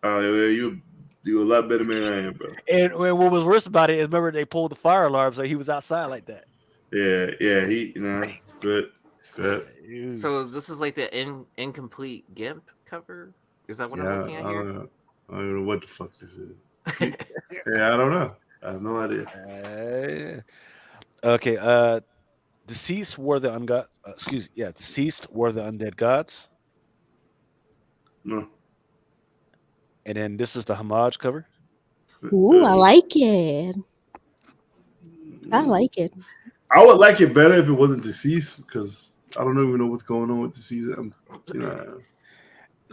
You a lot better man than I am, bro. And what was worse about it is, remember they pulled the fire alarm, so he was outside like that. Yeah. He, good. Ew. So this is like the incomplete GIMP cover. Is that what I'm looking at I here? don't know what the fuck this is. Yeah, I don't know. I have no idea. Okay. Deceased were the Deceased were the undead gods. No. And then this is the homage cover. Ooh, I like it. I like it. I would like it better if it wasn't deceased because I don't even know what's going on with deceased.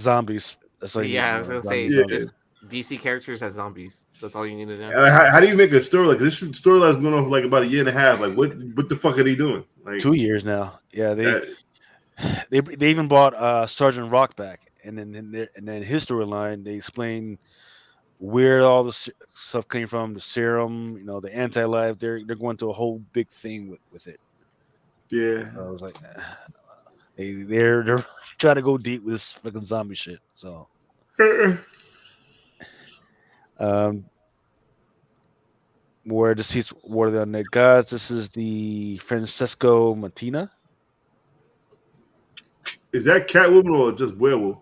Zombies. That's all you Yeah, need I was to know. gonna say Yeah. just DC characters as zombies. That's all you need to know. And how do you make a story like this? Storyline's going on for like about a year and a half. Like, what the fuck are they doing? Like 2 years now. Yeah, they even brought Sergeant Rock back, and then his storyline they explain where all the stuff came from, the serum, the anti-life. They're going through a whole big thing with it. Yeah. I was like, they're trying to go deep with this fucking zombie shit. So, where deceased were the undead gods. This is the Francesco Martina. Is that Catwoman or just werewolf?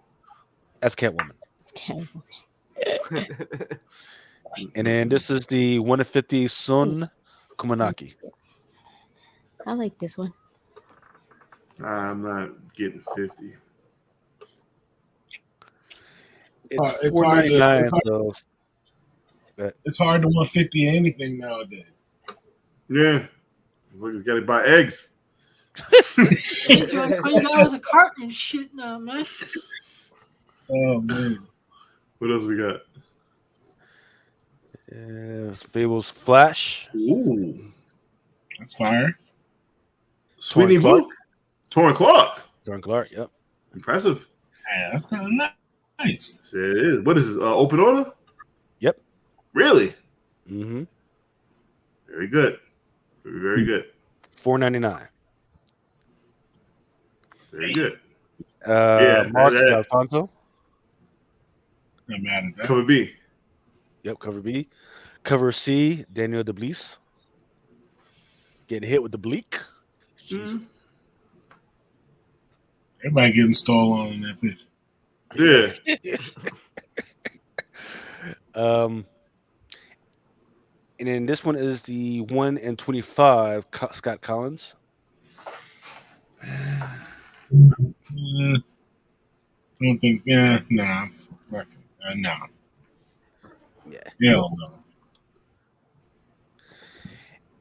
That's Catwoman. Okay. And then this is the 150 Sun Kumanaki. I like this one. I'm not getting 50. It's It's hard to- $4.99. it's hard- So It's hard to 150 anything nowadays. Yeah. You got to buy eggs. All you got is a carton and shit now, man. Oh man. What else we got? Fables Flash. Ooh. That's fire. Sweetie Torn Boo. Torn Clark. Drunken Art. Yep. Impressive. Yeah, that's kind of nice. Shit, it is. What is this? Open order? Yep. Really? Mm-hmm. Very good. Very good. $4.99. Very good. Mark Alfonso. Not mad at that. Cover B. Yep, cover B. Cover C, Daniel DeBleece. Getting hit with the bleak. Mm. Everybody getting stole on in that picture. Yeah. And then this one is the 1 in 25 Scott Collins. I don't think. Yeah, nah. Fuck it. Nah. Yeah. Hell no.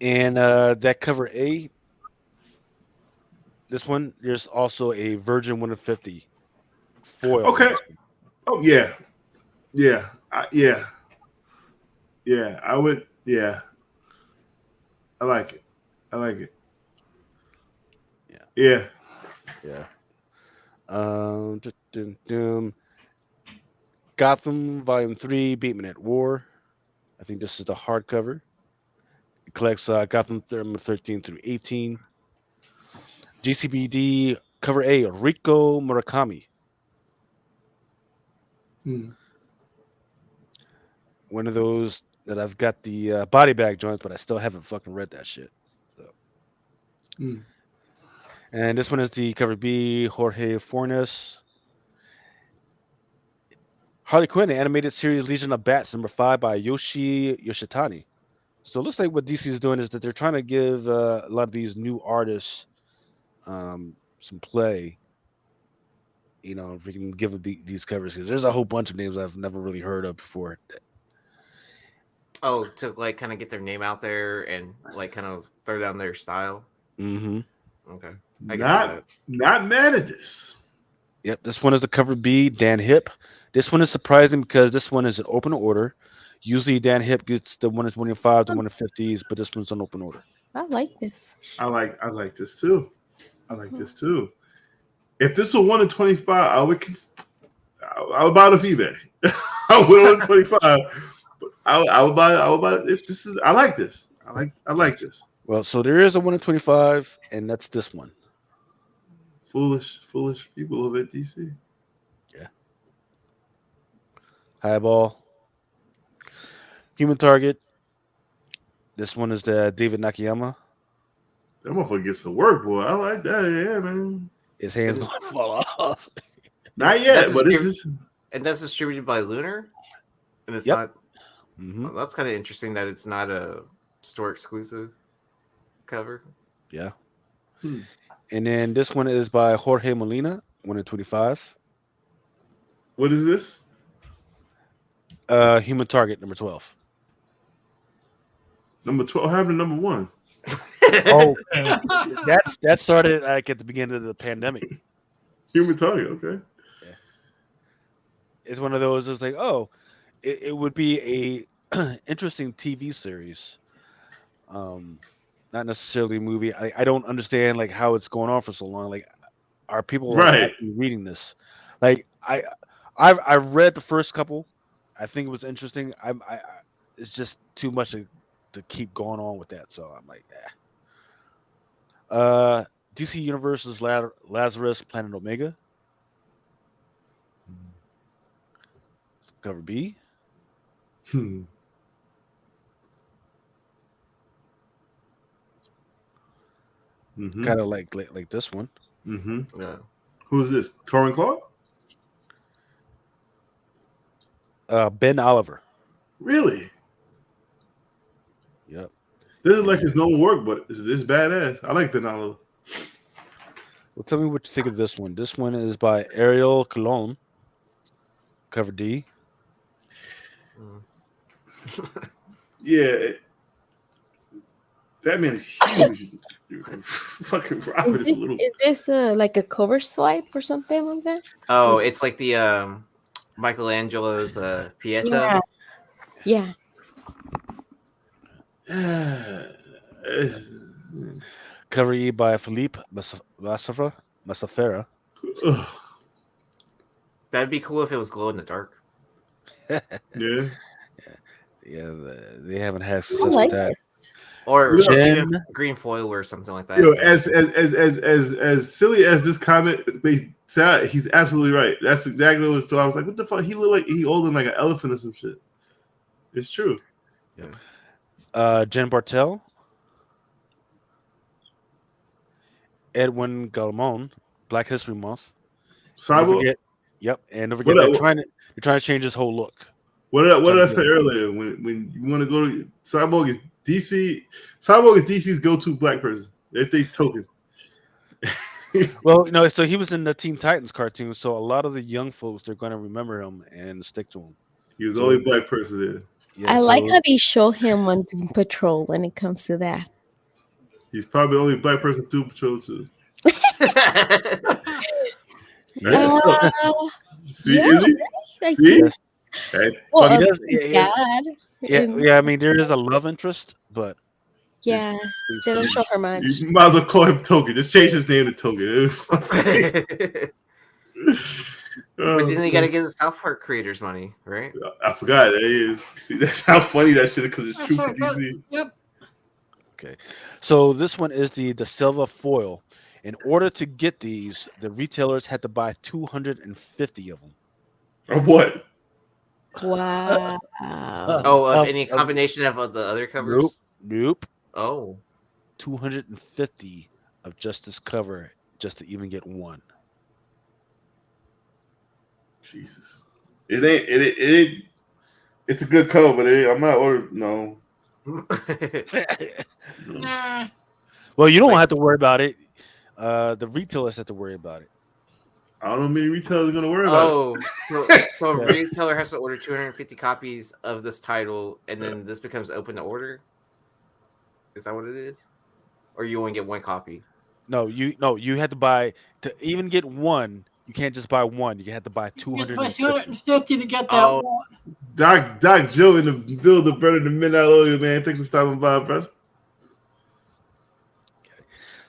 And that cover A, this one, there's also a Virgin 1 in 50 foil. Okay. Oh yeah. Yeah. Yeah. Yeah. I would. Yeah. I like it. I like it. Yeah. Yeah. Gotham Volume 3, Bateman at War. I think this is the hardcover. It collects Gotham 13 through 18. GCBD cover A, Rico Murakami. Hmm. One of those that I've got the body bag joints, but I still haven't fucking read that shit. So. Hmm. And this one is the cover B, Jorge Fornes. Harley Quinn, the animated series Legion of Bats, number 5 by Yoshi Yoshitani. So it looks like what DC is doing is that they're trying to give a lot of these new artists some play. You know, if we can give them these covers, because there's a whole bunch of names I've never really heard of before. Oh, to like kind of get their name out there and like kind of throw down their style. Mm-hmm. Okay, I can see that. Not mad at this. Yep, this one is the cover B, Dan Hip. This one is surprising because this one is an open order. Usually Dan Hip gets the 1 in 25, the 1 in 50s, but this one's an open order. I like this. I like this too. I like this too. If this was 1 in 25, I would buy it off eBay. I would 1 in 25. But I would buy it. I would buy it. This is. I like this. I like this. Well, so there is a 1 in 25, and that's this one. Foolish people over at DC. Yeah. Highball. Human Target. This one is the David Nakayama. That motherfucker gets some work, boy. I like that. Yeah, man. His hands gonna fall off. Not yet, but this is. And that's distributed by Lunar, and it's Yep. not. Mm-hmm. Well, that's kind of interesting that it's not a store exclusive cover. Yeah. Hmm. And then this one is by Jorge Molina, 1 in 25. What is this? Human Target, number 12. Number 12 happened to number 1. Oh, that started like at the beginning of the pandemic. Human Target, okay. Yeah. It's one of those. It's like, oh, it would be a interesting TV series. Not necessarily a movie. I don't understand like how it's going on for so long. Like, are people like, Right. actually reading this? Like, I read the first couple. I think it was interesting. I it's just too much to keep going on with that. So I'm like, DC Universe's Lazarus Planet Omega. Cover B. Hmm. Mm-hmm. Kind of like this one. Mm-hmm. Yeah. Who's this? Torrin Clark? Ben Oliver. Really? Yep. This is like his normal work, but it's badass. I like Ben Oliver. Well, tell me what you think of this one. This one is by Ariel Colon. Cover D. Yeah. That man is huge. Fucking Robin is a little. Is this like a cover swipe or something like that? Oh, it's like the Michelangelo's Pieta. Yeah. Cover E by Philippe Bassafra. Masafera. Ugh. That'd be cool if it was glow in the dark. Yeah. Yeah, they haven't had I success with like that. this. Or Yeah. even Jen- green foil or something like that. You know, as silly as this comment may sound, he's absolutely right. That's exactly what I was like. What the fuck? He looked like he holding like an elephant or some shit. It's true. Jen Bartel, Edwin Galmon, Black History Month. Don't Cyborg. forget. Yep, and don't forget What they're up? trying to change his whole look. What did Trying I to say do- earlier? When you want to go to Cyborg is DC. Cyborg is DC's go-to black person. That's their token. Well, so he was in the Teen Titans cartoon, so a lot of the young folks they're going to remember him and stick to him. He was the So- only black person there. Yeah, I like so- how they show him on Doom Patrol when it comes to that. He's probably the only black person through Patrol too. Yeah, so- See, yeah, is he? I See? guess. Hey, Well, he fuck it. does. his Yeah, dad. yeah. I mean, there is a love interest, but Yeah, they don't show her much. You might as well call him Token. Just change his name to Token. But then you got to get the South Park creators money, right? I forgot. See, that's how funny that shit is because it's That's true for right, DC. Yep. okay. So this one is the Silva foil. In order to get these, the retailers had to buy 250 of them. Of what? Wow. Oh, of any combination of the other covers? Nope. Oh. 250 of just this cover just to even get one. Jesus. It ain't. It's a good cover, but I'm not ordering. No. Nah. Well, you don't like- have to worry about it. The retailers have to worry about it. I don't know how many retailers are gonna worry about Oh, so a retailer has to order 250 copies of this title, and then this becomes open to order. Is that what it is? Or you only get one copy? No, you had to buy to even get one. You can't just buy one. You have to buy You have to buy 250. 250 to get that Oh. one. it. Doc Joe in the building better than Midnight Oil, man. Thanks for stopping by, brother.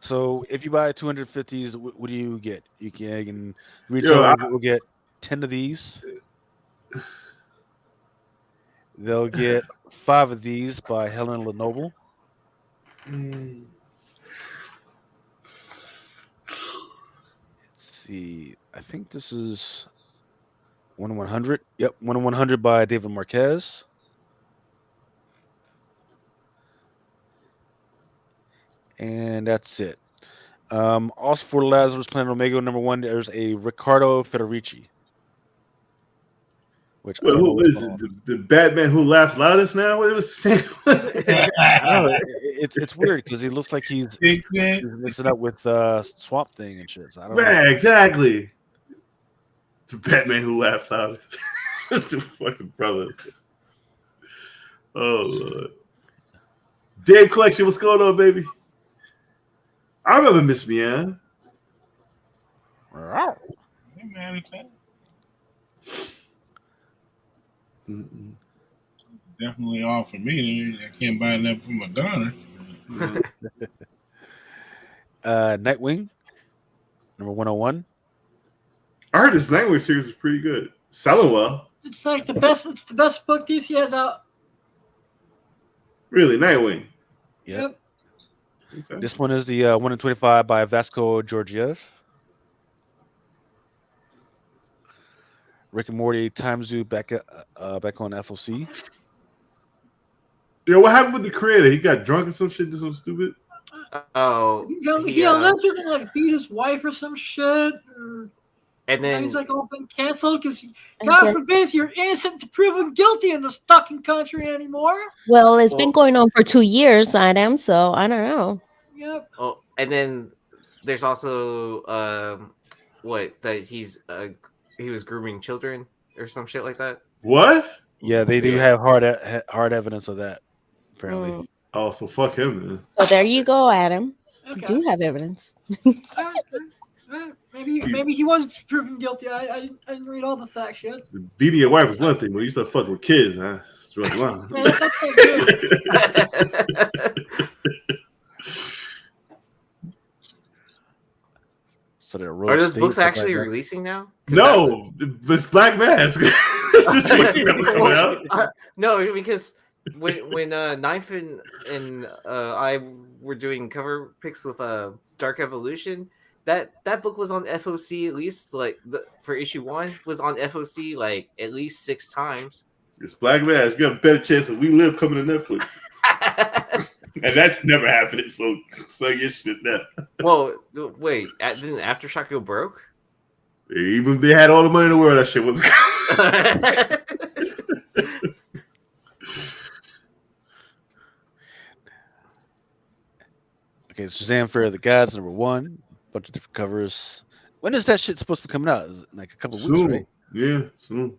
So if you buy 250s, what do you get? You can retailer will get 10 of these. They'll get 5 of these by Helen Lenoble. Let's see. I think this is 1 in 100. Yep, 1 in 100 by David Marquez. And that's it. Also for Lazarus Planet Omega #1, there's a Riccardo Federici. Which I don't know Who what's is going it? on. The Batman who laughs loudest now? What it was saying? I don't know, it's weird because he looks like he's Big man. mixing up with Swamp Thing and shit. So I don't know. Man, exactly. The Batman who laughs loudest. The fucking brothers. Oh Lord. Dave Collection, what's going on, baby? I remember Miss Mian. Hey, man, it's that. Definitely all for me. I can't buy nothing for my daughter. Nightwing, #101. I heard this Nightwing series is pretty good. Selling well. It's like the best. It's the best book DC has out. Really, Nightwing. Yep. Okay. This one is the 1 in 25 by Vasco Georgiev. Rick and Morty Time Zoo back on FOC. Yo, what happened with the creator? He got drunk or some shit, did some stupid. Oh, He allegedly like beat his wife or some shit. and And then he's like all been canceled because And God then- forbid you're innocent to proven guilty in this fucking country anymore. Well, it's been Well- going on for 2 years, Adam, so I don't know. Yep. oh, and then there's also that he was grooming children or some shit like that. What? Yeah, they do have hard evidence of that, apparently. Mm. Oh, so fuck him, man. So there you go, Adam. You Okay. do have evidence. Maybe he was proven guilty. I didn't read all the facts yet. Beating your wife is one thing, but you start fucking with kids, huh? Straight line. Man, that's not good. So that Are those books actually releasing now? No, it's Black Mask. This thing that was coming out. No, because when Knife and I were doing cover picks with Dark Evolution, that book was on FOC at least for issue 1 was on FOC like at least 6 times. It's Black Mask. You have a better chance of We Live coming to Netflix. And that's never happening, so your shit now. Well, wait, didn't Aftershock go broke? Even if they had all the money in the world, that shit wasn't Okay, Shazam Fair of the Gods, number 1. Bunch of different covers. When is that shit supposed to be coming out? Is it like a couple of weeks, right? Yeah, soon.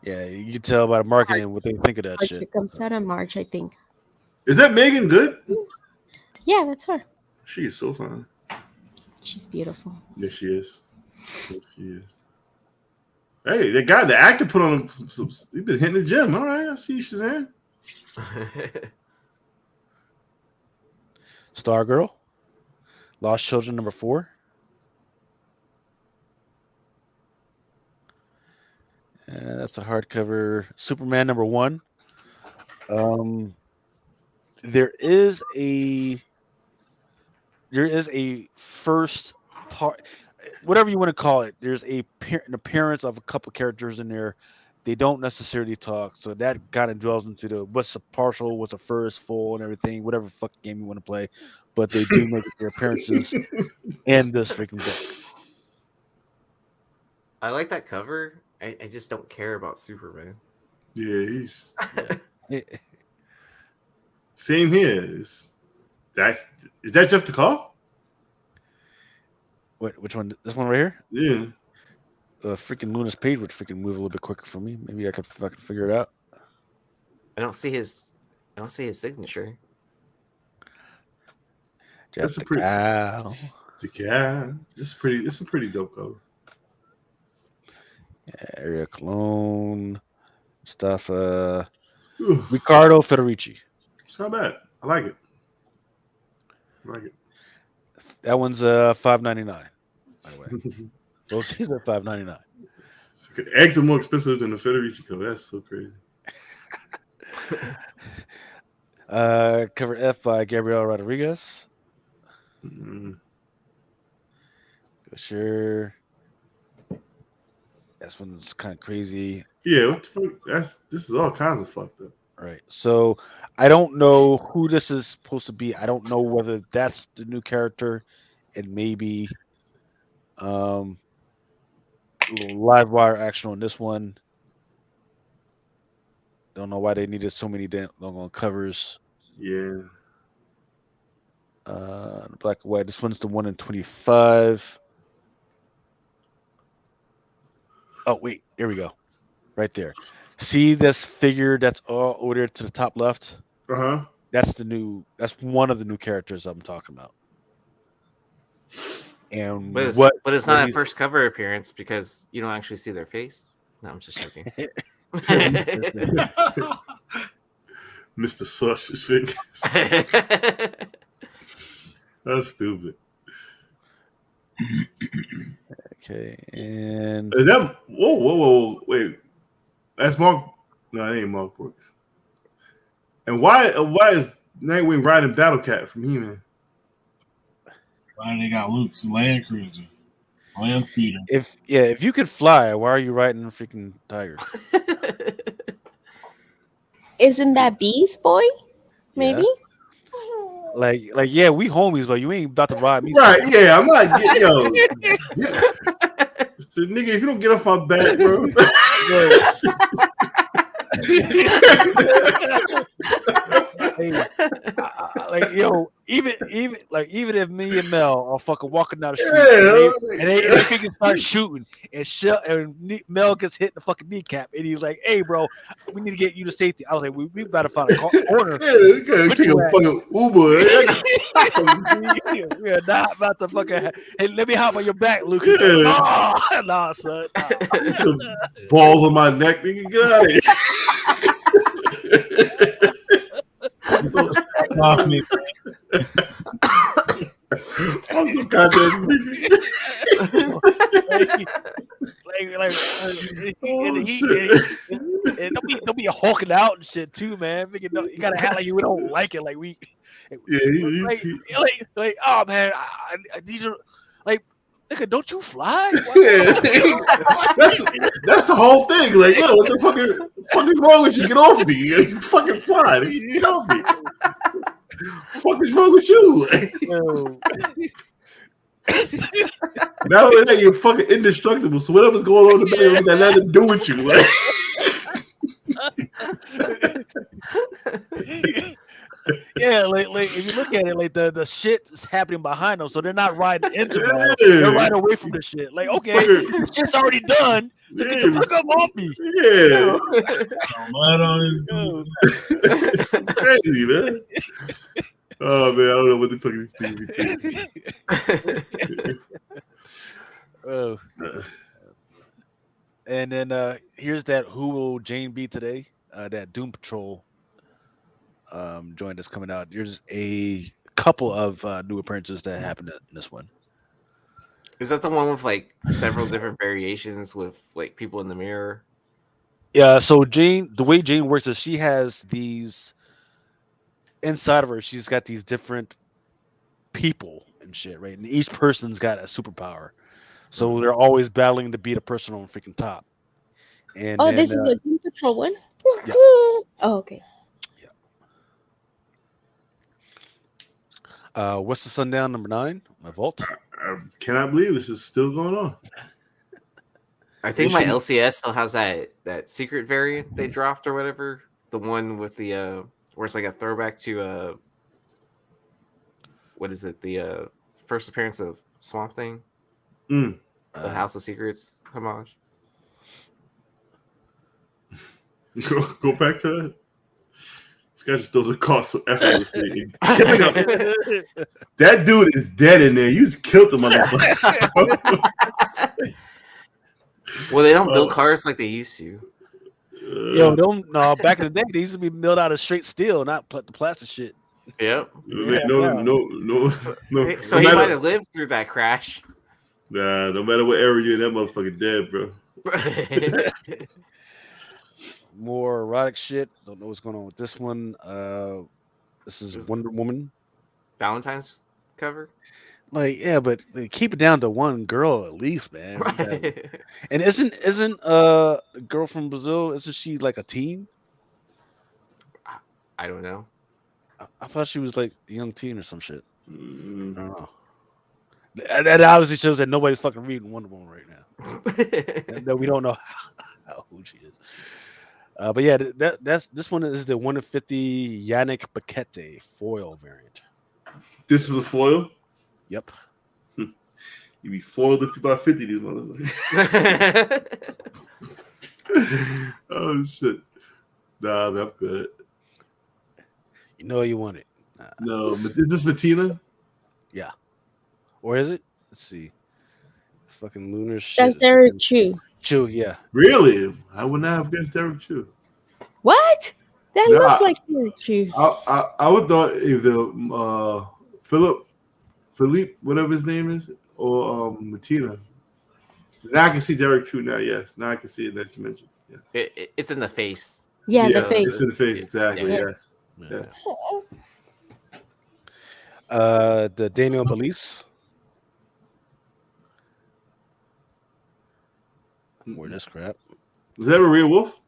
Yeah, you can tell by the marketing what they think of that shit. It comes out in March, I think. Is that Megan good? Yeah, that's her. She is so fine. She's beautiful. Yes, she is. Yes, she is. Hey, the actor put on some he's been hitting the gym. All right, I see Shazam. Stargirl, Lost Children, number 4. And that's a hardcover. Superman, number 1. There is a first part, whatever you want to call it. There's an appearance of a couple characters in there. They don't necessarily talk, so that kind of dwells into the what's a partial, what's a first, full, and everything, whatever fucking game you want to play. But they do make their appearances in this freaking book. I like that cover. I just don't care about Superman. Yeah, he's same here. Is that Jeff the Call? What? Which one? This one right here? Yeah. The freaking Luna's page would freaking move a little bit quicker for me. Maybe I could fucking figure it out. I don't see his signature. That's a pretty. Yeah, it's a pretty dope cover. Yeah, Area Cologne stuff. Riccardo Federici. It's not bad. I like it. That one's $5.99. By the way, both these are $5.99. Eggs are more expensive than the Federici cover. That's so crazy. Cover F by Gabriel Rodriguez. Mm-hmm. Sure. This one's kind of crazy. Yeah, what the fuck? This is all kinds of fucked up. Right. So I don't know who this is supposed to be. I don't know whether that's the new character and maybe live wire action on this one. Don't know why they needed so many damn covers. Yeah. Black and white. This one's the 1 in 25. Oh wait, there we go. Right there. See this figure that's all over there to the top left? Uh-huh. That's one of the new characters I'm talking about. And but it's not a first cover appearance because you don't actually see their face. No, I'm just joking. Mr. Sush's fingers. That's stupid. Okay, and is that whoa, wait. That's Mark. No, it ain't Mark Brooks. And why is Nightwing riding Battle Cat from He-Man? Why they got Luke's Land Cruiser, Land Speeder? If you could fly, why are you riding a freaking tiger? Isn't that Beast Boy? Maybe. Yeah. Like, yeah, we homies, but you ain't about to ride me. Right? Yeah, I'm not getting So, nigga, if you don't get off my back, bro. Hey, even if me and Mel are fucking walking down the street and they can start shooting and Mel gets hit in the fucking kneecap and he's like, "Hey, bro, we need to get you to safety." I was like, "We better find a corner." Yeah, we gotta take a fucking Uber. We are not about to fucking. Hey, let me hop on your back, Luke. Yeah. Nah, son. Balls on my neck, nigga. Get out of here. I'm so goddamn sleepy. Oh, shit. And don't be hulking out and shit too, man. You gotta act like we don't like it, like we, Yeah, oh man, I need you, like, nigga, don't you fly? that's the whole thing. Like, yo, what the fuck is wrong with you? Get off me! You fucking fly! You get off me! Fuck is wrong with you? Not only that, you're fucking indestructible. So whatever's going on in the bed, got nothing to do with you. Like. Yeah, like if you look at it, like the shit is happening behind them, so they're not riding into it. They're riding away from the shit. Like, okay, the shit's already done, so get the fuck up off me. Yeah. Mud on his boots. Crazy, man. Oh man, I don't know what the fuck is thinking. Oh. And then here's that Who Will Jane Be Today? That Doom Patrol joint that's coming out. There's a couple of new appearances that happened in this one. Is that the one with like several different variations with like people in the mirror? Yeah, so Jane, the way Jane works is she has these inside of her, she's got these different people and shit, right? And each person's got a superpower. So they're always battling to beat a person on freaking top. And then, this is a Doom Patrol one? Yeah. Oh, okay. What's the Sundown #9? My vault. I cannot believe this is still going on. I think my LCS still has that secret variant they dropped or whatever. The one with the where it's like a throwback to what is it? The first appearance of Swamp Thing. The House of Secrets homage. Go back to that. This guy just doesn't cost effortlessly. That dude is dead in there. You just killed the motherfucker. Well, they don't build cars like they used to. Yo, no, back in the day, they used to be milled out of straight steel, not put the plastic shit. Yep. No. So he might have lived through that crash. Nah, no matter what area you're in, that motherfucker dead, bro. More erotic shit. Don't know what's going on with this one. This is Wonder Woman. Valentine's cover? Like, yeah, but they keep it down to one girl at least, man. And isn't the girl from Brazil, isn't she like a teen? I don't know. I thought she was like a young teen or some shit. I don't know. That obviously shows that nobody's fucking reading Wonder Woman right now. And that we don't know how old she is. But yeah, this one is the 1 in 50 Yannick Paquette foil variant. This is a foil? Yep. You be foiled if you buy 50 these motherfuckers. Oh shit. Nah, I'm good. You know you want it. No, is this Matina? Yeah. Or is it? Let's see. Fucking lunar shit. That's Derek Chu. Chu, yeah. Really? I would not have guessed Derek Chu. What? That looks like Derek Chu. I would thought if the Philippe, whatever his name is, or Matina. Now I can see Derek Chu now, yes. Now I can see it that you mentioned. Yeah. It's in the face. Yeah, the face. It's in the face, exactly, yes. Yeah. The Daniel Belize. More this crap. Was that a real wolf?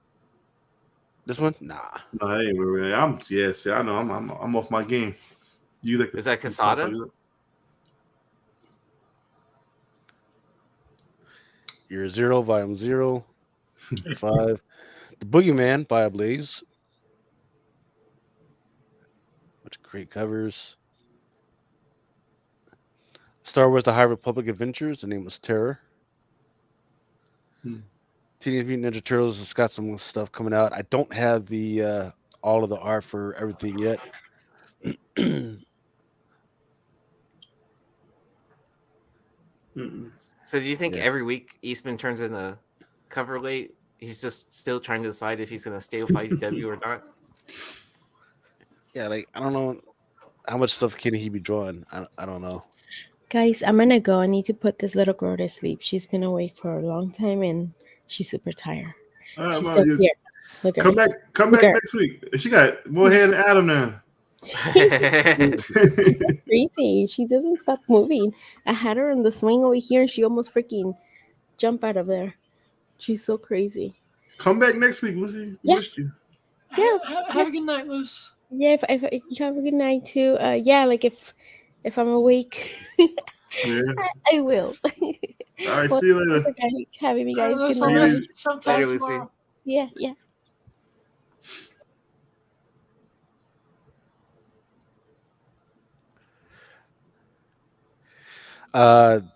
This one? Nah. No, that ain't real. I know. I'm off my game. Is that Casada? Year 0, Volume 0, 5. The Boogeyman by Ablaze. Bunch of great covers. Star Wars: The High Republic Adventures. The name was Terror. Teenage Mutant Ninja Turtles has got some stuff coming out. I don't have the all of the art for everything yet. So do you think every week Eastman turns in a cover late? He's just still trying to decide if he's going to stay with IDW or not? Yeah, like I don't know how much stuff can he be drawing. I don't know. Guys, I'm gonna go. I need to put this little girl to sleep. She's been awake for a long time and she's super tired. All right, She's well, still here. Look at come her. back. Come Look back at her. next week. She got more hair than Adam now. Crazy. She doesn't stop moving. I had her on the swing over here and she almost freaking jumped out of there. She's so crazy. Come back next week, Lucy. We Yeah. missed you. Yeah. Have a good night, Luce. Yeah, if you have a good night too. Yeah, like if I'm awake, Yeah. I will. All right. Well, See you later. thanks for having me, guys. Good Luce, I'll night. message you sometime Later, Lucy. tomorrow. Yeah.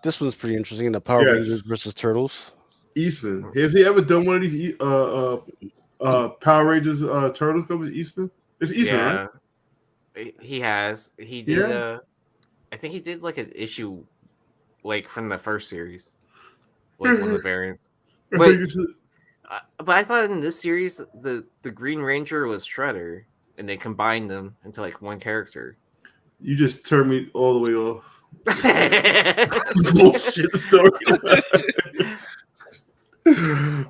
This one's pretty interesting. The Power Yes. Rangers versus Turtles. Eastman. Has he ever done one of these Power Rangers Turtles covers? Eastman. It's Eastman, right? He has. He did. Yeah. I think he did like an issue, like from the first series, like one of the variants. I But think you should- but I thought in this series the Green Ranger was Shredder, and they combined them into like one character. You just turned me all the way off. Bullshit story.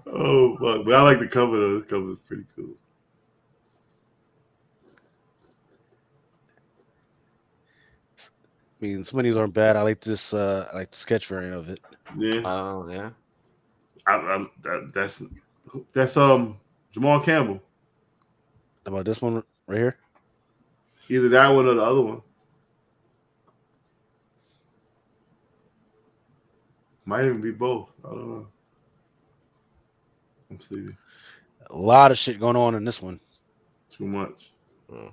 Oh fuck! But I like the cover though. The cover is pretty cool. I mean, some of these aren't bad. I like this. I like the sketch variant of it. Yeah. Oh yeah. That's Jamal Campbell. How about this one right here? Either that one or the other one. Might even be both. I don't know. I'm sleepy. A lot of shit going on in this one. Too much. Mm.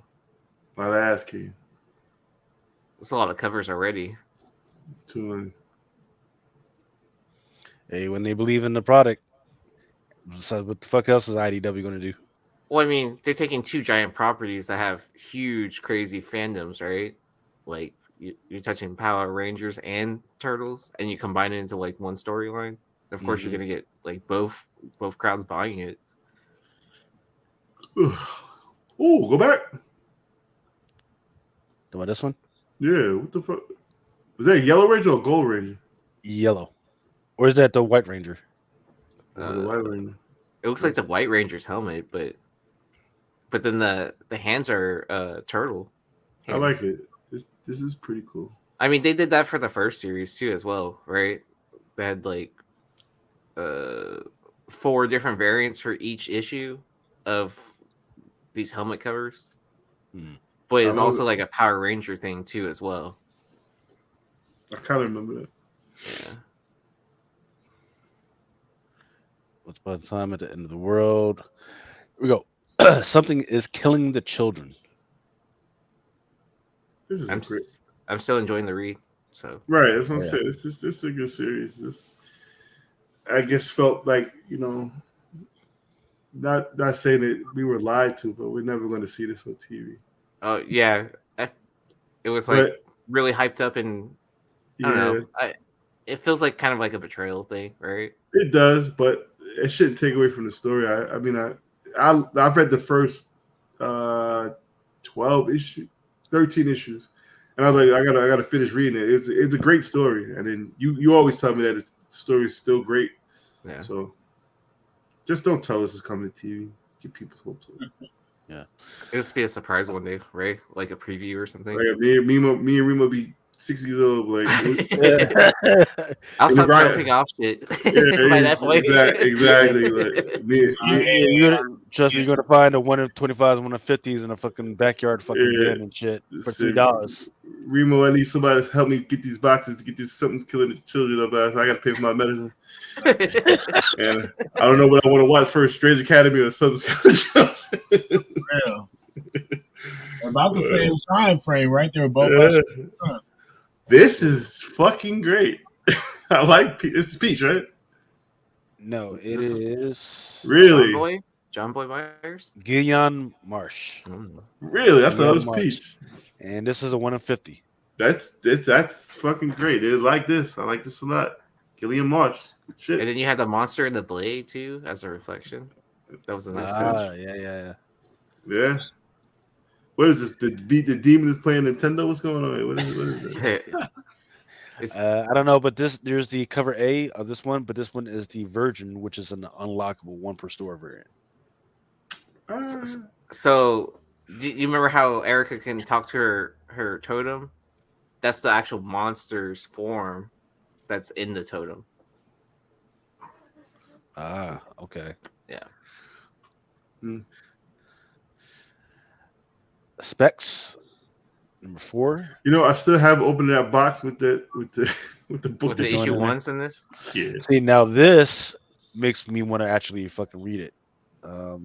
My ass key. There's a lot of covers already. Too many. Hey, when they believe in the product, so what the fuck else is IDW going to do? Well, I mean, they're taking two giant properties that have huge, crazy fandoms, right? Like you're touching Power Rangers and Turtles, and you combine it into like one storyline. Of course, you're gonna get like both crowds buying it. Oh, go back. How about this one? Yeah, what the fuck? Was that a Yellow Ranger or Gold Ranger? Yellow. Or is that the White Ranger? Or the White Ranger. It looks like the White Ranger's helmet, but then the hands are turtle. I hands. like it. This is pretty cool. I mean, they did that for the first series too, as well, right? They had like 4 different variants for each issue of these helmet covers. But it's also like a Power Ranger thing too, as well. I kind of remember that. Yeah. Once upon a time at the end of the world. Here we go. Something is killing the children. This is great. I'm still enjoying the read. So Right, that's what I'm saying. This is a good series. This, I guess, felt like, you know, not saying that we were lied to, but we're never going to see this on TV. oh yeah, it was like really hyped up, and I don't know. It feels like kind of like a betrayal thing, right? It does, but it shouldn't take away from the story. I mean, I've read the first 12 issues, 13 issues, and I was like, I gotta finish reading it. It's a great story, and then you always tell me that the story is still great. Yeah. So just don't tell us it's coming to TV. Get people's hopes up. Yeah. It'll just be a surprise one day, right? Like a preview or something. Like me and Remo be 6 years old. Like, I'll stop Brian- jumping off shit yeah, by that point. exactly. Like, Trust me, you're gonna find a 1 in 25s and 1 in 50s in a fucking backyard fucking bin and shit for $3. Remo, I need somebody to help me get these boxes to get these something's killing the children up. So I got to pay for my medicine. And I don't know what I want to watch first, Strange Academy or something's killing the children. Real. About the same time frame, right? They were both. Yeah. This is fucking great. I like it's Peach, right? No, it is Really? John Boy Myers? Guion Marsh. Really? I thought it was Marsh. Peach. And this is a 1 in 50. That's fucking great. They like this. I like this a lot. Gillian Marsh. Shit. And then you had the monster in the blade too as a reflection. That was a nice touch. Yeah. Yeah. What is this? The demon is playing Nintendo? What's going on? What is it? It's I don't know, but there's the cover A of this one, but this one is the Virgin, which is an unlockable one per store variant. so. Do you remember how Erica can talk to her totem? That's the actual monster's form that's in the totem. Ah, okay. Yeah. Specs number 4. You know, I still haven't opened that box with the book. With that the you- issue in there. ones in this. Yeah. See, now this makes me want to actually fucking read it.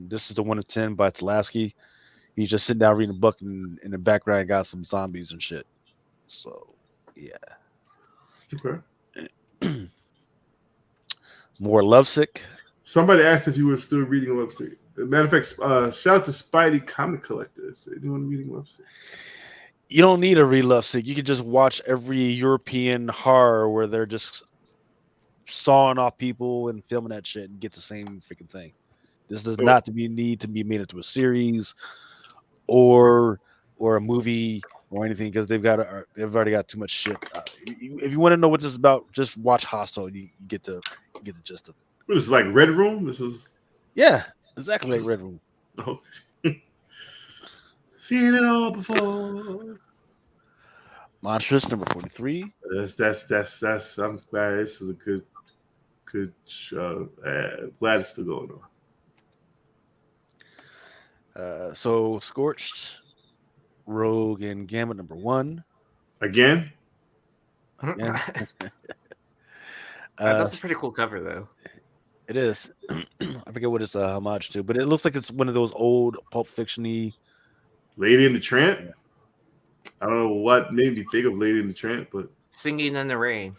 This is the 1 of 10 by Tulaski. He's just sitting down reading a book, and in the background got some zombies and shit. So, yeah. Okay. More Lovesick. Somebody asked if you were still reading Lovesick. Matter of fact, shout out to Spidey Comic Collectors. They're doing reading Lovesick. You don't need to read Lovesick. You can just watch every European horror where they're just sawing off people and filming that shit and get the same freaking thing. This does not need to be made into a series or a movie or anything, because they've already got too much shit. If you want to know what this is about, just watch Hostel. You get the gist of it. This is like Red Room. This is Exactly like Red Room. oh. Seen it all before. Monstrous number 43. That's. I'm glad this is a good show. Glad it's still going on. So Scorched, Rogue, and Gambit number 1. Again? Yeah. That's a pretty cool cover, though. It is. I forget what it's a homage to, but it looks like it's one of those old Pulp Fiction-y. Lady in the Tramp? I don't know what made me think of Lady in the Tramp, but Singing in the Rain.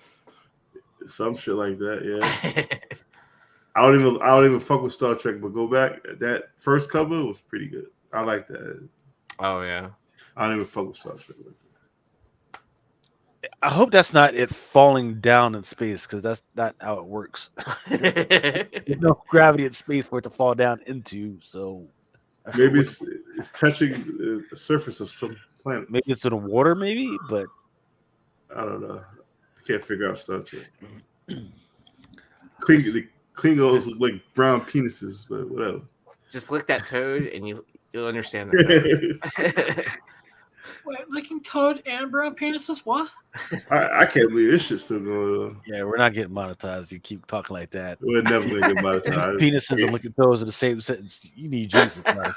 some shit like that, yeah. I don't even fuck with Star Trek, but go back. That first cover was pretty good. I like that. Oh yeah. I don't even fuck with Star Trek like that. I hope that's not it falling down in space, because that's not how it works. There's no gravity in space for it to fall down into, so Maybe it's touching the surface of some planet. maybe it's in the water, maybe, but I don't know. I can't figure out Star Trek. The Klingons look like brown penises, but whatever. Just lick that toad, and you'll understand that. Wait, licking toad and brown penises? What? I can't believe this shit's still going on. yeah, we're not getting monetized. You keep talking like that. We're never gonna get monetized. Penises and licking toes are the same sentence. You need Jesus, man.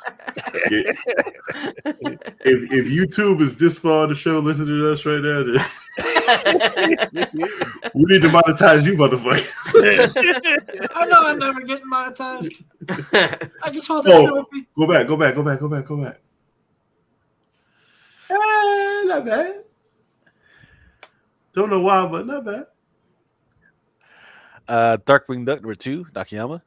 If YouTube is this far in the show, listen to us right now. We need to monetize you, motherfucker. I know I'm never getting monetized. I just want to show Go back. Not bad. Don't know why, but not bad. Darkwing Duck number 2, Nakayama.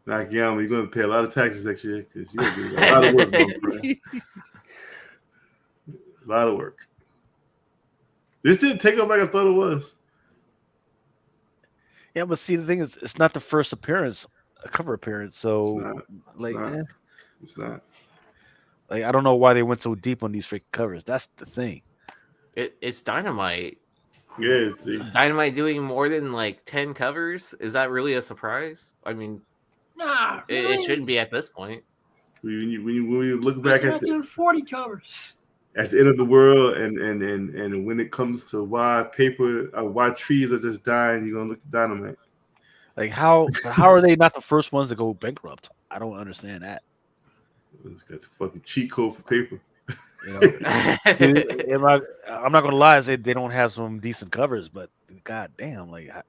Nakayama, you're going to pay a lot of taxes next year because you're going to do a lot of work. A lot of work. This didn't take off like I thought it was. Yeah, but see, the thing is, it's not the first appearance, a cover appearance. So, It's not. Like, I don't know why they went so deep on these freaking covers. That's the thing. It's Dynamite. Yeah, Dynamite doing more than like 10 covers. Is that really a surprise? I mean, nah, it shouldn't be at this point. When you look back at doing 40 covers. At the end of the world, and when it comes to why trees are just dying, you're gonna look at Dynamite. Like, how are they not the first ones to go bankrupt? I don't understand that. It's got the fucking cheat code for paper. You know, I'm not gonna lie and say they don't have some decent covers, but god damn, like I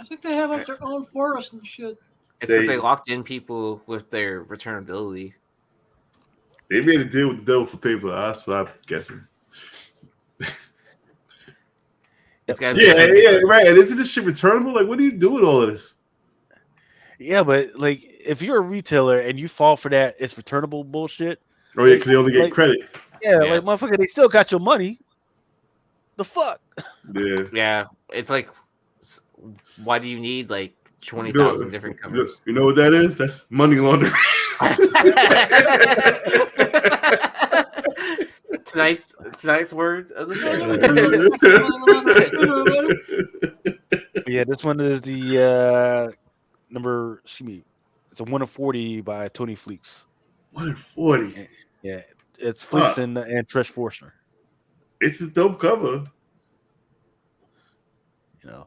think they have like their own forest and shit. It's because they locked in people with their returnability. They made a deal with the devil for paper. That's what I'm guessing. It's got right. And isn't this shit returnable? Like, what do you do with all of this? Yeah, but like, if you're a retailer and you fall for that, it's returnable bullshit. Oh yeah, because they only get credit. Yeah, like motherfucker, they still got your money. The fuck? Yeah. It's like, why do you need like 20,000 different covers? You know what that is? That's money laundering. tonight's word of the show. Yeah, this one is the number. Excuse me, it's a 1 of 40 by Tony Fleeks. 1 of 40. Yeah, it's Fleeks and Trish Forstner. It's a dope cover. You know,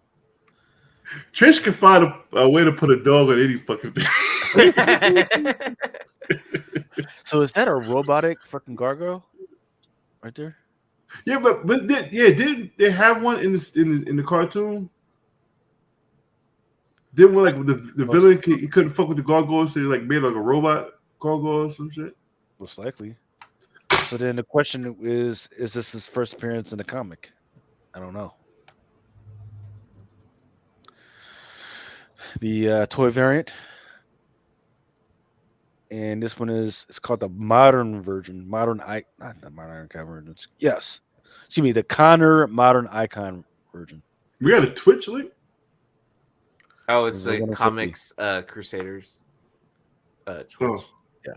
Trish can find a way to put a dog on any fucking thing. So is that a robotic fucking gargoyle right there? Yeah, but didn't they have one in the cartoon? Didn't like the villain he couldn't fuck with the gargoyles, so he like made like a robot gargoyle or some shit? Most likely. So then the question is this his first appearance in the comic? I don't know. The toy variant. And this one it's called the modern version. Not the modern icon version. Yes. Excuse me, the Connor modern icon version. We got a Twitch link? Oh, it's the Comics Crusaders Twitch. Oh. Yeah.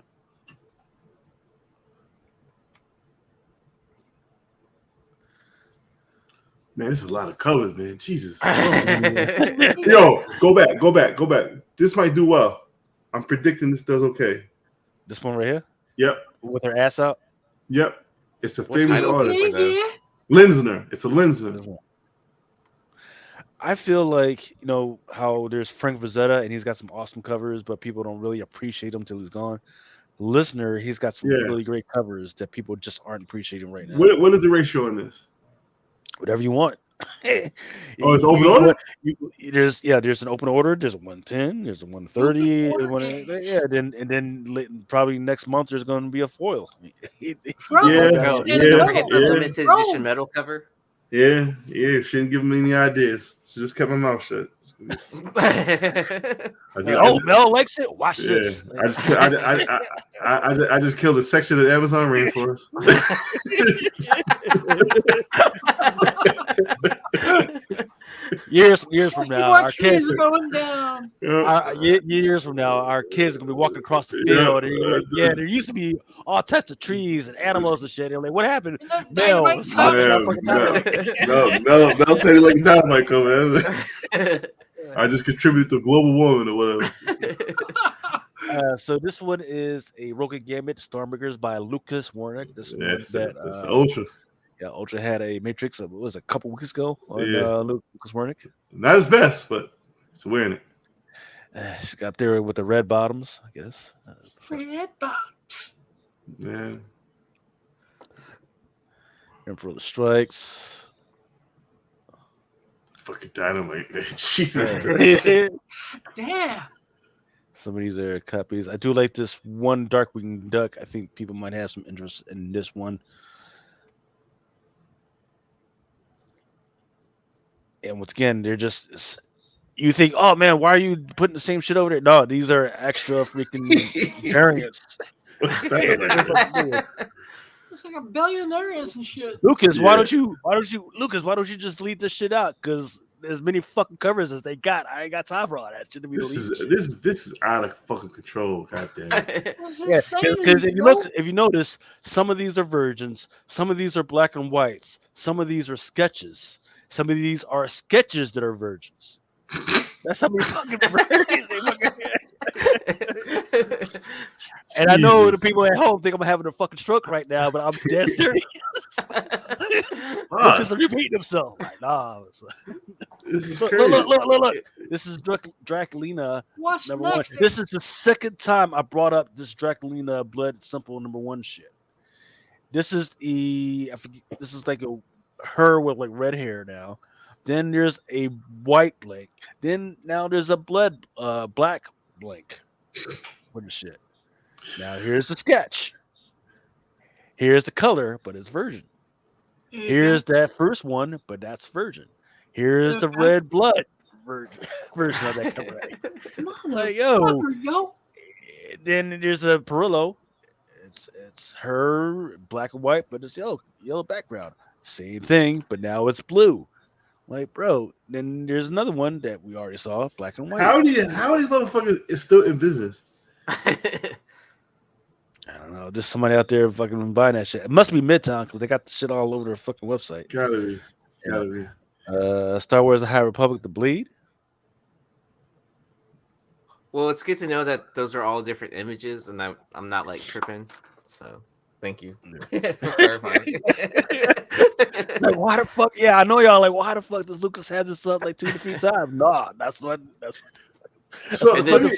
Man, this is a lot of colors, man. Jesus. Yo, go back. This might do well. I'm predicting this does okay. This one right here? Yep. With her ass out? Yep. It's a What famous title is artist. this for, Linsner. It's a Linsner. I feel like, you know, how there's Frank Frazetta and he's got some awesome covers, but people don't really appreciate him till he's gone. Listener, he's got some really great covers that people just aren't appreciating right now. What is the ratio on this? Whatever you want. Oh, it's open order? There's an open order. There's a 110. There's a 130. Then probably next month there's going to be a foil. Don't forget the limited edition metal cover. Yeah. She didn't give me any ideas. She just kept my mouth shut. Mel likes it. Watch this. I just killed a section of the Amazon rainforest. Years from now, our kids are going down. Years from now, our kids are gonna be walking across the field. And there used to be all types of trees and animals and shit. They're like, what happened? Mel was talking about Mel said he like dynamite coming. I just contributed to global warming or whatever. So this one is a Rocket Gambit Stormbreakers by Lucas Warnick. That's Ultra. Yeah, Ultra had a Matrix. It was a couple weeks ago on Lucas Warnick. Not his best, but he's wearing it. He's got there with the red bottoms, I guess. Red bottoms. Yeah. Emperor of the Strikes. Fucking dynamite, man. Jesus Christ. Damn. Some of these are copies. I do like this one Darkwing Duck. I think people might have some interest in this one. And once again, they're just, you think, oh man, why are you putting the same shit over there? No, these are extra freaking variants. Looks like a billion variants and shit. Lucas, why don't you just delete this shit out? Because as many fucking covers as they got, I ain't got time for all that shit to be deleted. This is out of fucking control. Goddamn. Because if you notice, some of these are virgins, some of these are black and whites, some of these are sketches. Some of these are sketches that are virgins. That's how many fucking virgins they fucking. And I know the people at home think I'm having a fucking stroke right now, but I'm dead serious. Because they're repeating themselves. Like, nah. Look. This is Draculina number one. This is the second time I brought up this Draculina Blood Simple number one shit. This is this is like her with like red hair now. Then there's a white Blink. Then now there's a black Blink. What the shit? Now here's the sketch. Here's the color, but it's virgin. Here's that first one, but that's virgin. Here's the red blood version of that cover. Like, yo. Then there's a Perillo. It's her black and white, but it's yellow background. Same thing, but now it's blue. Like, bro. Then there's another one that we already saw, black and white. How are these motherfuckers is still in business? I don't don't know. There's somebody out there fucking buying that shit. It must be Midtown because they got the shit all over their fucking website. Gotta be. Gotta be. Star Wars: The High Republic: The Bleed. Well, it's good to know that those are all different images, and I'm not like tripping. So, thank you for clarifying. Like, why the fuck? Yeah, I know y'all. Like, why the fuck does Lucas have this up like 2 to 3 times? Nah, that's what. So And then- let me-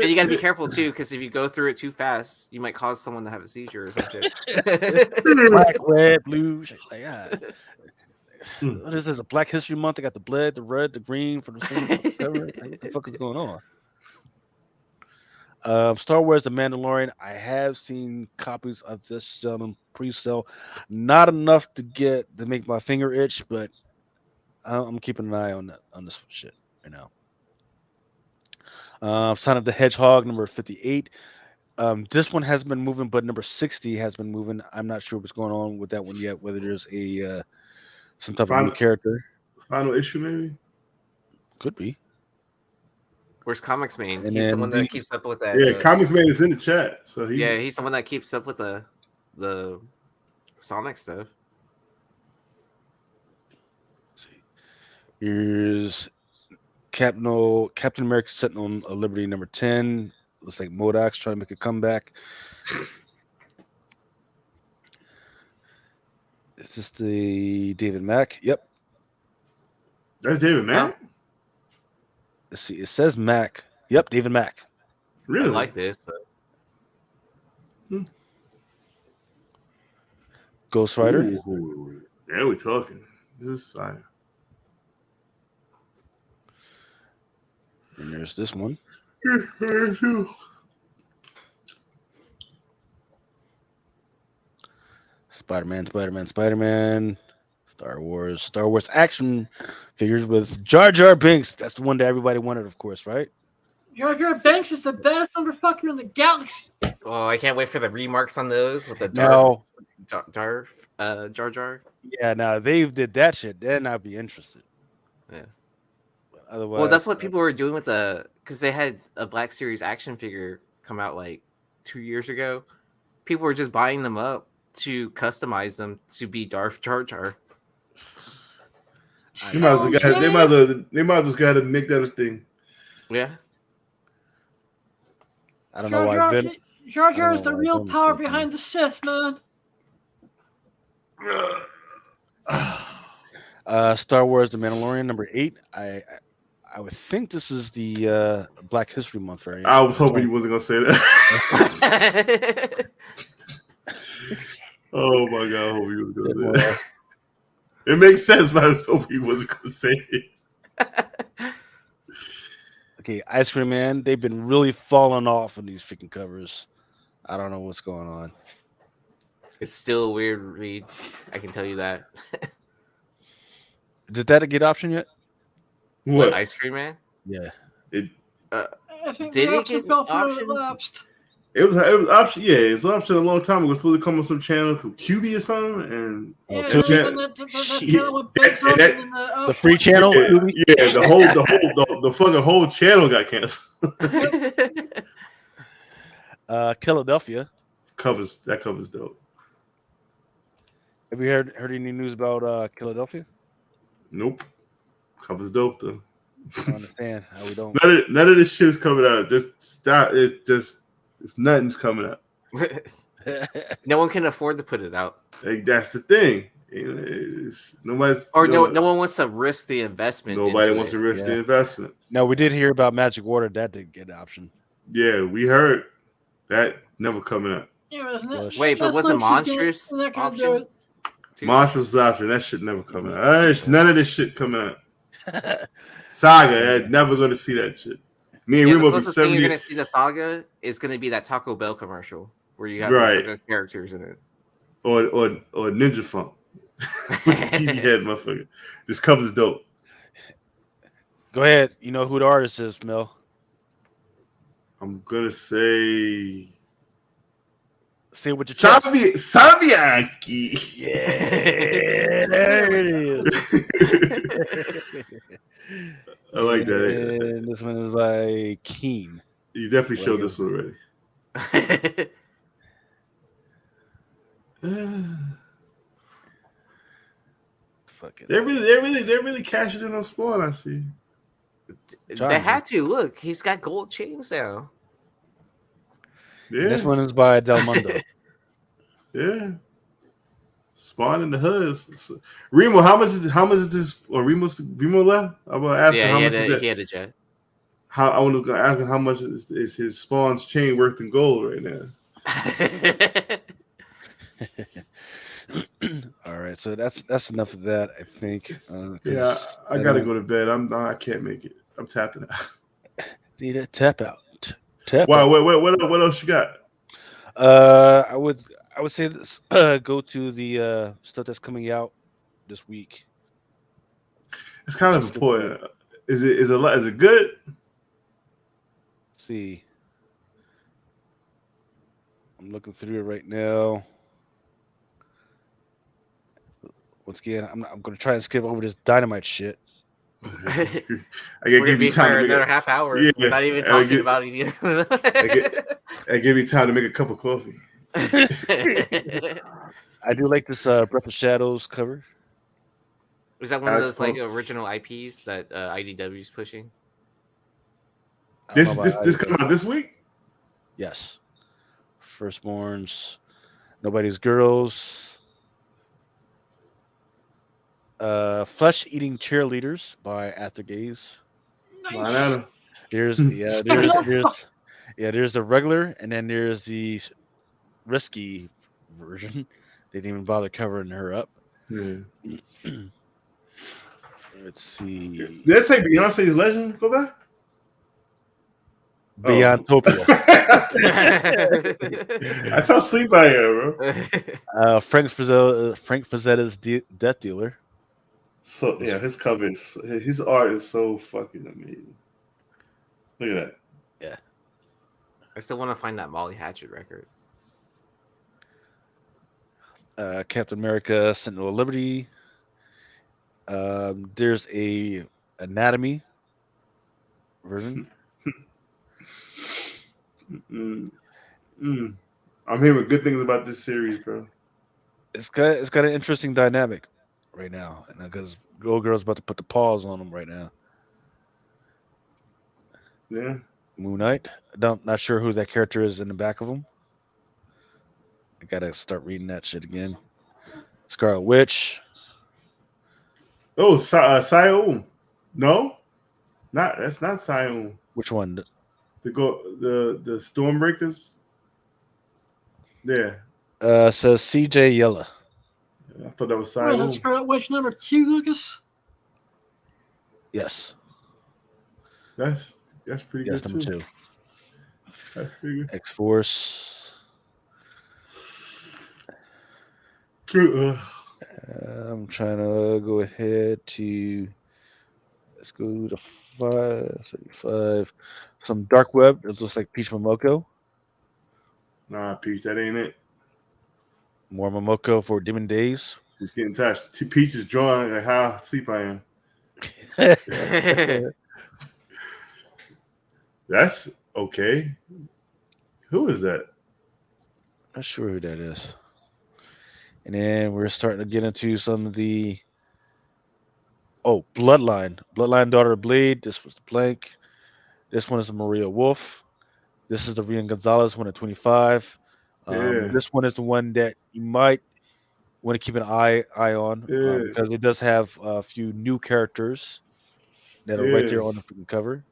And you got to be careful too, because if you go through it too fast, you might cause someone to have a seizure or some shit. Black, red, blue. Shit. Like, yeah. What is this? A Black History Month? They got the blood, the red, the green for the same cover. Like, what the fuck is going on? Star Wars: The Mandalorian. I have seen copies of this selling pre-sale. Not enough to make my finger itch, but I'm keeping an eye on this shit right now. Sonic the Hedgehog number 58. This one hasn't been moving, but number 60 has been moving. I'm not sure what's going on with that one yet. Whether there's a some type of new character. Final issue, maybe. Could be. Where's Comics Man? And He's the then one that keeps up with that. Yeah, Comics Man is in the chat, so he's the one that keeps up with the Sonic stuff. Let's see. Here's Captain America Sentinel of Liberty number 10. Looks like MODOK's trying to make a comeback. Is this the David Mack? Yep. That's David Mack. Let's see. It says Mack. Yep, David Mack. Really? I like this. Ghost Rider. Ooh, yeah, we're talking. This is fire. And there's this one. Spider-Man. Star Wars action figures with Jar Jar Binks. That's the one that everybody wanted, of course, right? Jar Jar Banks is the baddest motherfucker in the galaxy. Oh, I can't wait for the remarks on those with the No. Jar Jar. Yeah, now they did that shit, then I'd be interested. Yeah. But otherwise, Well, that's what people were doing with because they had a Black Series action figure come out like 2 years ago. People were just buying them up to customize them to be Darth Jar Jar. They might as well got to make that a thing. Yeah. I don't know why Vin. Jar Jar is the why real Vin's power thinking. behind the Sith, man. Star Wars: The Mandalorian number 8. I would think this is the Black History Month variant. I was hoping you wasn't gonna say that. Oh my god, I hope you was gonna say that. It makes sense, but I was hoping you wasn't gonna say it. Okay, Ice Cream Man. They've been really falling off in these freaking covers. I don't know what's going on. It's still a weird read. I can tell you that. Did that get option yet? What? Ice Cream Man? Yeah. It I think Did the it option get fell through and options? elapsed. It was option. Yeah, it was option a long time ago. It was supposed to come on some channel called QB or something, and Yeah, Tubi? and then the channel with Big and that- Drunken and The free channel? yeah, Tubi? yeah, the fucking whole channel got canceled. Philadelphia. Covers dope. Have you heard any news about Philadelphia? Nope. Covers dope though. I don't understand how we don't. None of this shit's coming out. Just stop. It's nothing's coming out. No one can afford to put it out. Like, that's the thing. You know, nobody's Or no one wants to risk the investment. Nobody into wants it. to risk the Yeah. investment. No, we did hear about Magic Water. That did get an option. Yeah, we heard that never coming out. Yeah, but isn't Wait, but was it Netflix is Monstrous they're not gonna do option? it. Too? Monstrous option. That shit never coming out. None of this shit coming out. Saga, I'm never gonna see that shit. Me and Yeah, we the will be closest thing 70. you're gonna see the saga is gonna be that Taco Bell commercial where you have Right. the Saga characters in it. or Ninja Funk with the TV head, motherfucker. This cover's dope. Go ahead. You know who the artist is, Mel. I'm gonna say Say it with your chest. Savianki. Yeah, there it is. I like that. And this one is by Keen. You definitely showed this one already. Fucking. They're really cashing in on Spawn. I see. They Trying to. had to look. He's got gold chains now. Yeah, And this one is by Del Mundo. yeah. Spawn in the hood. Remo, how much is this? Or Remo left? I'm gonna ask him Yeah, how much is that. he had a jet. I was gonna ask him how much is his Spawn's chain worth in gold right now. All right, so that's enough of that, I think. Yeah, I gotta go to bed. I can't make it. I'm tapping out. Need a tap out. Tap Wow, out. what else you got? I would say this. Go to the stuff that's coming out this week. It's kind of important. Is it good? Let's see. I'm looking through it right now. Once again, I'm going to try and skip over this dynamite shit. I We're gotta gonna give be you time for to another make half hour. Yeah, We're not even I talking get- about it I give you time to make a cup of coffee. yet. I do like this Breath of Shadows cover. Was that one of Alex those like Pump. original IPs that IDW is pushing? I don't This know about come out this week? Yes. Firstborns, Nobody's Girls. Flesh Eating Cheerleaders by Aftergaze. Nice. There's there's the regular, and then there's the risky version. They didn't even bother covering her up. Yeah. Let's see. Did that say Beyonce's Legend? Go back. Beyond Topia. That's how sleep I am, bro. Frank Frazzetta's Death Dealer. So yeah, his cover his art is so fucking amazing. Look at that. Yeah. I still want to find that Molly Hatchet record. Captain America, Sentinel of Liberty. There's a Anatomy version. I'm hearing good things about this series, bro. It's got an interesting dynamic right now, because Gold Girl's about to put the pause on them right now. Yeah. Moon Knight. Not sure who that character is in the back of them. I gotta start reading that shit again. Scarlet Witch. Oh, Sion. No, that's not Sion. Which one? The Stormbreakers. Yeah. Says CJ Yella. I thought that was What, Sion. that's Scarlet Witch number 2, Lucas? Yes. That's pretty Yes, good number too. 2. That's pretty good. X-Force. I'm trying to go ahead to. Let's go to 575. Some Dark Web. It looks like Peach Momoko. Nah, Peach, that ain't it. More Momoko for Demon Days. She's getting touched. Peach is drawing like how sleep I am. That's okay. Who is that? Not sure who that is. And then we're starting to get into some of the. Oh, Bloodline. Bloodline Daughter of Blade. This was the blank. This one is a Maria Wolf. This is the Rian Gonzalez one at 25. Yeah. This one is the one that you might want to keep an eye on, Yeah. because it does have a few new characters that are right there on the freaking cover.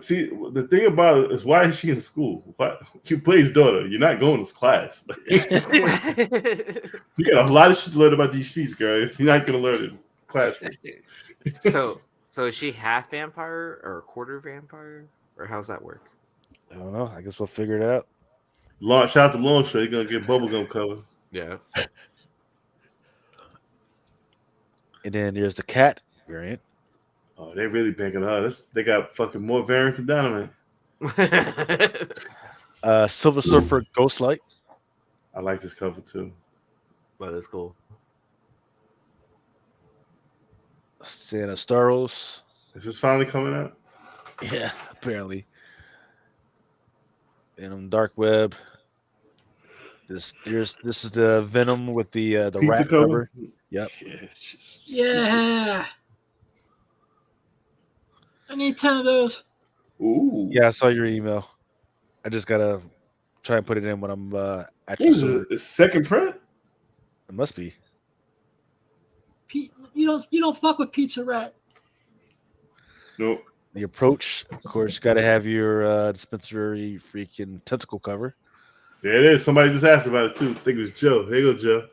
See, the thing about it is, why is she in school? What you play's daughter? You're not going to class. You got a lot of shit to learn about these streets, guys. You're not gonna learn it in classroom. So is she half vampire or quarter vampire, or how's that work? I don't know. I guess we'll figure it out. Shout out to Long Show. You're gonna get bubblegum cover. Yeah. And then there's the cat variant. Oh, they really banking on her. They got fucking more variants than Dynamite. Silver Surfer Ghostlight. I like this cover too. Well, that's cool. Santa Staros. Is this finally coming out? Yeah, apparently. And Dark Web. This is the Venom with the Pizza rat cover. Yep. Yeah, it's just Yeah. I need 10 of those. Ooh. Yeah, I saw your email. I just gotta try and put it in when I'm at What your is server. this? Second print? It must be. You don't fuck with Pizza Rat. Nope. The approach, of course, you gotta have your dispensary freaking tentacle cover. There it is. Somebody just asked about it too. I think it was Joe. Here you go, Joe.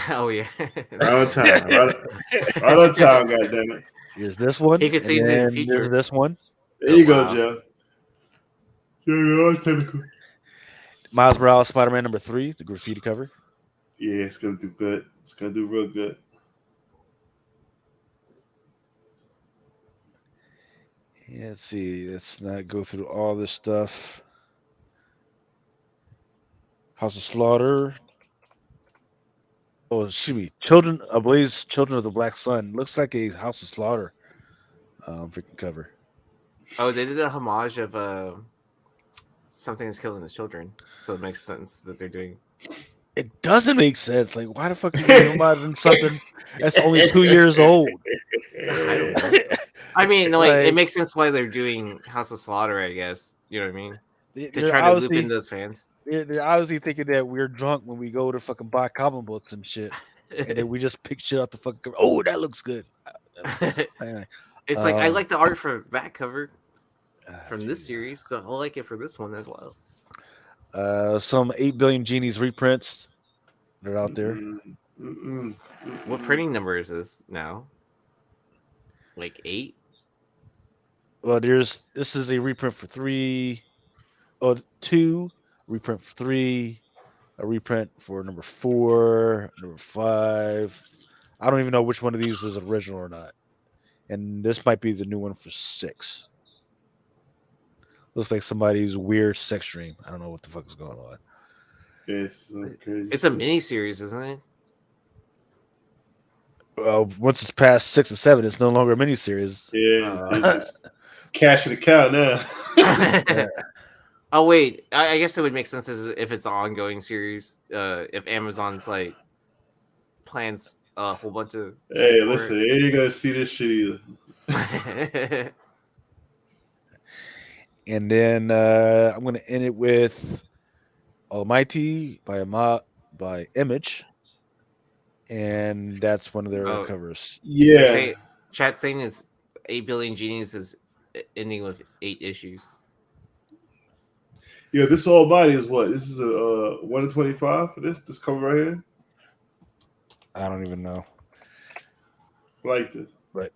Oh yeah. Right on time. Right on time, goddammit. Here's this one. He can see into the and future. there's this one. There you Oh, go, wow. Joe. Yeah, technical. Miles Morales Spider-Man #3, the graffiti cover. Yeah, it's gonna do good. It's gonna do real good. Yeah, let's see. Let's not go through all this stuff. House of Slaughter. Oh, excuse me. Children Ablaze, Children of the Black Sun. Looks like a House of Slaughter freaking cover. Oh, they did a homage of something is killing the children, so it makes sense that they're doing. It doesn't make sense. Like, why the fuck are you doing homaging something that's only 2 years old? I don't know. I mean, like, it Like- makes sense why they're doing House of Slaughter, I guess. You know what I mean? To They're try to loop obviously- in those fans. They're obviously thinking that we're drunk when we go to fucking buy comic books and shit, and then we just pick shit out the fucking cover. Oh, that looks good. Anyway, It's like I Um, like the art for that cover from this geez. series, so I'll like it for this one as well. Some 8 Billion Genies reprints. They're out there. What printing number is this now? Like 8? Well, this is a reprint for 3. Oh, 2 reprint for 3. A reprint for #4, #5. I don't even know which one of these is original or not. And this might be the new one for 6. Looks like somebody's weird sex dream. I don't know what the fuck is going on. It's so crazy. It's a mini series, isn't it? Once it's past 6 and 7, it's no longer a miniseries. Yeah, it's just cashing the cow now. Oh wait, I guess it would make sense if it's an ongoing series. If Amazon's like plans a whole bunch of. Hey, listen, you ain't gonna see this shit either. It. And then I'm going to end it with Almighty by Image. And that's one of their Oh. covers. Yeah. Chat saying is 8 Billion Genies is ending with 8 issues. Yeah, this Almighty is what? This is a 1 in 25 for this cover right here. I don't even know. I like this. But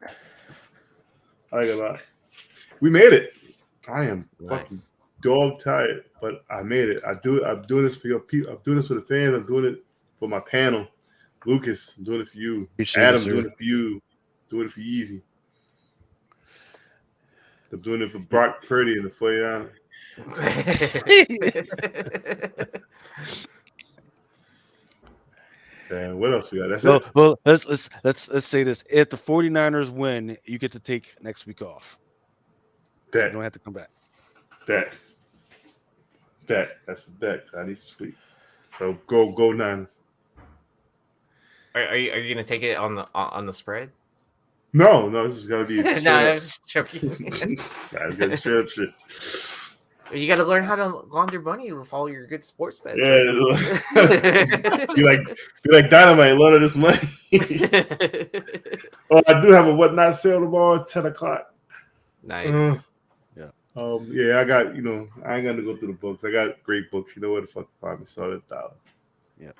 I ain't gonna lie. We made it. I am fucking Nice. dog tired, but I made it. I'm doing this for your people. I'm doing this for the fans. I'm doing it for my panel. Lucas, I'm doing it for you. Appreciate Adam, it, doing sir. it for you. Doing it for Yeezy. I'm doing it for Brock Purdy and the 49ers. And what else we got? That's it. well, let's say this. If the 49ers win, you get to take next week off. You Bet. don't have to come back. Bet. That's a bet. I need some sleep. So go Niners. Are you gonna take it on the spread? No, this is gonna be No, straight I up. was just joking. That's gonna be straight up shit. You got to learn how to launder money with all your good sports bets. Yeah, right? be like Dynamite, load of this money. Oh, I do have a whatnot sale tomorrow at 10 o'clock. Nice. Yeah, I got, I ain't gonna go through the books. I got great books. You know where the fuck to find me. Started $1. Yeah.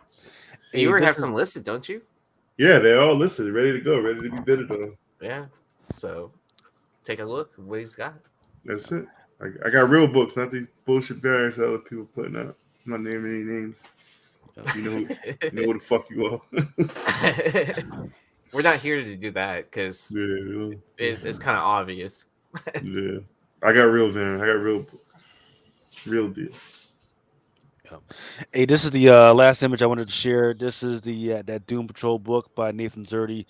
You already have this is- some listed, don't you? Yeah, they're all listed, ready to go, ready to be bidded on. Yeah. So take a look what he's got. That's it. I got real books, not these bullshit variants that other people putting out. I'm not naming any names. You know who the fuck you are. We're not here to do that because Yeah, it's kind of obvious. yeah. I got real variants. I got real books. Real deal. Hey, this is the last image I wanted to share. This is the that Doom Patrol book by Nathan Zerdy.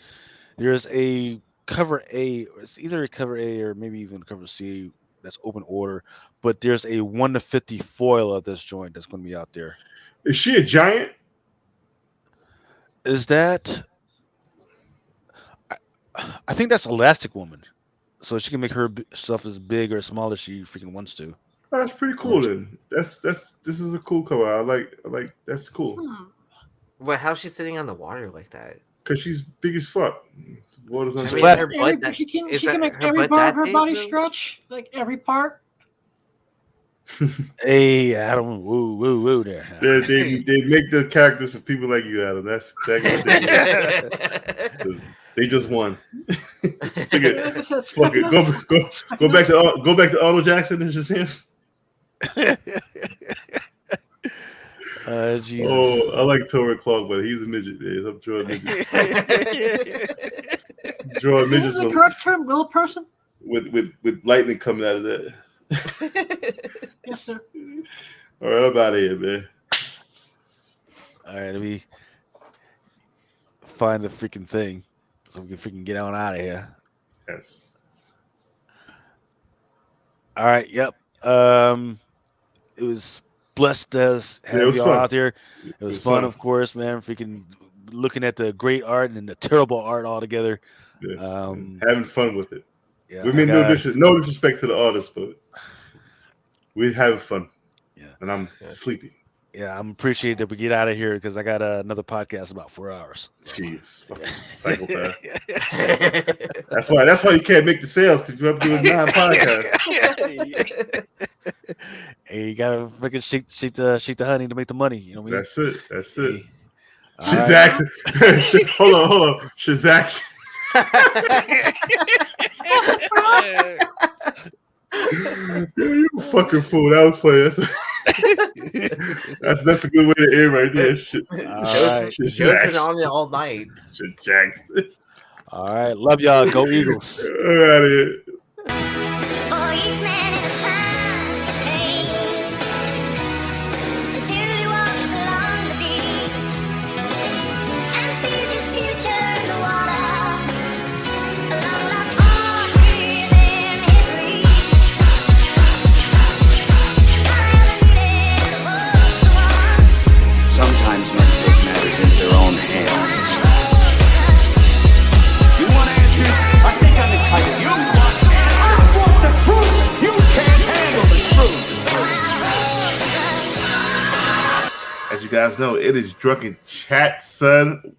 There's a cover A. It's either a cover A or maybe even cover C that's open order. But there's a 1/50 foil of this joint that's going to be out there. Is she a giant? Is that? I think that's Elastic Woman, so she can make her stuff as big or small as she freaking wants to. That's pretty cool. Then this is a cool cover. I like that's cool. But how's she sitting on the water like that? Because she's big as fuck. Water's on I her mean, back. her butt that, she can is that make her every butt part of that her big, body though? stretch, like every part. Hey, Adam, woo there. They make the characters for people like you, Adam. That's exactly what they do. They just won. Like I said, Fuck it. Go back to Arnold Jackson and Shazam. Jesus. Oh, I like Torrin Clark, but he's a midget. Yeah, I'm drawing midgets. Drawing This midgets is the correct term, little person. with lightning coming out of that. Yes, sir. All right, I'm out of here, man. All right, let me find the freaking thing so we can freaking get on out of here. Yes. All right, yep. It was blessed to have y'all fun. out there. It was fun, of course, man. Freaking looking at the great art and the terrible art all together. Yes. Having fun with it. Yeah, We mean no disrespect to the artist, but we're having fun. Yeah. And I'm sleepy. Yeah, I'm appreciated that we get out of here because I got another podcast in about 4 hours. Jeez, fucking psychopath. That's why you can't make the sales because you have to do 9 podcasts. Hey, you gotta freaking shake the honey to make the money. You know what I mean? That's it. Hey. Shazak. Hold on. Shazak. You fucking fool. That was funny. That's a good way to end right there. Shit. Joe's been on it all night. Shit, Jackson. All right. Love y'all. Go Eagles. All right, here. For each man in his time is pain, until he walks along the beach and sees his future in the water, along like all within his reach. Sometimes men take matters into their own hands. You want answers? I think I'm entitled. You want answers? I want the truth. You can't handle the truth. As you guys know, it is Drunken Chat, son.